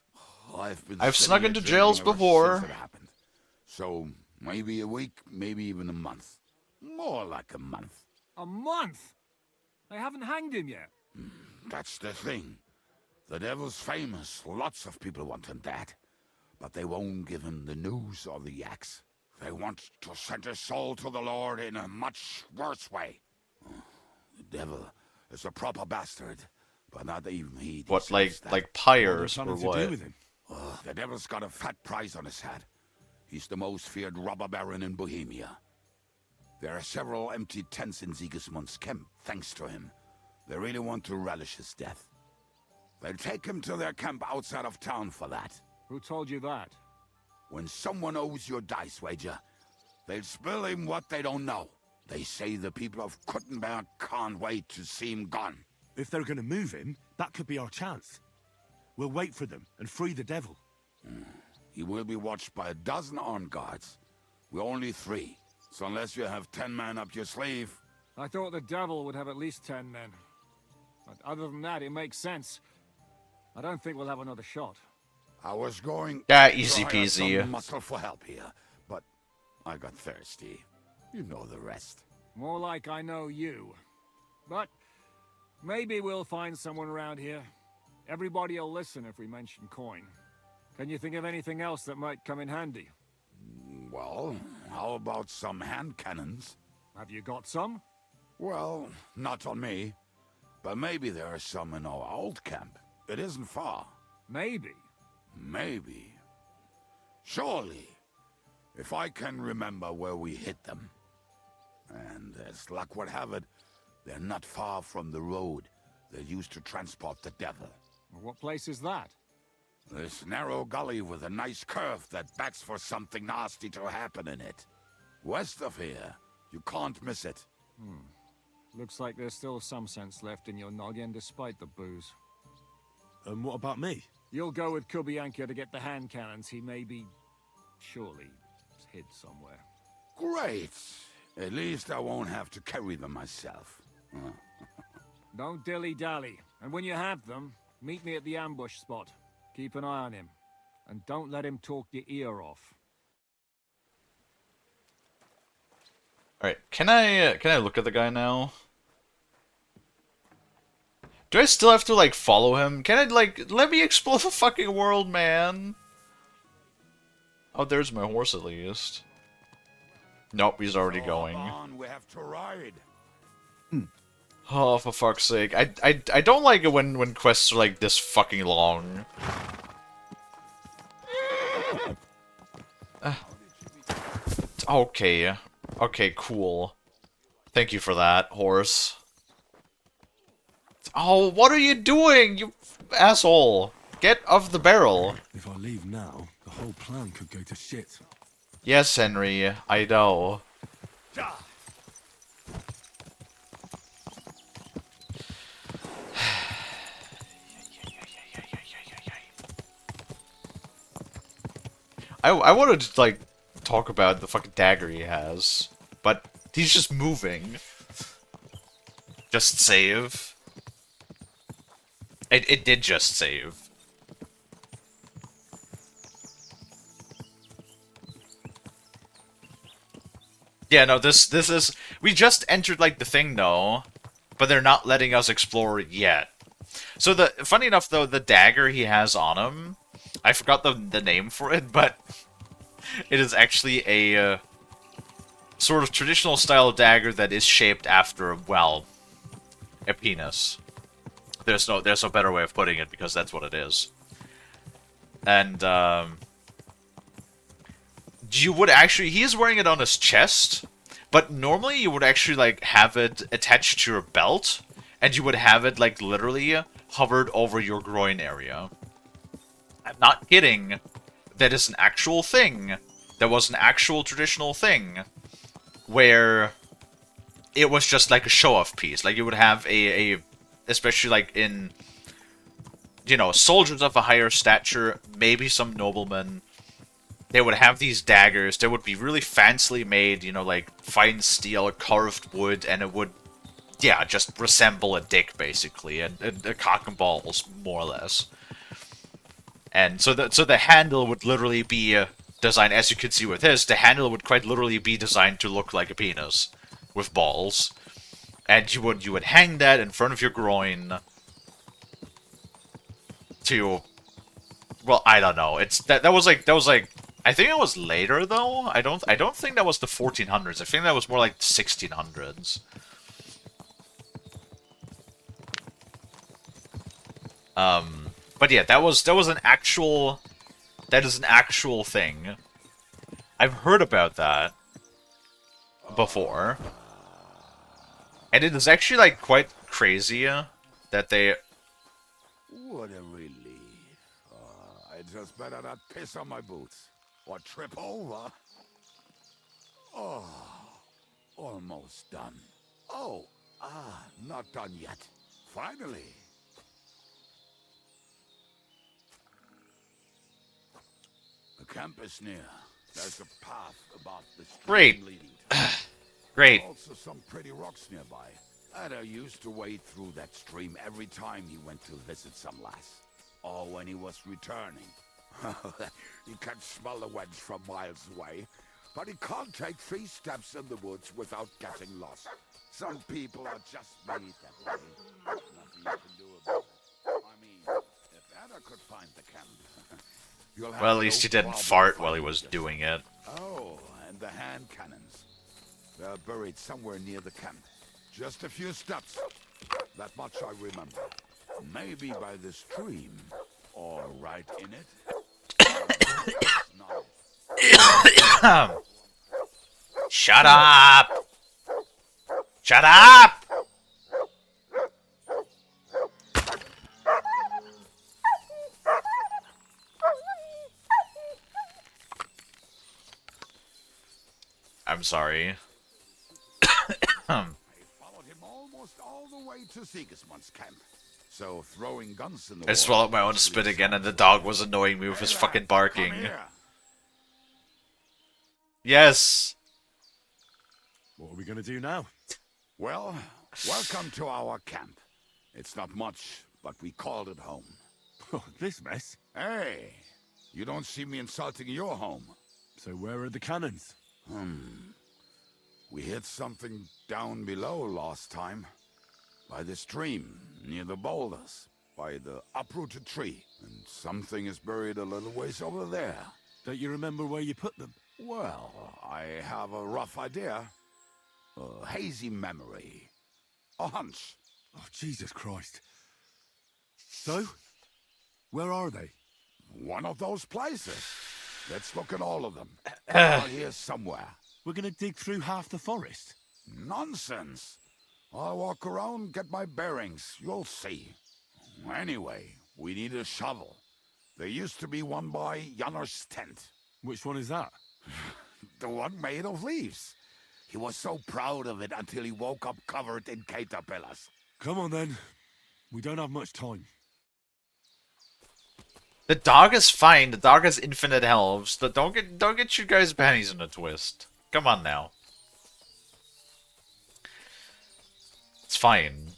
I've been I've snuck into jails before. It happened. So, maybe a week, maybe even a month. More like a month. A month? They haven't hanged him yet. That's the thing. The devil's famous. Lots of people want him dead. But they won't give him the news or the axe. They want to send his soul to the Lord in a much worse way. The devil is a proper bastard, but not even he. What, like pyres or what? The devil's got a fat price on his head. He's the most feared robber baron in Bohemia. There are several empty tents in Sigismund's camp, thanks to him. They really want to relish his death. They'll take him to their camp outside of town for that. Who told you that? When someone owes you a dice wager, they'll spill him what they don't know. They say the people of Kuttenberg can't wait to see him gone. If they're gonna move him, that could be our chance. We'll wait for them and free the devil. He will be watched by a dozen armed guards. We're only 3, so unless you have 10 men up your sleeve... I thought the devil would have at least 10 men. But other than that, it makes sense. I don't think we'll have another shot. I was going... Easy to hire peasy. some muscle for help here, but I got thirsty. You know the rest. More like I know you. But maybe we'll find someone around here. Everybody will listen if we mention coin. Can you think of anything else that might come in handy? Well, how about some hand cannons? Have you got some? Well, not on me. But maybe there are some in our old camp. It isn't far. Maybe? Maybe. Surely. If I can remember where we hit them. And as luck would have it, they're not far from the road they used to transport the devil. What place is that? This narrow gully with a nice curve that backs for something nasty to happen in it. West of here, you can't miss it. Looks like there's still some sense left in your noggin despite the booze. And what about me? You'll go with Kubianka to get the hand cannons. He may be... surely hid somewhere. Great! At least I won't have to carry them myself. Don't dilly-dally. And when you have them, meet me at the ambush spot. Keep an eye on him. And don't let him talk your ear off. Alright, can I look at the guy now? Do I still have to, like, follow him? Can I, like, let me explore the fucking world, man? Oh, there's my horse, at least. Nope, he's already going. On, we have to ride. Oh, for fuck's sake. I don't like it when quests are, like, this fucking long. Okay. Okay, cool. Thank you for that, horse. Oh, what are you doing, you asshole? Get off the barrel. If I leave now, the whole plan could go to shit. Yes, Henry, I know. I wanted to, like, talk about the fucking dagger he has, but he's just moving. Just save. It did just save. Yeah, no, this is... We just entered, like, the thing, though, but they're not letting us explore it yet. So, funny enough, though, the dagger he has on him, I forgot the name for it, but it is actually a sort of traditional style dagger that is shaped after, well, a penis. There's no better way of putting it, because that's what it is. And, you would actually... He is wearing it on his chest, but normally you would actually, like, have it attached to your belt, and you would have it, like, literally hovered over your groin area. I'm not kidding. That is an actual thing. That was an actual traditional thing, where it was just like a show-off piece. Like, you would have especially, like, in, you know, soldiers of a higher stature, maybe some noblemen, they would have these daggers. They would be really fancily made, you know, like fine steel, carved wood, and it would, yeah, just resemble a dick, basically, and a cock and balls, more or less. And so the handle would literally be design, as you can see with his, the handle would quite literally be designed to look like a penis with balls, and you would hang that in front of your groin to, well, I don't know. It's that was like I think it was later though. I don't think that was the 1400s. I think that was more like 1600s. But yeah, that is an actual thing. I've heard about that before. And it is actually like quite crazy that they... What a relief. I just better not piss on my boots or trip over. Oh, almost done. Oh, not done yet. Finally. The camp is near. There's a path above the stream. Great. Leading Great. Also some pretty rocks nearby. Ada used to wade through that stream every time he went to visit some lass. Or when he was returning. He can smell the wench from miles away, but he can't take 3 steps in the woods without getting lost. Some people are just made that way. Nothing you can do about it. I mean, if Ada could find the camp, you'll have Well, at least he didn't fart while he was doing it. Oh, and the hand cannons. They're buried somewhere near the camp. Just a few steps. That much I remember. Maybe by the stream, or right in it. Shut up! Shut up! I'm sorry. I followed him almost all the way to Sigismund's camp. So throwing guns in the I swallowed my own spit again, and the dog was annoying me with his fucking barking. Yes. What are we gonna do now? Well, welcome to our camp. It's not much, but we called it home. Oh, this mess? Hey, you don't see me insulting your home. So where are the cannons? We hit something down below last time. By the stream, near the boulders, by the uprooted tree. And something is buried a little ways over there. Don't you remember where you put them? Well, I have a rough idea. A hazy memory. A hunch. Oh, Jesus Christ. So? Where are they? One of those places. Let's look at all of them. Out here somewhere. We're gonna dig through half the forest? Nonsense. I'll walk around, get my bearings. You'll see. Anyway, we need a shovel. There used to be one by Janner's tent. Which one is that? The one made of leaves. He was so proud of it until he woke up covered in caterpillars. Come on then. We don't have much time. The dog is fine. The dog has infinite health. Don't get you guys' panties in a twist. Come on now. It's fine.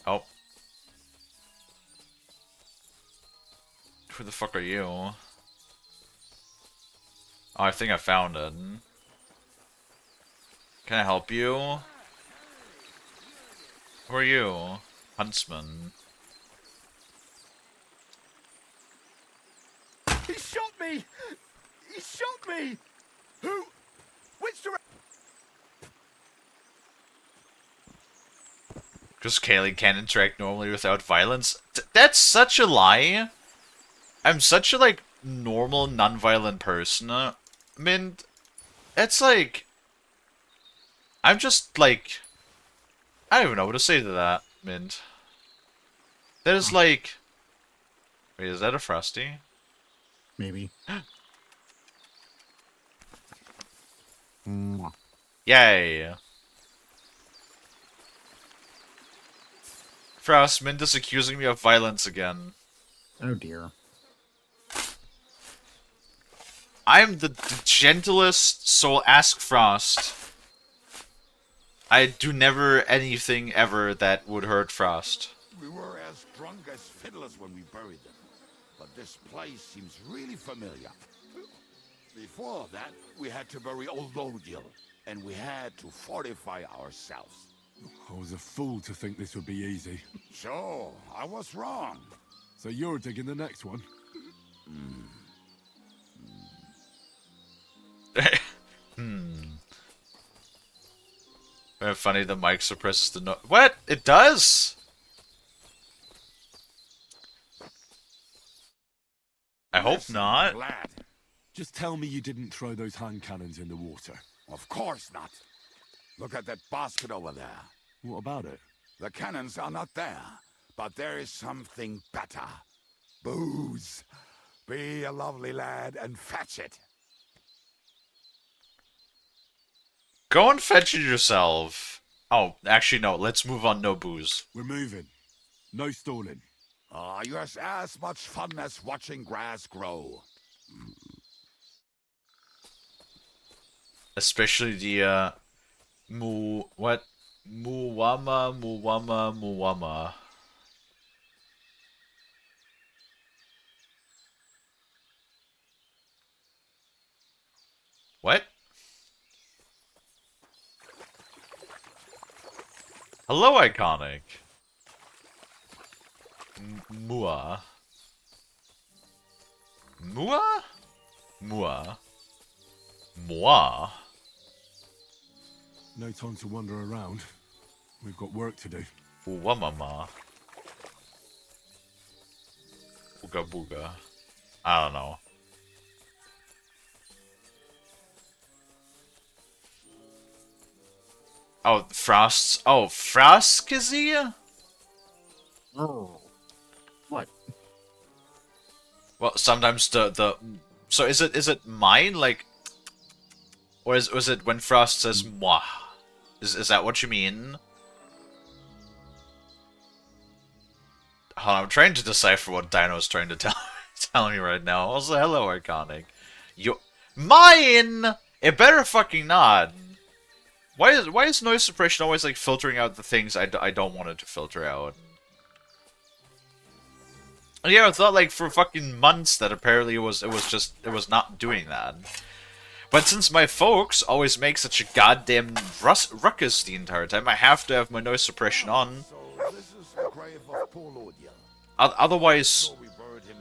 Oh. Who the fuck are you? Oh, I think I found it. Can I help you? Who are you? Huntsman. He shot me! He shot me! Who? Which direction? Because Kalie can't interact normally without violence. That's such a lie. I'm such a, like, normal, non-violent person. I mean, it's like... I'm just, like... I don't even know what to say to that, Mint. That is, like... Wait, is that a Frosty? Maybe. Yay! Frost, Mint is accusing me of violence again. Oh dear. I'm the gentlest, so ask Frost. I do never anything ever that would hurt Frost. We were as drunk as fiddlers when we buried them. But this place seems really familiar. Before that, we had to bury old Lodiel, and we had to fortify ourselves. I was a fool to think this would be easy. So, I was wrong. So you're digging the next one? Very funny, the mic suppresses the no- What? It does? I hope Listen, not. lad. Just tell me you didn't throw those hand cannons in the water. Of course not. Look at that basket over there. What about it? The cannons are not there, but there is something better. Booze. Be a lovely lad and fetch it. Go and fetch it yourself. Oh, actually no, let's move on, no booze. We're moving. No stalling. You're as much fun as watching grass grow. Especially the, Muwama. What? Hello, Iconic. Mua. Mua? Mua. Moi. No time to wander around. We've got work to do. Uwamama. Booga booga. I don't know. Oh, Frost's. Oh, Frost is here? Oh. What? Well, sometimes the so is it mine, like, or was it when Frost says moi? Is that what you mean? I'm trying to decipher what Dino's trying to tell me right now. Also, hello, Iconic. Mine. It better fucking not. Why is noise suppression always like filtering out the things I don't want it to filter out? Yeah, it's not like for fucking months that apparently it was not doing that. But since my folks always make such a goddamn ruckus the entire time, I have to have my noise suppression on. So this is the grave of poor Lodiel. Otherwise, So we buried him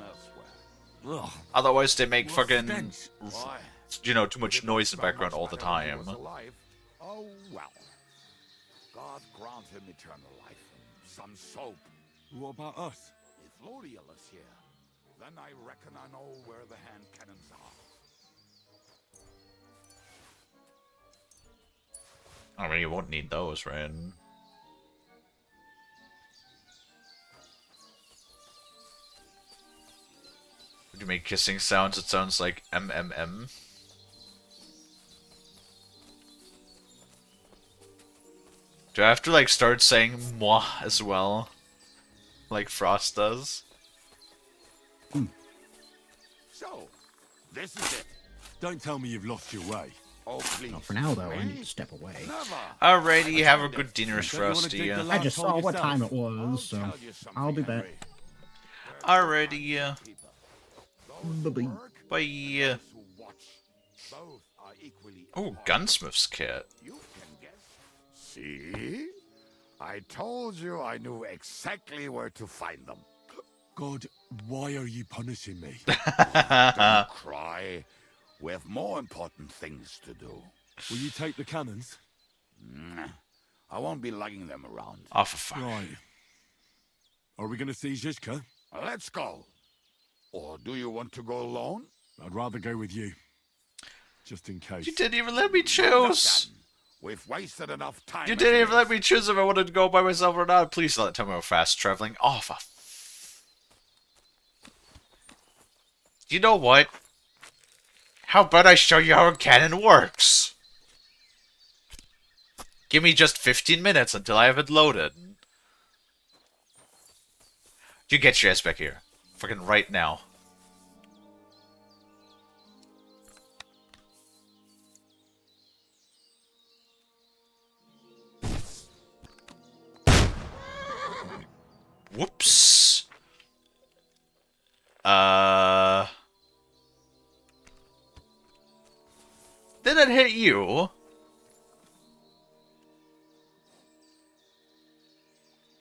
elsewhere. otherwise they make fucking, Why? you know, too much noise in the background all the time. Oh well. God grant him eternal life and some soap. What about us? If Lodiel is here, then I reckon I know where the hand cannons are. I mean, you won't need those, right? Would you make kissing sounds? It sounds like MMM. Do I have to, like, start saying moi as well? Like Frost does? So, this is it. Don't tell me you've lost your way. Oh, please. Well, for now, though, I need to step away. Alrighty, have a good dinner, Frosty. I just saw what time it was, so I'll be back. Alrighty. Bye-bye. Bye. Oh, gunsmith's kit. See? I told you I knew exactly where to find them. God, why are you punishing me? Don't cry. We have more important things to do. Will you take the cannons? I won't be lugging them around. Oh, for fuck. Right. Are we going to see Zizka? Let's go. Or do you want to go alone? I'd rather go with you. Just in case. You didn't even let me choose! We've wasted enough time. You didn't even let me choose if I wanted to go by myself or not. Please don't tell me about fast traveling. Oh, for... You know what? How about I show you how a cannon works? Give me just 15 minutes until I have it loaded. You get your ass back here. Fucking right now. Whoops. that hit you?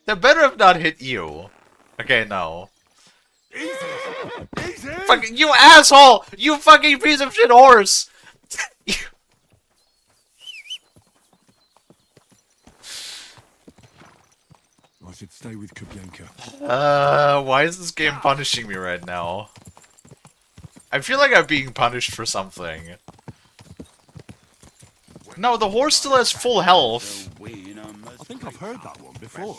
That better have not hit you. Okay, no. Easy! Fucking you asshole! You fucking piece of shit horse! I should stay with Kubyanka. Why is this game punishing me right now? I feel like I'm being punished for something. No, the horse still has full health. I think I've heard that one before.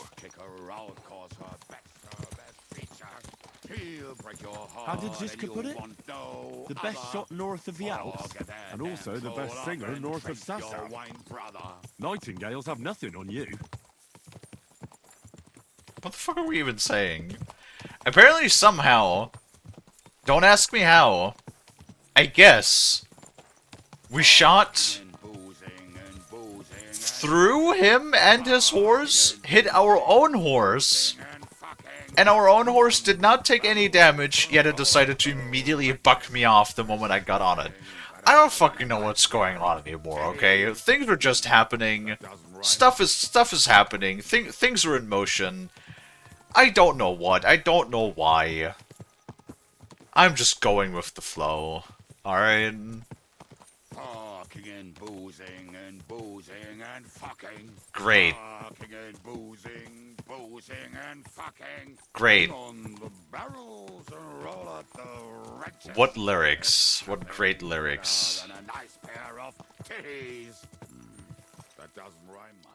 How did Ziska put it? The best shot north of the Alps, And also the best singer north of Sasau. Nightingales have nothing on you. What the fuck are we even saying? Apparently somehow, don't ask me how, I guess, we shot through him and his horse, hit our own horse, and our own horse did not take any damage, yet it decided to immediately buck me off the moment I got on it. I don't fucking know what's going on anymore, okay? Things are just happening. Stuff is happening. Things are in motion. I don't know what. I don't know why. I'm just going with the flow. Alright? Fucking and boozing and fucking. Great. Fucking and boozing and fucking. Great. On the barrels and roll out the wrenches. What lyrics? What great lyrics. And a nice pair of titties. That doesn't rhyme much.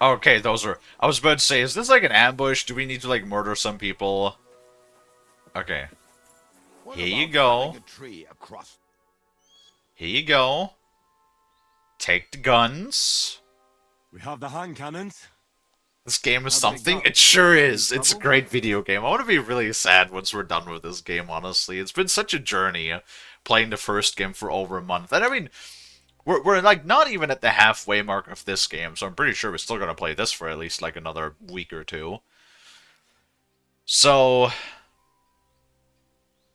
Okay, those are... I was about to say, is this like an ambush? Do we need to like murder some people? Okay. Here you go. Here you go. Take the guns. We have the hand cannons. This game is something. It sure is. It's a great video game. I want to be really sad once we're done with this game, honestly. It's been such a journey playing the first game for over a month. And I mean... We're like not even at the halfway mark of this game, so I'm pretty sure we're still gonna play this for at least like another week or two. So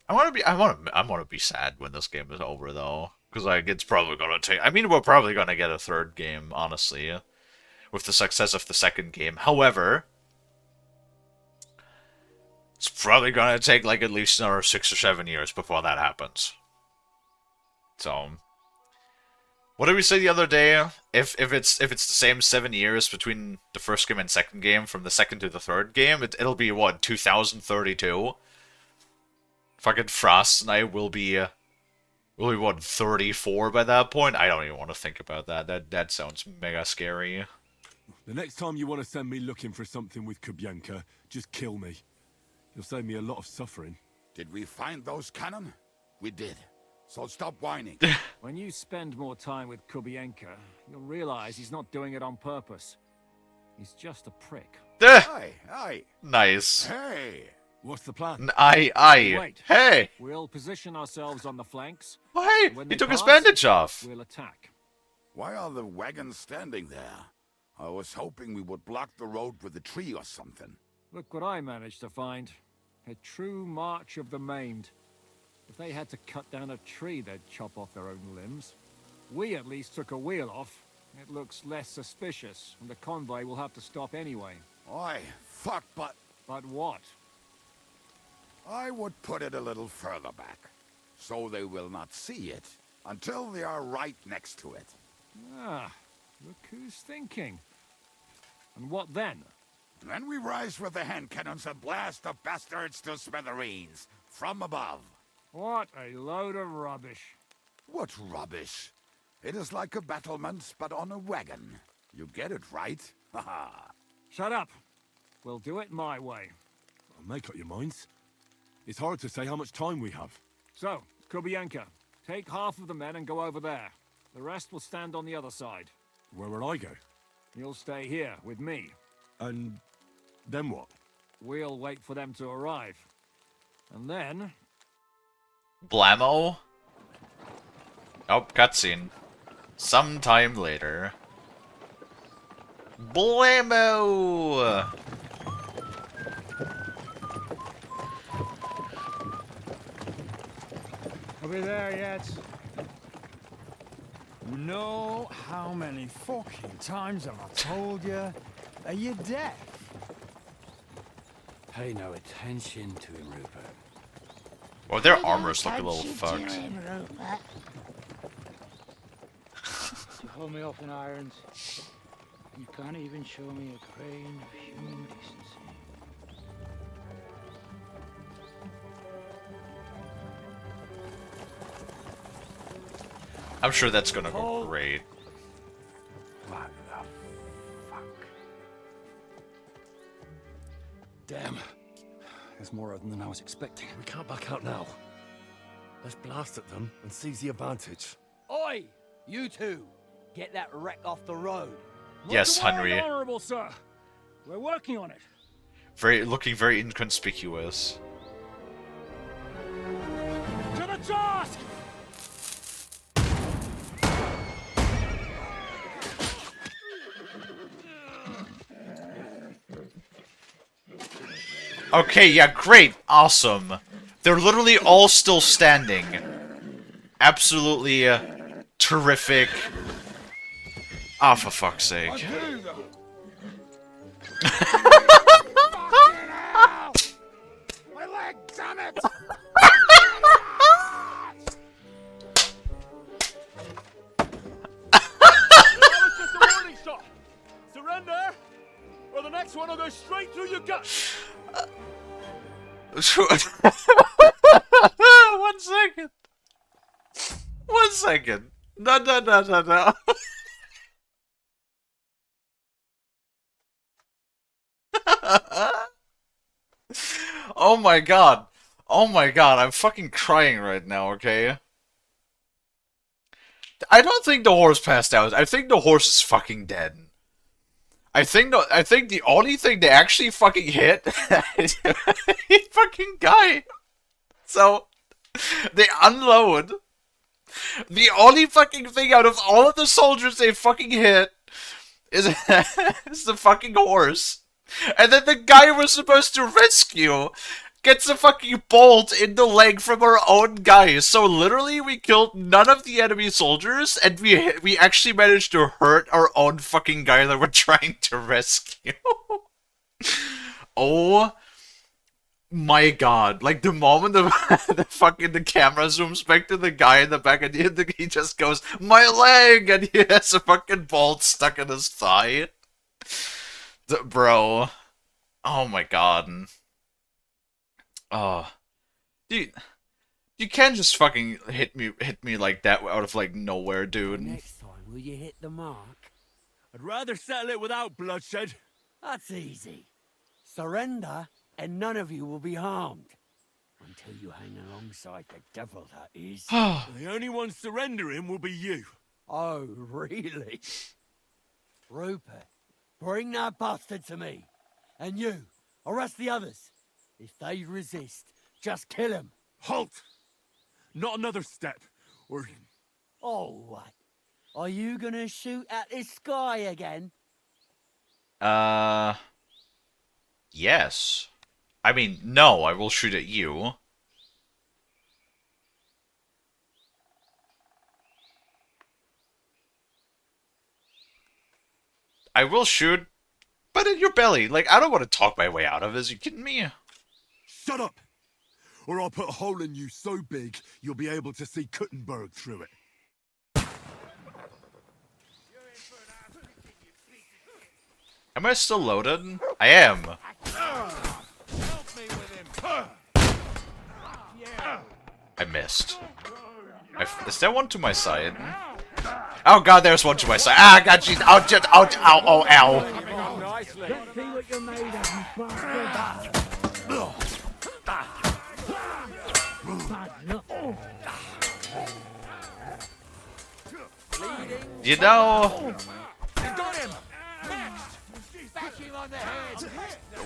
I want to be sad when this game is over though, because like it's probably gonna take. I mean, we're probably gonna get a third game, honestly, with the success of the second game. However, it's probably gonna take like at least another 6 or 7 years before that happens. So. What did we say the other day? If it's the same 7 years between the first game and second game, from the second to the third game, it'll be what, 2032? Fucking Frost and I will be what, 34 by that point? I don't even want to think about that. That sounds mega scary. The next time you want to send me looking for something with Kubyanka, just kill me. You'll save me a lot of suffering. Did we find those cannon? We did. So stop whining. When you spend more time with Kubyanka, you'll realize he's not doing it on purpose. He's just a prick. Aye. Nice. Hey. What's the plan? Wait. Hey. We'll position ourselves on the flanks. Oh, hey. When He they took his pass, bandage off. We'll attack. Why are the wagons standing there? I was hoping we would block the road with a tree or something. Look what I managed to find. A true march of the maimed. If they had to cut down a tree, they'd chop off their own limbs. We at least took a wheel off. It looks less suspicious, and the convoy will have to stop anyway. Oi, fuck, but... But what? I would put it a little further back, so they will not see it until they are right next to it. Ah, look who's thinking. And what then? Then we rise with the hand cannons and blast the bastards to smithereens, from above. What a load of rubbish. What rubbish? It is like a battlement, but on a wagon. You get it right? Haha. Shut up. We'll do it my way. Make up your minds. It's hard to say how much time we have. So, Kubyanka, take half of the men and go over there. The rest will stand on the other side. Where will I go? You'll stay here with me. And then what? We'll wait for them to arrive. And then... Blammo? Oh, cutscene. Sometime later. Blammo! Are we there yet? You know how many fucking times have I told you? Are you deaf? Pay no attention to him, Rupert. Well, their armors look a little fucked. You hold me up in irons. You can't even show me a grain of human decency. I'm sure that's gonna go great. What the fuck? Damn. There's more of them than I was expecting. We can't back out now. Let's blast at them and seize the advantage. Oi! You two! Get that wreck off the road. Yes, Henry. Honorable, sir. We're working on it. Looking very inconspicuous. To the task! Okay, yeah, great, awesome. They're literally all still standing. Absolutely terrific. Ah, for fuck's sake. My leg, damn it! That was just a warning shot. Surrender, or the next one will go straight through your gut. 1 second. 1 second. No. Oh my god. Oh my god, I'm fucking crying right now, okay? I don't think the horse passed out. I think the horse is fucking dead. I think the only thing they actually fucking hit is a fucking guy. So they unload. The only fucking thing out of all of the soldiers they fucking hit is, is the fucking horse. And then the guy we're supposed to rescue gets a fucking bolt in the leg from our own guy. So literally we killed none of the enemy soldiers and we actually managed to hurt our own fucking guy that we're trying to rescue. Oh my god. Like the moment the camera zooms back to the guy in the back and he just goes, "My leg!" and he has a fucking bolt stuck in his thigh. Bro. Oh my god. Oh, dude, you can't just fucking hit me like that out of like nowhere, dude. Next time, will you hit the mark? I'd rather settle it without bloodshed. That's easy. Surrender, and none of you will be harmed. Until you hang alongside the devil, that is. The only one surrendering will be you. Oh, really? Rupert, bring that bastard to me. And you, arrest the others. If they resist, just kill them. Halt! Not another step, or... Oh, what? Are you gonna shoot at this sky again? Yes. I mean, no, I will shoot at you. I will shoot, but in your belly. Like, I don't want to talk my way out of this. Are you kidding me? Shut up! Or I'll put a hole in you so big, you'll be able to see Kuttenberg through it. Am I still loaded? I am. I missed. Is there one to my side? Oh god, there's one to my side. Ah, god, jeez. Ow, just, ow, ow, oh, ow. Let's see what you're made of, you bastard. You know...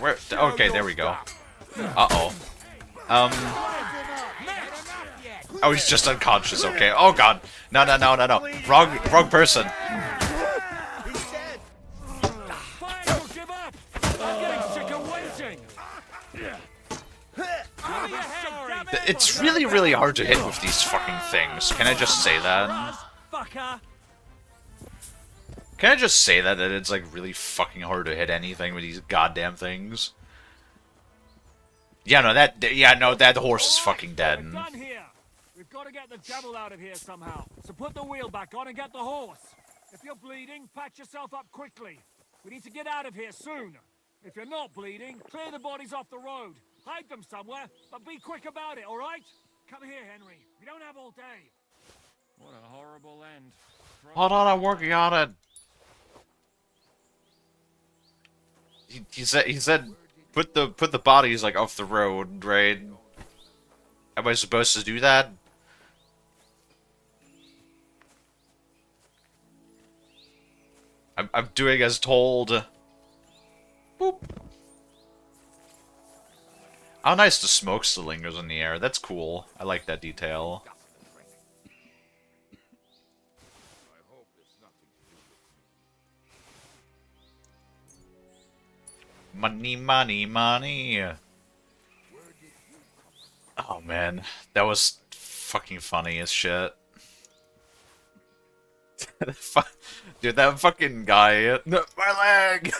Where? Okay, there we go. Uh-oh. Oh, he's just unconscious, okay. Oh god. No. Wrong person. It's really, really hard to hit with these fucking things. Can I just say that? Fucker! Can I just say that it's like really fucking hard to hit anything with these goddamn things? Yeah, no, that horse is fucking dead. We're done here. We've got to get the devil out of here somehow. So put the wheel back on and get the horse. If you're bleeding, patch yourself up quickly. We need to get out of here soon. If you're not bleeding, clear the bodies off the road. Hide them somewhere, but be quick about it, all right? Come here, Henry. We don't have all day. What a horrible end. Hold on, I'm working on it. He said put the bodies like off the road, right? Am I supposed to do that? I'm doing as told. Boop. How nice the smoke still lingers in the air. That's cool. I like that detail. Money, money, money. Oh man, that was fucking funny as shit. Dude, that fucking guy. No, my leg!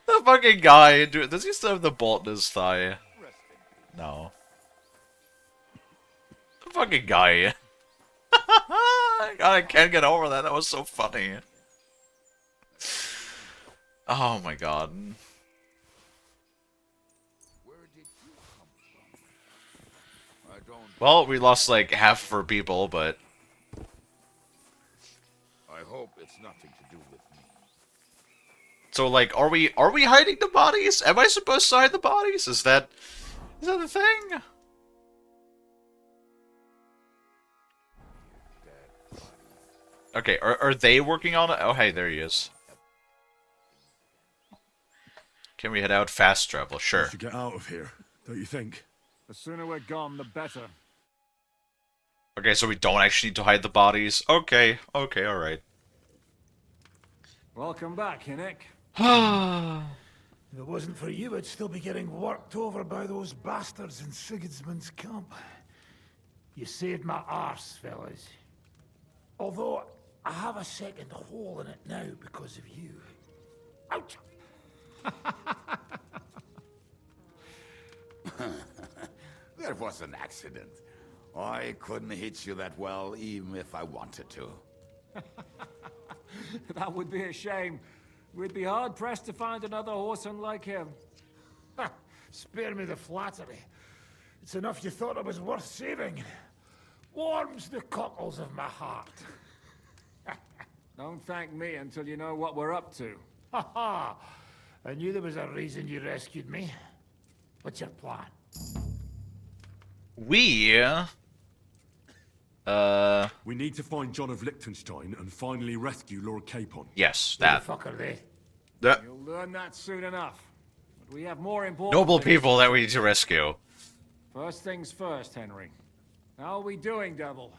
The fucking guy. Dude, does he still have the bolt in his thigh? No. The fucking guy. God, I can't get over that. That was so funny. Oh my god. Well, we lost like half of our people, but I hope it's nothing to do with me. so like, are we hiding the bodies? Am I supposed to hide the bodies? Is that the thing? Okay, are they working on it? Oh, hey, there he is. Can we head out fast travel? Sure. We should get out of here, don't you think? The sooner we're gone, the better. Okay, so we don't actually need to hide the bodies. Okay, alright. Welcome back, Hinnick. If it wasn't for you, I'd still be getting worked over by those bastards in Sigismund's camp. You saved my arse, fellas. Although, I have a second hole in it now because of you. Ouch! That was an accident. I couldn't hit you that well, even if I wanted to. That would be a shame. We'd be hard-pressed to find another horseman like him. Spare me the flattery. It's enough you thought it was worth saving. Warms the cockles of my heart. Don't thank me until you know what we're up to. Ha ha! I knew there was a reason you rescued me. What's your plan? We need to find John of Liechtenstein and finally rescue Lord Capon. Yes, Who that. the fuck are they? You'll learn that soon enough. But we have more important Noble things. people that we need to rescue. First things first, Henry. How are we doing, Devil?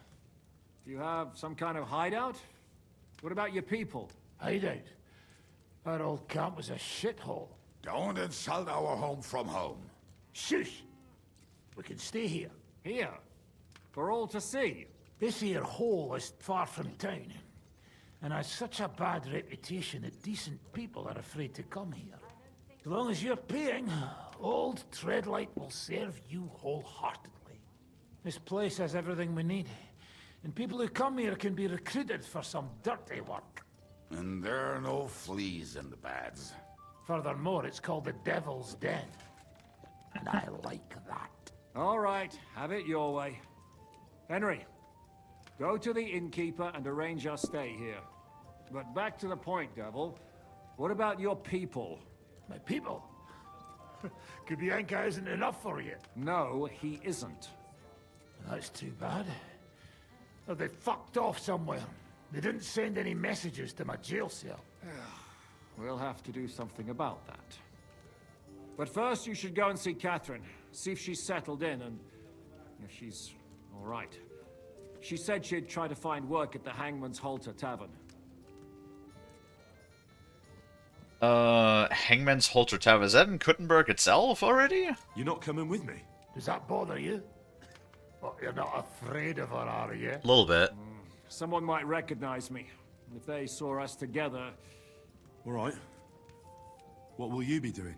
Do you have some kind of hideout? What about your people? Hideout? Our old camp was a shithole. Don't insult our home from home. Shush! We can stay here. Here? For all to see? This here hole is far from town, and has such a bad reputation that decent people are afraid to come here. As long as you're paying, old Treadlight will serve you wholeheartedly. This place has everything we need, and people who come here can be recruited for some dirty work. And there are no fleas in the beds. Furthermore, it's called the Devil's Den, and I like that. All right, have it your way. Henry, go to the innkeeper and arrange our stay here. But back to the point, Devil. What about your people? My people? Kubianka isn't enough for you. No, he isn't. That's too bad. Well, they fucked off somewhere. They didn't send any messages to my jail cell. We'll have to do something about that. But first, you should go and see Catherine. See if she's settled in and if she's all right. She said she'd try to find work at the Hangman's Halter Tavern. Hangman's Halter Tavern. Is that in Kuttenberg itself already? You're not coming with me? Does that bother you? But you're not afraid of her, are you? A little bit. Someone might recognize me. If they saw us together... All right. What will you be doing?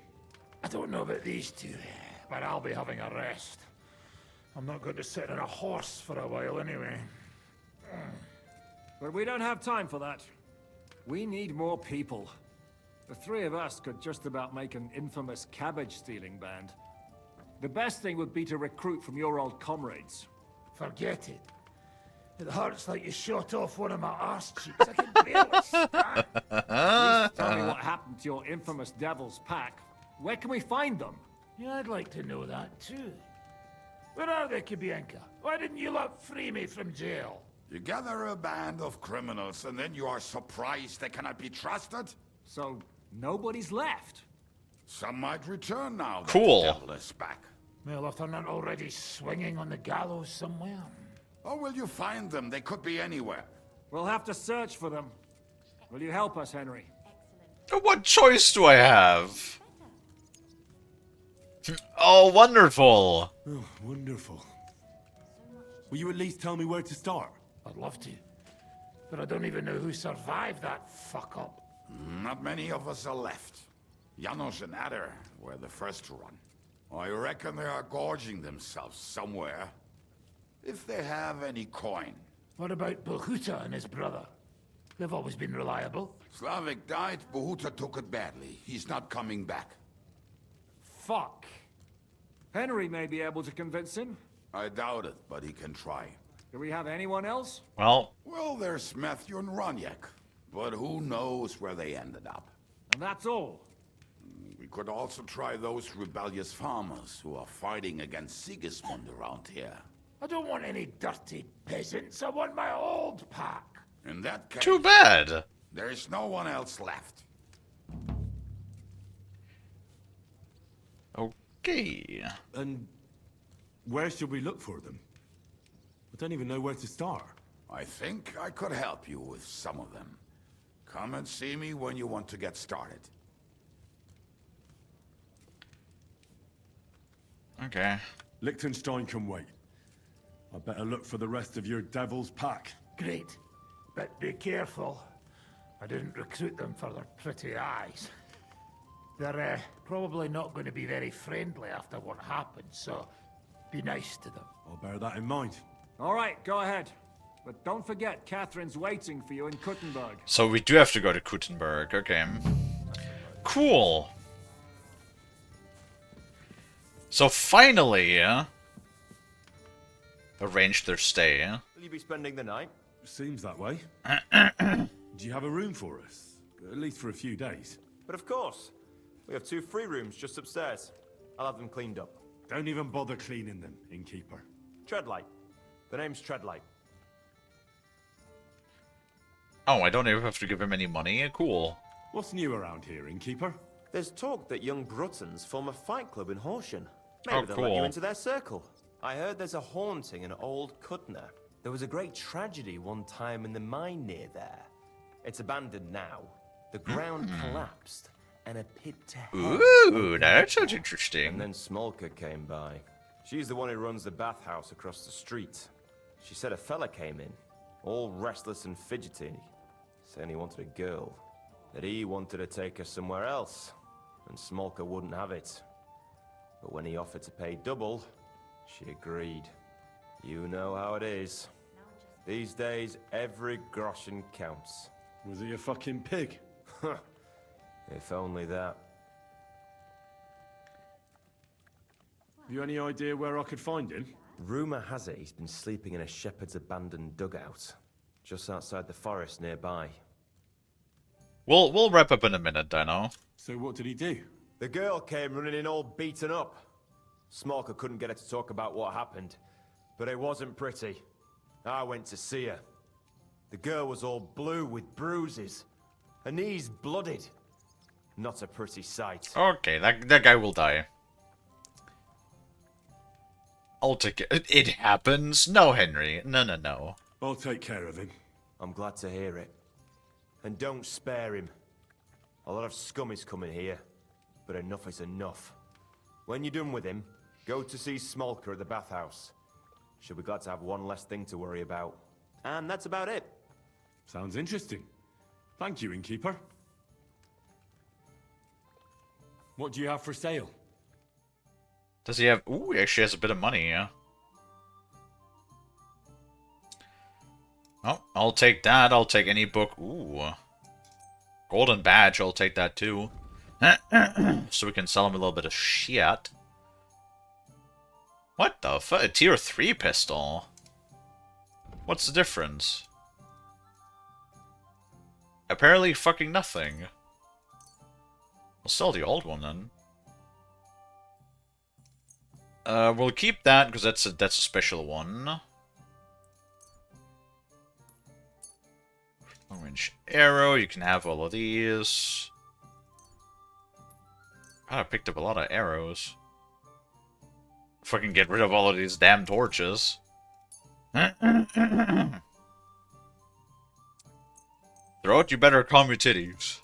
I don't know about these two, but I'll be having a rest. I'm not going to sit on a horse for a while anyway. But we don't have time for that. We need more people. The three of us could just about make an infamous cabbage-stealing band. The best thing would be to recruit from your old comrades. Forget it. It hurts like you shot off one of my arse cheeks. I can barely stand. Please tell me what happened to your infamous Devil's Pack. Where can we find them? Yeah, I'd like to know that too. Where are they, Kibienka? Why didn't you lot free me from jail? You gather a band of criminals and then you are surprised they cannot be trusted? So, nobody's left? Some might return now that Cool. the devil is back. Well, if they're not already swinging on the gallows somewhere. Or will you find them? They could be anywhere. We'll have to search for them. Will you help us, Henry? What choice do I have? Oh, wonderful. Oh, wonderful. Will you at least tell me where to start? I'd love to. But I don't even know who survived that fuck-up. Not many of us are left. Janos and Adder were the first to run. I reckon they are gorging themselves somewhere. If they have any coin. What about Bohuta and his brother? They've always been reliable. Slavik died, Bohuta took it badly. He's not coming back. Fuck. Henry may be able to convince him. I doubt it, but he can try. Do we have anyone else? Well, there's Matthew and Roniak. But who knows where they ended up. And that's all. We could also try those rebellious farmers who are fighting against Sigismund around here. I don't want any dirty peasants. I want my old pack. In that case... Too bad. There's no one else left. Okay. And where should we look for them? I don't even know where to start. I think I could help you with some of them. Come and see me when you want to get started. Okay. Liechtenstein can wait. I better look for the rest of your devil's pack. Great. But be careful. I didn't recruit them for their pretty eyes. They're probably not going to be very friendly after what happened, so be nice to them. I'll bear that in mind. All right, go ahead. But don't forget, Catherine's waiting for you in Kuttenberg. So we do have to go to Kuttenberg. Okay. Cool. So finally, arranged their stay. Will you be spending the night? Seems that way. Do you have a room for us? At least for a few days. But of course. We have 2 free rooms just upstairs. I'll have them cleaned up. Don't even bother cleaning them, innkeeper. Treadlight. The name's Treadlight. Oh, I don't even have to give him any money? Cool. What's new around here, innkeeper? There's talk that young Bruttons form a fight club in Horsham. Maybe they'll let cool. you into their circle. I heard there's a haunting in Old Kutner. There was a great tragedy one time in the mine near there. It's abandoned now. The ground collapsed, and a pit to hell. Ooh, that sounds interesting. And then Smolka came by. She's the one who runs the bathhouse across the street. She said a fella came in, all restless and fidgety, saying he wanted a girl. That he wanted to take her somewhere else, and Smolka wouldn't have it. But when he offered to pay double, she agreed. You know how it is. These days, every groschen counts. Was he a fucking pig? If only that. Have you any idea where I could find him? Rumour has it he's been sleeping in a shepherd's abandoned dugout, just outside the forest nearby. We'll wrap up in a minute, Dino. So what did he do? The girl came running in all beaten up. Smolka couldn't get her to talk about what happened, but it wasn't pretty. I went to see her. The girl was all blue with bruises, her knees blooded. Not a pretty sight. Okay, that guy will die. I'll take it. It happens. No, Henry. No. I'll take care of him. I'm glad to hear it. And don't spare him. A lot of scum is coming here, but enough is enough. When you're done with him, go to see Smolker at the bathhouse. She'll be glad to have one less thing to worry about. And that's about it. Sounds interesting. Thank you, innkeeper. What do you have for sale? Does he have... Ooh, he actually has a bit of money, yeah. Oh, I'll take that. I'll take any book. Ooh. Golden badge, I'll take that too. So we can sell him a little bit of shit. What the fuck? A tier 3 pistol? What's the difference? Apparently fucking nothing. We'll sell the old one then. We'll keep that because that's a special one. Long-range arrow, you can have all of these. God, I picked up a lot of arrows. Fucking get rid of all of these damn torches. Throat, you better calm your titties.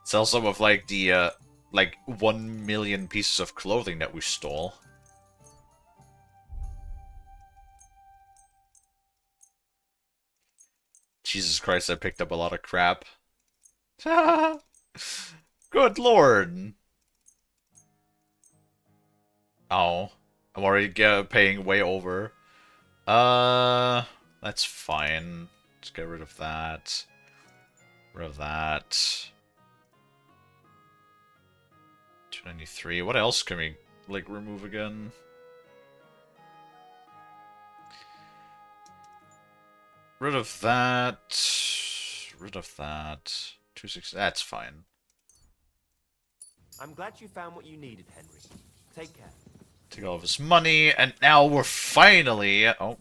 Sell some of, like, the, like, 1 million pieces of clothing that we stole. Jesus Christ, I picked up a lot of crap. Good lord. Oh. I'm already paying way over. That's fine. Let's get rid of that. Rid of that. 293. What else can we, like, remove again? Rid of that. Rid of that. 260. That's fine. I'm glad you found what you needed, Henry. Take care. Take all of his money, and now we're finally... Oh.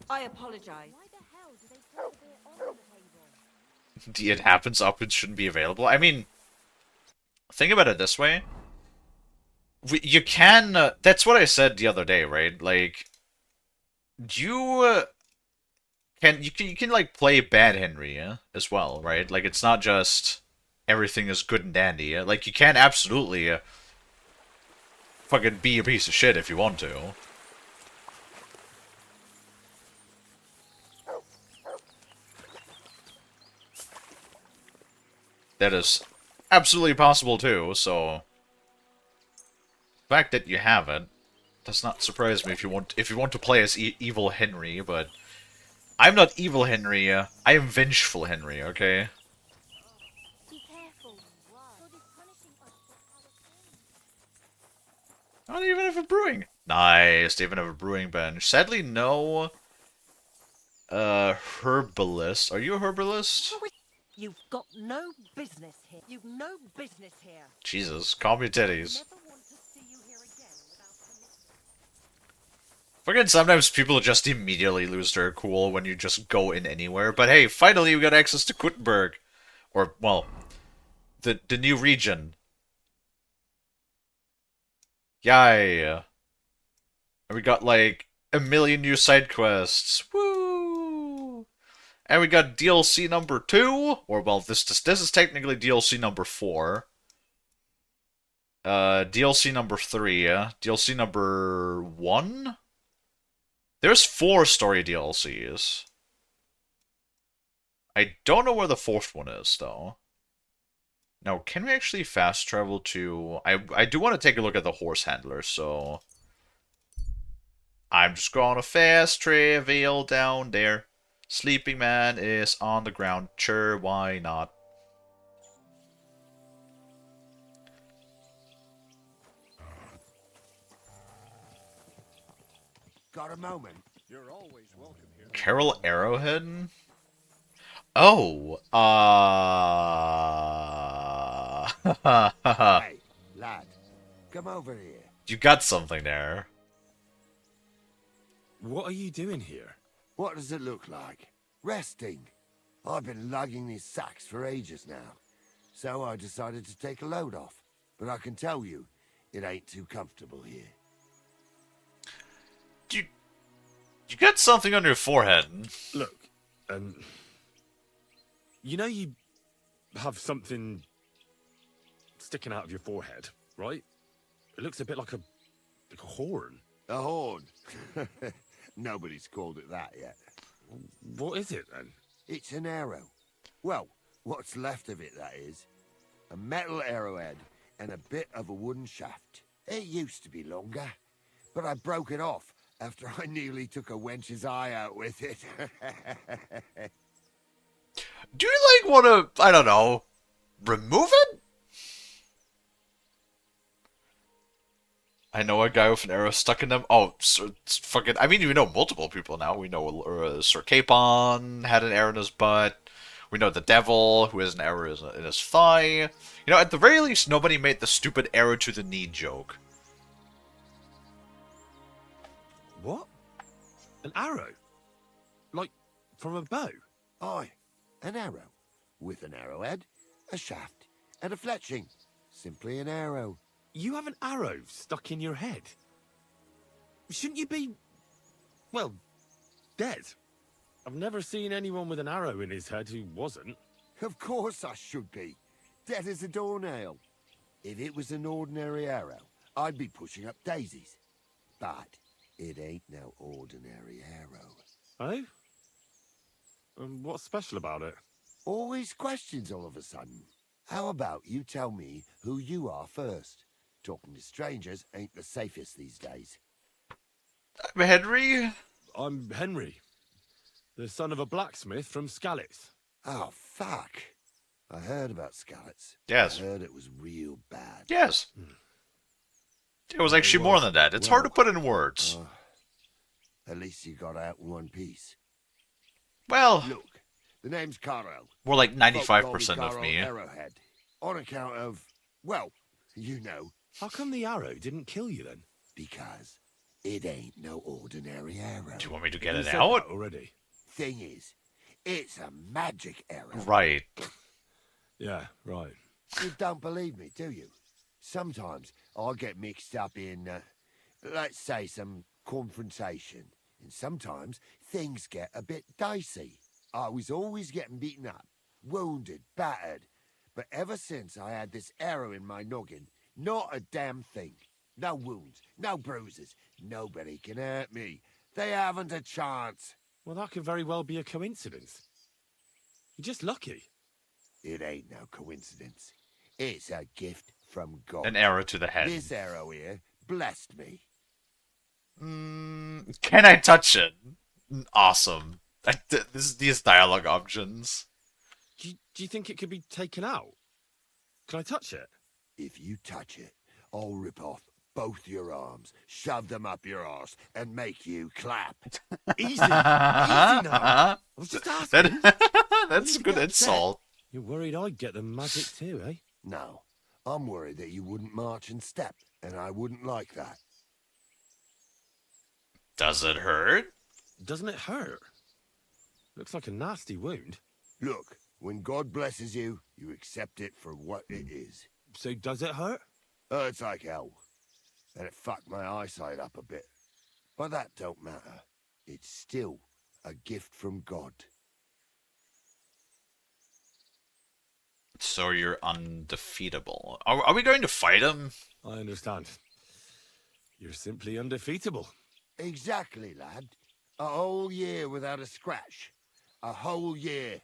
I apologize. It happens up and shouldn't be available. I mean, think about it this way. You can... that's what I said the other day, right? Like, you can like play bad Henry as well, right? Like it's not just everything is good and dandy. Like you can absolutely fucking be a piece of shit if you want to. That is absolutely possible too. So the fact that you have it does not surprise me if you want to play as evil Henry, but. I'm not evil Henry, I am vengeful Henry, okay? I don't even have a brewing. Nice, they even have a brewing bench. Sadly, no herbalist. Are you a herbalist? You've got no business here. You've no business here. Jesus, calm your titties. Fucking sometimes people just immediately lose their cool when you just go in anywhere. But hey, finally we got access to Kuttenberg. Or, well, the new region. Yay. And we got like 1 million new side quests. Woo! And we got DLC number 2. Or, well, this is technically DLC number 4. DLC number 3. DLC number 1? There's 4 story DLCs. I don't know where the 4th one is, though. Now, can we actually fast travel to... I do want to take a look at the horse handler, so... I'm just going to fast travel down there. Sleeping man is on the ground. Sure, why not? Got a moment? You're always welcome here. Carol Arrowhead? Oh, Hey, lad, come over here. You got something there. What are you doing here? What does it look like? Resting. I've been lugging these sacks for ages now, so I decided to take a load off. But I can tell you, it ain't too comfortable here. You got something on your forehead. Look, You know you have something sticking out of your forehead, right? It looks a bit like a horn. A horn? Nobody's called it that yet. What is it, then? It's an arrow. Well, what's left of it, that is. A metal arrowhead and a bit of a wooden shaft. It used to be longer, but I broke it off after I nearly took a wench's eye out with it. Do you, like, want to, I don't know, remove it? I know a guy with an arrow stuck in them. Oh, fucking, I mean, we know multiple people now. We know Sir Capon had an arrow in his butt. We know the devil, who has an arrow in his thigh. You know, at the very least, nobody made the stupid arrow to the knee joke. What? An arrow? Like, from a bow? Aye, an arrow. With an arrowhead, a shaft, and a fletching. Simply an arrow. You have an arrow stuck in your head? Shouldn't you be, well, dead? I've never seen anyone with an arrow in his head who wasn't. Of course I should be. Dead as a doornail. If it was an ordinary arrow, I'd be pushing up daisies. But it ain't no ordinary arrow. Oh? And what's special about it? Always questions all of a sudden. How about you tell me who you are first? Talking to strangers ain't the safest these days. I'm Henry. I'm Henry, the son of a blacksmith from Skalitz. Oh, fuck. I heard about Skalitz. Yes. I heard it was real bad. Yes. It was actually more than that. It's hard to put in words. At least you got out in one piece. Well, look, the name's Caro. More like 95% of Caro me. Arrowhead. On account of, well, you know. How come the arrow didn't kill you then? Because it ain't no ordinary arrow. Do you want me to get You it said out? that already. Thing is, it's a magic arrow. Right. Yeah, right. You don't believe me, do you? Sometimes I get mixed up in, let's say, some confrontation. And sometimes things get a bit dicey. I was always getting beaten up, wounded, battered. But ever since I had this arrow in my noggin, not a damn thing. No wounds, no bruises. Nobody can hurt me. They haven't a chance. Well, that could very well be a coincidence. You're just lucky. It ain't no coincidence. It's a gift from God. An arrow to the head. This arrow here blessed me. Can I touch it? Awesome. These dialogue options. Do you think it could be taken out? Can I touch it? If you touch it, I'll rip off both your arms, shove them up your arse, and make you clap. Easy. Easy now. I was just asking. That's a good insult. You're worried I'd get the magic too, eh? No. I'm worried that you wouldn't march and step, and I wouldn't like that. Does it hurt? Doesn't it hurt? Looks like a nasty wound. Look, when God blesses you, you accept it for what it is. So does it hurt? Hurts like hell. And it fucked my eyesight up a bit. But that don't matter. It's still a gift from God. So you're undefeatable. Are we going to fight him? I understand. You're simply undefeatable. Exactly, lad. A whole year without a scratch. A whole year.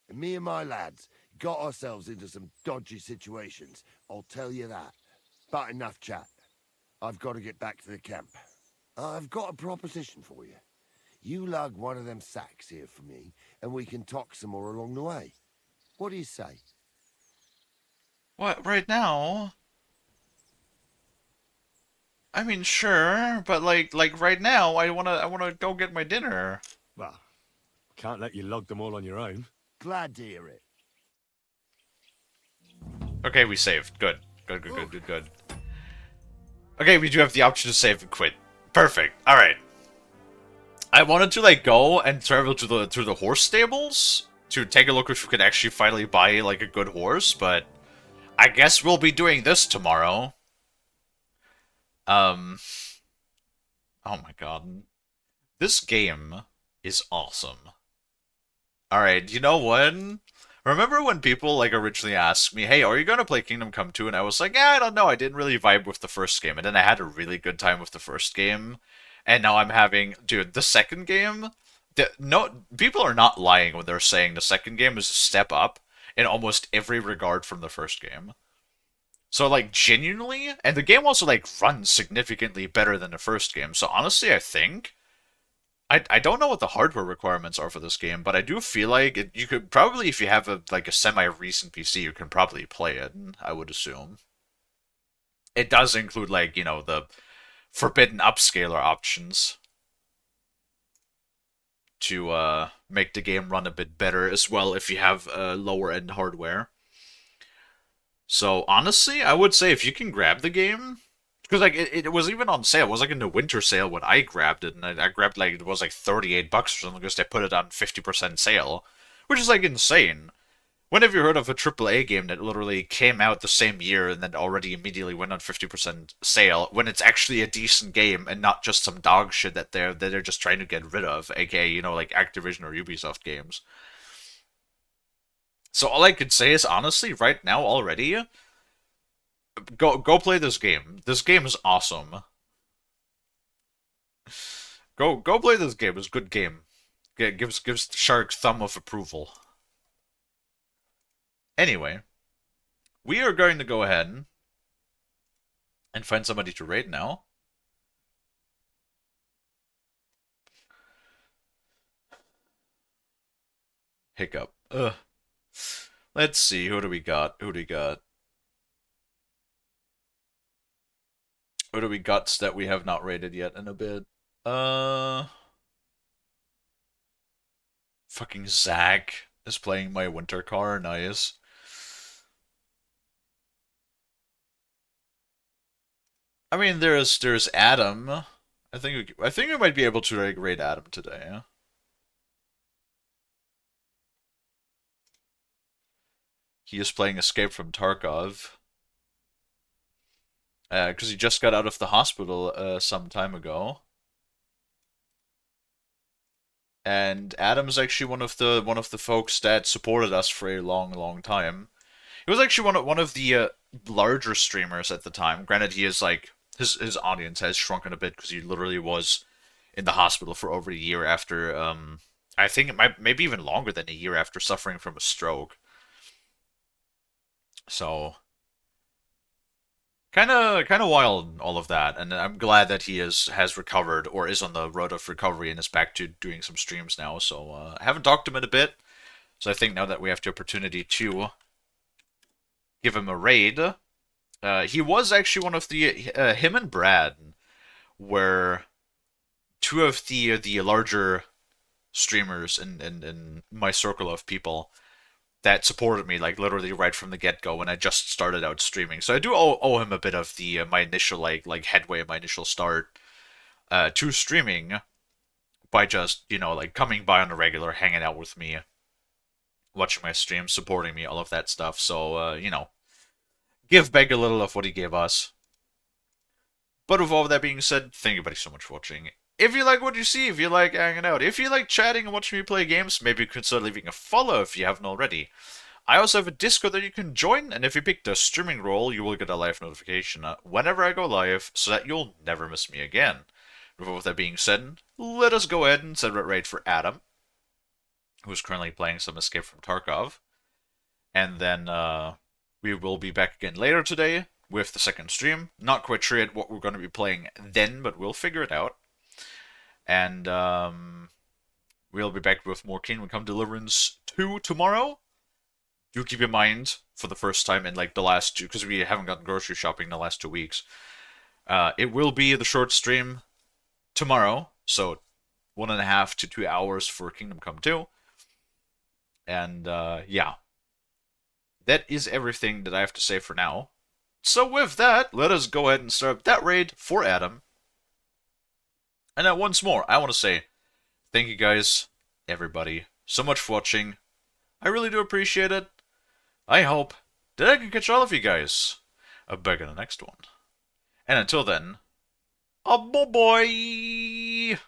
And me and my lads got ourselves into some dodgy situations, I'll tell you that. But enough chat. I've got to get back to the camp. I've got a proposition for you. You lug one of them sacks here for me, and we can talk some more along the way. What do you say? What, right now? I mean, sure, but like right now, I wanna go get my dinner. Well, can't let you lug them all on your own. Glad to hear it. Okay, we saved. Good. Good. Okay, we do have the option to save and quit. Perfect. All right. I wanted to like go and travel to the horse stables to take a look if we could actually finally buy like a good horse, but I guess we'll be doing this tomorrow. Oh my god. This game is awesome. Alright, you know when? Remember when people like originally asked me, hey, are you gonna play Kingdom Come 2? And I was like, yeah, I don't know. I didn't really vibe with the first game. And then I had a really good time with the first game. And now I'm having, dude, the second game, no, people are not lying when they're saying the second game is a step up in almost every regard from the first game. So like genuinely, and the game also like runs significantly better than the first game. So honestly, I think I don't know what the hardware requirements are for this game, but I do feel like you could probably, if you have a like a semi-recent PC, you can probably play it, I would assume. It does include like, you know, the forbidden upscaler options to make the game run a bit better as well if you have lower end hardware. So honestly, I would say if you can grab the game, because like it was even on sale. It was like in the winter sale when I grabbed it, and I grabbed like it was like $38 or something because they put it on 50% sale, which is like insane. When have you heard of a AAA game that literally came out the same year and then already immediately went on 50% sale when it's actually a decent game and not just some dog shit that they're just trying to get rid of, aka, you know, like Activision or Ubisoft games. So all I could say is honestly, right now already, go play this game. This game is awesome. Go play this game. It's a good game. Gives Shark thumb of approval. Anyway, we are going to go ahead and find somebody to raid now. Hiccup. Ugh. Let's see, who do we got? Who do we got? What do we got that we have not rated yet in a bit? Fucking Zach is playing my winter car. Nice. I mean, there's Adam. I think we might be able to like raid Adam today. He is playing Escape from Tarkov. Because he just got out of the hospital some time ago. And Adam's actually one of the folks that supported us for a long time. He was actually one of the larger streamers at the time. Granted, he is like his audience has shrunken a bit because he literally was in the hospital for over a year after I think it might maybe even longer than a year after suffering from a stroke. So kind of wild, all of that, and I'm glad that he has recovered or is on the road of recovery and is back to doing some streams now. So I haven't talked to him in a bit, so I think now that we have the opportunity to give him a raid. He was actually one of the him and Brad were two of the larger streamers in my circle of people that supported me, like literally right from the get-go when I just started out streaming. So I do owe him a bit of the my initial like headway, my initial start to streaming by just, you know, like coming by on a regular, hanging out with me, watching my streams, supporting me, all of that stuff. So you know, give back a little of what he gave us. But with all that being said, thank you buddy so much for watching. If you like what you see, if you like hanging out, if you like chatting and watching me play games, maybe consider leaving a follow if you haven't already. I also have a Discord that you can join, and if you pick the streaming role, you will get a live notification whenever I go live, so that you'll never miss me again. With all that being said, let us go ahead and set a raid for Adam, who's currently playing some Escape from Tarkov. And then we will be back again later today with the second stream. Not quite sure yet what we're going to be playing then, but we'll figure it out. And we'll be back with more Kingdom Come Deliverance 2 tomorrow. Do keep in mind, for the first time in like the last two, because we haven't gotten grocery shopping in the last 2 weeks, it will be the short stream tomorrow, so 1.5 to 2 hours for Kingdom Come 2. And yeah, that is everything that I have to say for now. So with that, let us go ahead and start up that raid for Adam. And now once more, I want to say thank you guys, everybody, so much for watching. I really do appreciate it. I hope that I can catch all of you guys back in the next one. And until then, bye-bye!